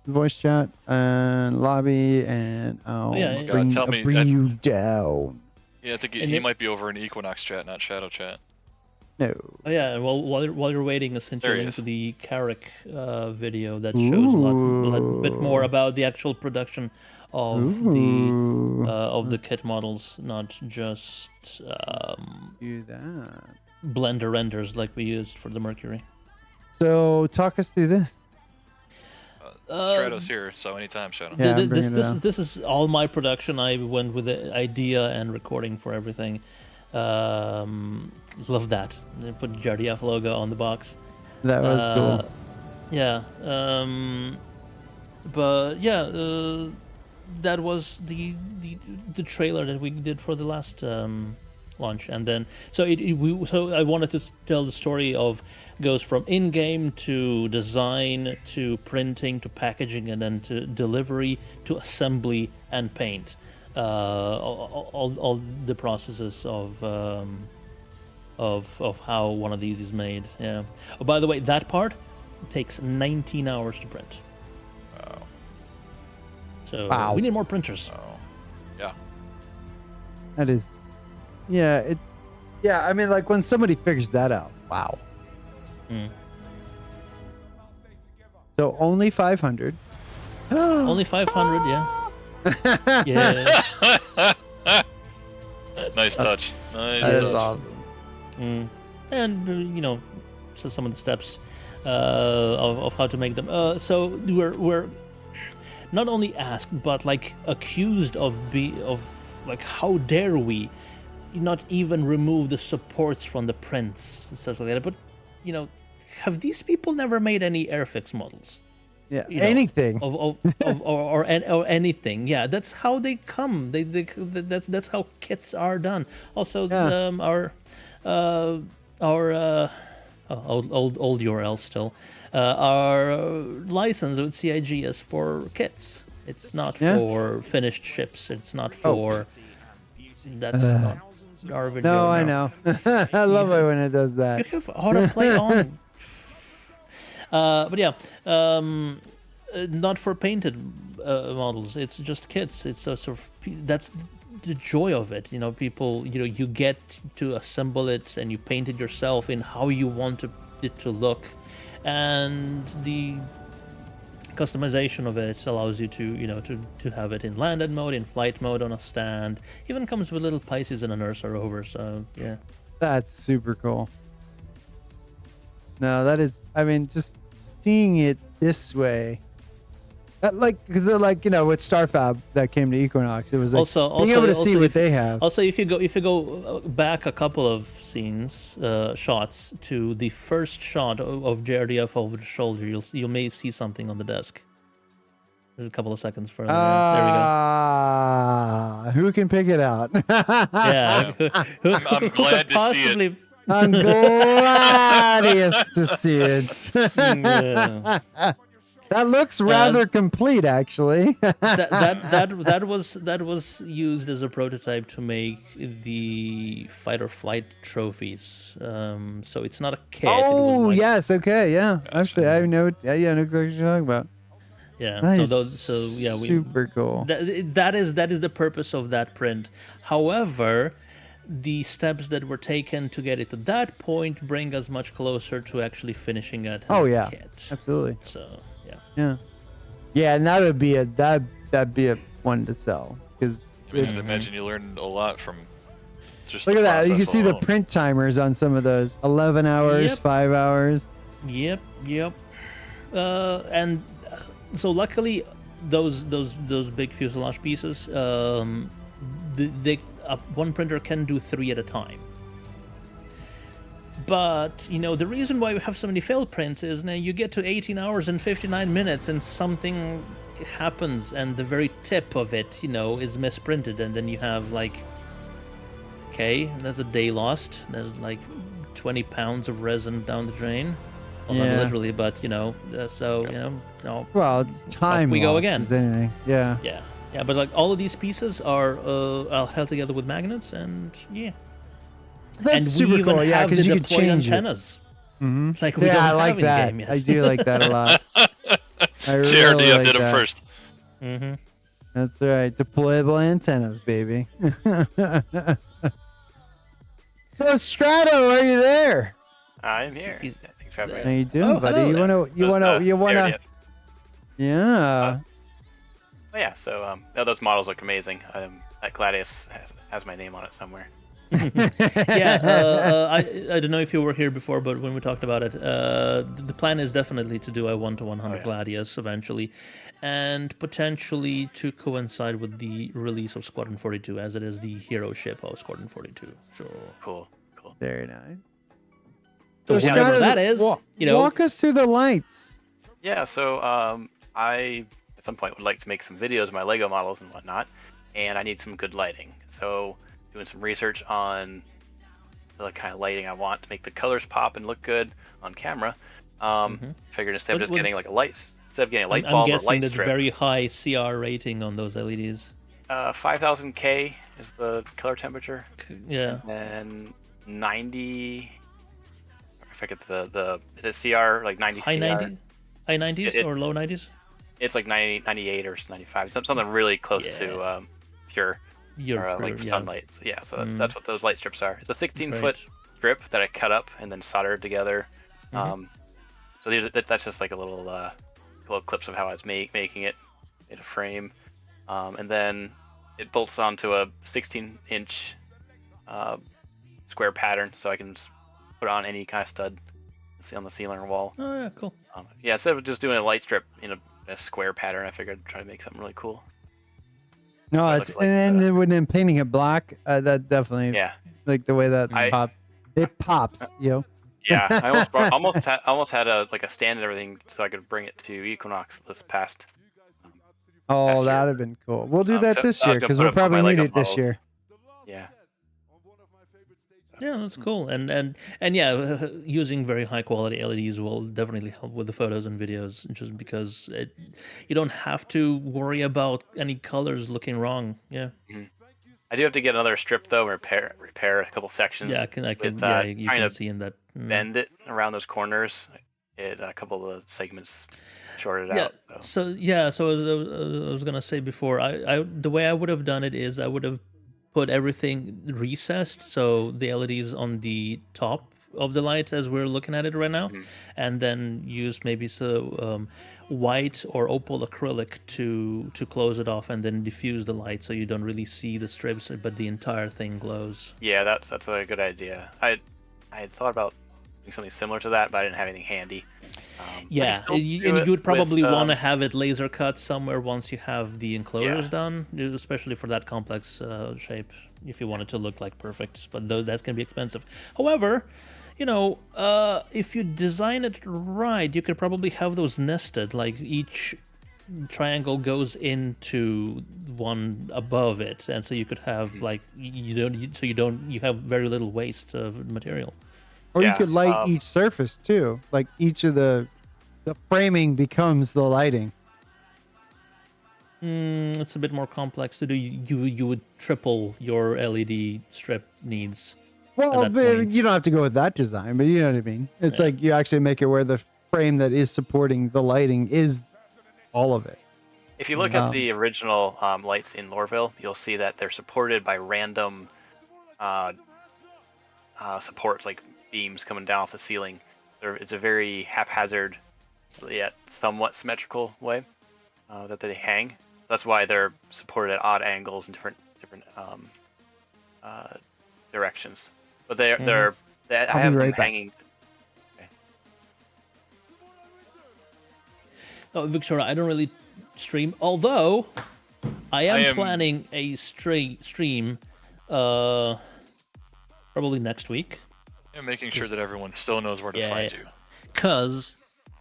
voice chat and lobby, and I'll bring you down. Yeah, I think he might be over in Equinox chat, not Shadow chat. No. Oh yeah, well, while you're waiting, essentially into the Carrick video that shows a bit more about the actual production of the kit models, not just do that Blender renders like we used for the Mercury. So talk us through this. Strato's here, so anytime, Shadow. Yeah, this is all my production. I went with the idea and recording for everything. Love that. They put JRDF logo on the box. That was cool. Yeah. But yeah, that was the trailer that we did for the last launch, and then so I wanted to tell the story of goes from in-game to design to printing to packaging and then to delivery to assembly and paint. All the processes of how one of these is made. Yeah. Oh, by the way, that part takes 19 hours to print. Wow. So we need more printers. Oh. Yeah. That is, yeah, I mean, like when somebody figures that out, wow. So only 500. Only 500, yeah. Yeah. Nice touch. Nice That touch. is awesome. And so some of the steps of how to make them. So we're not only asked but like accused of like how dare we not even remove the supports from the prints and stuff like that. But have these people never made any Airfix models? Yeah, anything or anything. Yeah, that's how they come. That's how kits are done. Also, our old URL still. Our license with CIG is for kits. It's not for finished ships. It's not for. That's not our video. No, I know. I love it when it does that. You have autoplay on. But yeah, not for painted models. It's just kits. It's a sort of that's the joy of it. People. You get to assemble it and you paint it yourself in how you want it to look, and the customization of it allows you to have it in landed mode, in flight mode, on a stand. Even comes with little Pisces and an Ursa rover. So yeah, that's super cool. No, that is. I mean, just seeing it this way, with Starfab that came to Equinox, it was like being able to see what they have. Also, if you go back a couple of scenes, shots to the first shot of JRDF over the shoulder, you may see something on the desk. There's a couple of seconds further. There we go. Who can pick it out? Yeah, I'm glad to see it. I'm gladiest to see it. Yeah. That looks rather complete, actually. that was used as a prototype to make the fight or flight trophies. So it's not a kit. Oh, yes, okay, yeah. Actually, I know. Yeah, I know exactly what you're talking about. Yeah, nice. Super cool. That is the purpose of that print. However, the steps that were taken to get it to that point bring us much closer to actually finishing it. Kit. Absolutely. So yeah, and that'd be a one to sell because I imagine you learned a lot from just. Look the at that! You can see the alone. print timers on some of those. 11 hours, 5 hours. Yep. And so luckily, those big fuselage pieces, one printer can do 3 at a time. But the reason why we have so many failed prints is now you get to 18 hours and 59 minutes and something happens and the very tip of it is misprinted, and then you have that's a day lost. There's 20 pounds of resin down the drain. Well, not literally, but well, it's time. We go again. Anything. Yeah, but all of these pieces are held together with magnets, and that's and super we even cool. Yeah, have because the you can deployed change antennas. Mm-hmm. We don't I have like in that. the game yet. I do like that a lot. I really JRDF like did that. them first. Mm-hmm. That's right. Deployable antennas, baby. So Strato, are you there? I'm here. Thanks for having How me. you doing, buddy? hello You there. wanna? Yeah. Oh yeah. So those models look amazing. That Gladius has my name on it somewhere. Yeah, I don't know if you were here before, but when we talked about it, the plan is definitely to do a 1-to-100 Gladius eventually, and potentially to coincide with the release of Squadron 42, as it is the hero ship of Squadron 42. So Cool. Very nice. So whatever that is, walk us through the lights. Yeah, so I at some point would like to make some videos of my Lego models and whatnot, and I need some good lighting. So doing some research on the kind of lighting I want to make the colors pop and look good on camera. Figured instead of just getting like a light, instead of getting a light bulb or light strip. I'm guessing there's very high CR rating on those LEDs. 5000 K is the color temperature. Yeah. And 90. I forget the is it CR like 90 high CR? 90, high 90s or low 90s? It's like 98 or 95, something really close to pure, like sunlight. So, yeah, so that's what those light strips are. It's a 16-foot strip that I cut up and then soldered together. So that's just like a little clips of how I was making it in a frame, and then it bolts onto a 16-inch square pattern, so I can just put on any kind of stud on the ceiling or wall. Oh yeah, cool. Yeah, instead of just doing a light strip in a square pattern, I figured I'd try to make something really cool. No, it's like, and then when I'm painting it black, that definitely like the way that it pops, Yeah, I almost had a stand and everything so I could bring it to Equinox this past. Oh, that'd have been cool. We'll do that this year because we'll probably need it this year. Yeah. Yeah, that's cool. And yeah, using very high quality LEDs will definitely help with the photos and videos, just because you don't have to worry about any colors looking wrong. Yeah. I do have to get another strip though, repair a couple sections. Yeah, you can see in that. Bend it around those corners. A couple of the segments shorted out. So I was gonna say before, the way I would have done it is I would have put everything recessed, so the LEDs on the top of the light as we're looking at it right now, and then use maybe white or opal acrylic to close it off, and then diffuse the light so you don't really see the strips, but the entire thing glows. Yeah, that's a good idea. I had thought about doing something similar to that, but I didn't have anything handy. And you would probably want to have it laser cut somewhere once you have the enclosures done, especially for that complex shape, if you want it to look like perfect. But that's going to be expensive. However, if you design it right, you could probably have those nested, like each triangle goes into one above it, and so you could have like you have very little waste of material. Or you could light each surface too, like each of the framing becomes the lighting. It's a bit more complex to do. You would triple your LED strip needs. Well, you don't have to go with that design, but you know what I mean. It's like you actually make it where the frame that is supporting the lighting is all of it. If you look at the original lights in Lorville, you'll see that they're supported by random supports, like beams coming down off the ceiling. It's a very haphazard, yet somewhat symmetrical way that they hang. That's why they're supported at odd angles in different directions. But I have them hanging. Okay. Oh, Victoria, I don't really stream, although I am planning a stream probably next week. And making sure that everyone still knows where to find you. Because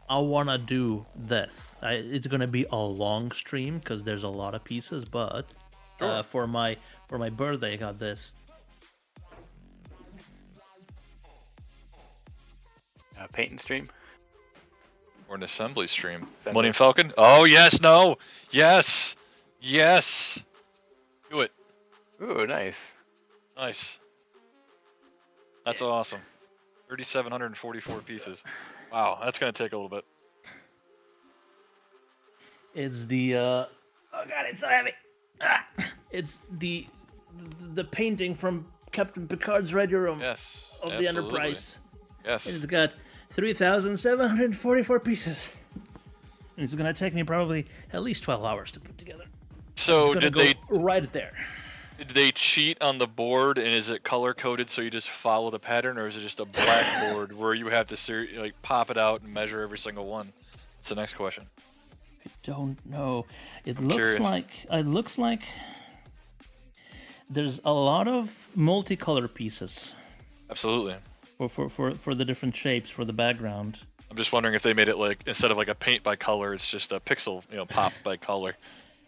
I want to do this. It's going to be a long stream because there's a lot of pieces, but for my birthday, I got this. Paint and stream? Or an assembly stream. Millennium Falcon? Oh, yes, no. Yes. Yes. Do it. Ooh, nice. Nice. That's awesome. 3,744 pieces. Wow, that's going to take a little bit. It's the oh god, it's so heavy. It's the painting from Captain Picard's Ready Room of the Enterprise. Yes. It's got 3,744 pieces. And it's going to take me probably at least 12 hours to put together. So did they right there? Did they cheat on the board, and is it color coded so you just follow the pattern, or is it just a black board where you have to like pop it out and measure every single one? That's the next question. I don't know. I'm curious. It looks like there's a lot of multicolor pieces. Absolutely. For the different shapes for the background. I'm just wondering if they made it like, instead of like a paint by color, it's just a pixel, pop by color.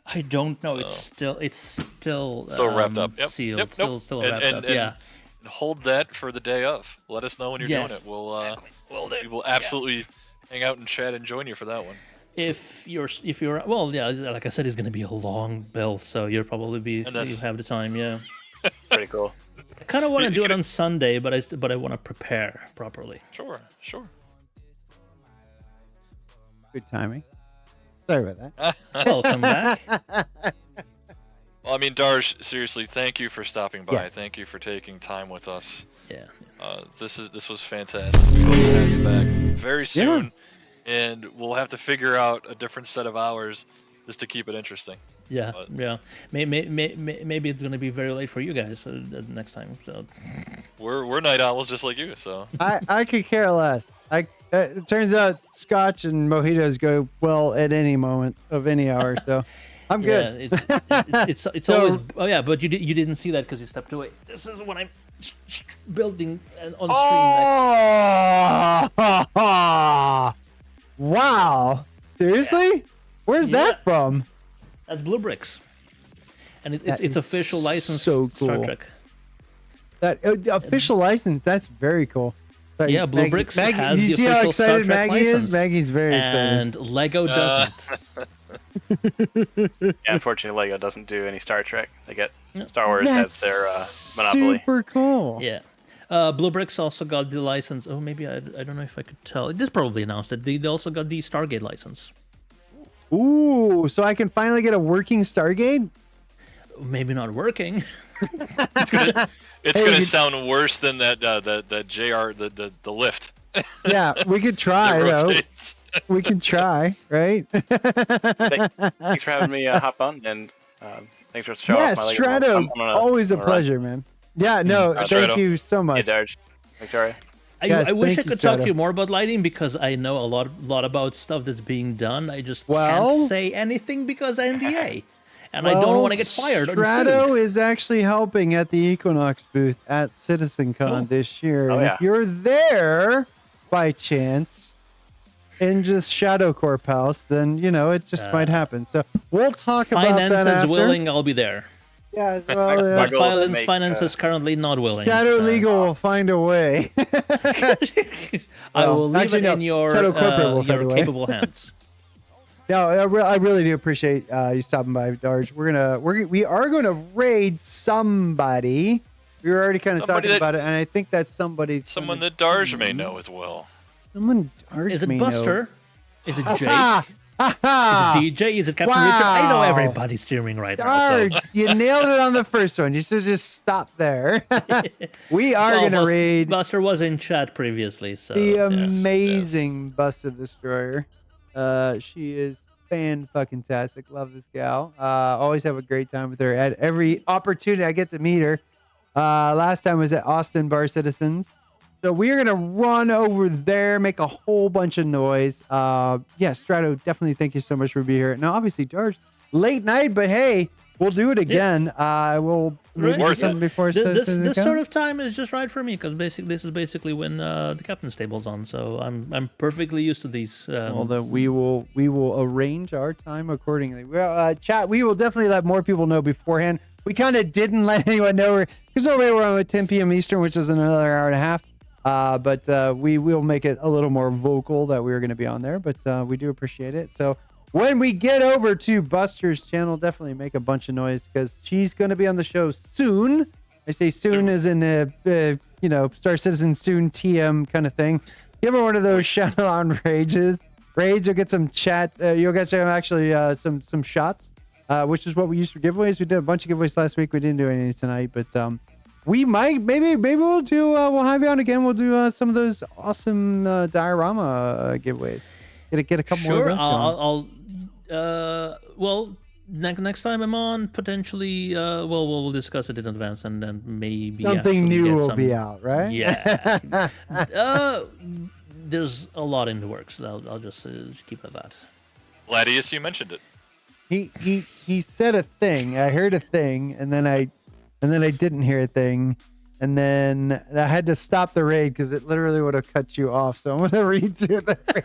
I don't know. So, It's still wrapped up. Yep. Sealed. Yep. Still wrapped up. And hold that for the day of. Let us know when you're doing it. We will absolutely hang out and chat and join you for that one. If you're well, yeah, like I said, it's going to be a long build, so you'll probably you have the time. Yeah. Pretty cool. I kind of want to do it on Sunday, but I want to prepare properly. Sure. Good timing. Sorry about that. Welcome back. Well, I mean, Darj, seriously, thank you for stopping by. Yes. Thank you for taking time with us. Yeah. This was fantastic. We'll have you back very soon, and we'll have to figure out a different set of hours just to keep it interesting. Yeah, yeah. Maybe it's gonna be very late for you guys next time. So we're night owls just like you. So I could care less. It turns out Scotch and mojitos go well at any moment of any hour. So I'm good. Yeah, it's always. Oh yeah, but you didn't see that because you stepped away. This is what I'm building on stream next. Wow! Seriously? Where's that from? That's Blue Bricks, and it's official license. So cool. Star Trek. That official license. That's very cool. Sorry, yeah, Blue Bricks has do you the see how official Star excited Trek Maggie license. is? Maggie's very excited. And Lego doesn't. Yeah, unfortunately, Lego doesn't do any Star Trek. They get Star Wars as their monopoly. Super cool. Yeah. Blue Bricks also got the license. Oh, maybe I don't know if I could tell. This probably announced it. They also got the Stargate license. Ooh, so I can finally get a working Stargate? Maybe not working. It's gonna sound worse than that JR the lift. Yeah, we could try though. We can try, right? Thanks for having me hop on, and thanks for showing off my Lego. Strato, always a pleasure, man. Yeah, no, thank you so much. Hey, Darj. Victoria. I wish I could talk to you more about lighting because I know a lot about stuff that's being done. I just can't say anything because NDA. And I don't want to get fired. Strato is actually helping at the Equinox booth at CitizenCon this year. Oh, and if you're there by chance in just Shadow Corp House, then, it just might happen. So we'll talk about that after. Finances willing, I'll be there. Yeah, well, Finance is currently not willing. Shadow Legal will find a way. I will leave it in your capable hands. No, I really do appreciate you stopping by, Darj. We are gonna raid somebody. We were already kind of talking about it, and I think that's someone that Darj may know as well. Someone Darj Is it may Buster? know. Is it Jake? Is it DJ? Is it Captain Richard? I know everybody's streaming right now. So. You nailed it on the first one. You should just stop there. We are gonna raid. Buster was in chat previously, so the amazing Buster Destroyer. She is fan-fucking-tastic. Love this gal. Always have a great time with her at every opportunity I get to meet her. Last time was at Austin Bar Citizens. So we are going to run over there, make a whole bunch of noise. Strato, definitely thank you so much for being here. Now, obviously, Darj, late night, but hey, we'll do it again. We'll maybe something before this sort of time is just right for me because this is basically when the captain's table's on. So I'm perfectly used to these. Well, then we will arrange our time accordingly. Well, chat, we will definitely let more people know beforehand. We kind of didn't let anyone know because already we're on at 10 p.m. Eastern, which is another hour and a half. But we will make it a little more vocal that we're going to be on there. But we do appreciate it. So when we get over to Buster's channel, definitely make a bunch of noise because she's going to be on the show soon. I say soon as in Star Citizen soon TM kind of thing. Give her one of those shout on raids. You'll get some chat. You'll get some shots, which is what we used for giveaways. We did a bunch of giveaways last week. We didn't do any tonight, but we might maybe we'll do we'll have you on again. We'll do some of those awesome diorama giveaways. Get a couple more. Sure, I'll next time I'm on, potentially, we'll discuss it in advance, and then maybe something new will be out, right? Yeah. There's a lot in the works. I'll just keep it at that. Gladius, you mentioned it. He said a thing. I heard a thing, and then I didn't hear a thing, and then I had to stop the raid because it literally would have cut you off. So I'm gonna read you the raid.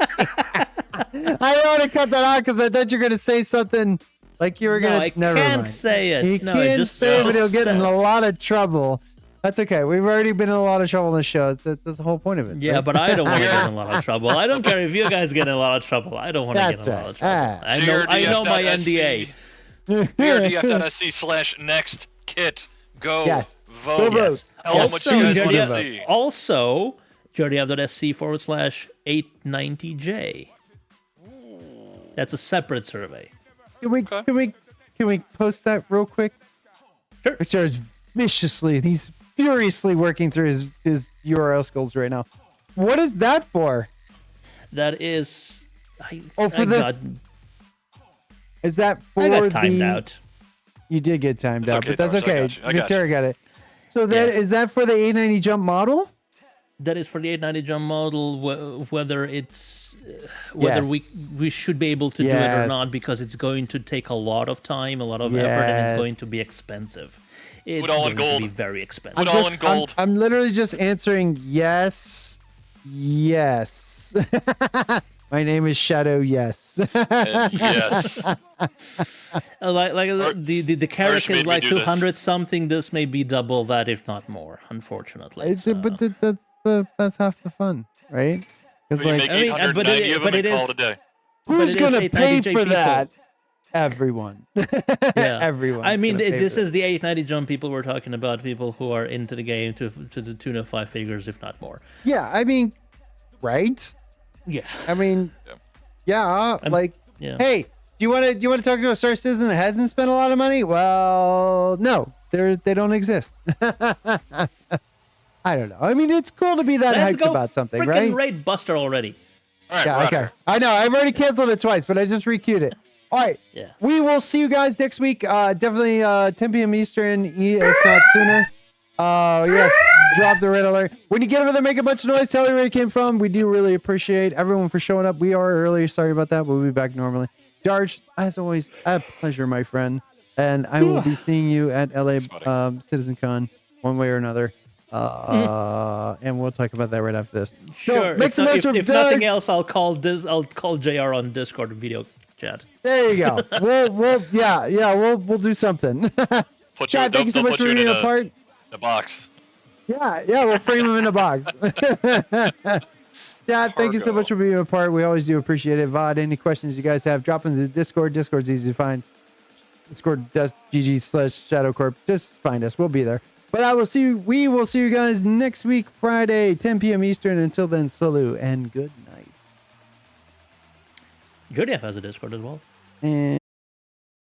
I want to cut that off because I thought you were gonna say something like you were gonna. No, I never can't mind. say it. He can't say it, but he'll get in a lot of trouble. That's okay. We've already been in a lot of trouble in the show. That's the whole point of it. Yeah, right? but I don't want to get in a lot of trouble. I don't care if you guys get in a lot of trouble. I don't want to get in a lot of trouble. I know my NDA. BRDF.SC/next kit. Go. Yes. Vote. Go vote. Yes. Tell them what you guys want to see. Also, JRDF.SC/890J. That's a separate survey. Can we post that real quick? Sure. Richard is he's furiously working through his URL skills right now. What is that for? That is. Is that for I got timed out. You did get timed It's out, okay, but that's Doris, okay. I got you. Terra got it. So is that for the 890 jump model? That is for the 890 jump model. Whether it's we should be able to do it or not, because it's going to take a lot of time, a lot of effort, and it's going to be expensive. It's going to be very expensive. Put all in gold. I'm literally just answering yes. My name is Shadow. Yes. Yes. The carrot is like 200 something. This may be double that, if not more. Unfortunately. But that's half the fun, right? Because it is. Who's gonna pay for that? Everyone. Yeah. Everyone. I mean, this is the 890 jump people we're talking about. People who are into the game to the tune of 5 figures, if not more. Yeah, I mean, right? Yeah. I mean, hey, do you want to talk to a Star Citizen that hasn't spent a lot of money? Well, no, they don't exist. I don't know. I mean, it's cool to be that hyped about something, right? Raid Buster already. All right, yeah, okay. I know. I've already canceled it twice, but I just requeued it. All right. Yeah. We will see you guys next week. Definitely 10 p.m. Eastern, if not sooner. Yes. Drop the red alert. When you get over there, make a bunch of noise. Tell me where you came from. We do really appreciate everyone for showing up. We are early. Sorry about that. We'll be back normally. Darj, as always, a pleasure, my friend. And I will be seeing you at LA CitizenCon one way or another. And we'll talk about that right after this. Sure. So, if nothing else, I'll call JR on Discord video chat. There you go. We'll do something. Chad, thank you so much for being a part. The box. Yeah, we'll frame him in a box. Chad, thank you so much for being a part. We always do appreciate it. VOD, any questions you guys have, drop into the Discord. Discord's easy to find. Discord.gg/ShadowCorp. Just find us. We'll be there. But we will see you guys next week, Friday, 10 p.m. Eastern. Until then, salute and good night. JDF has a Discord as well. And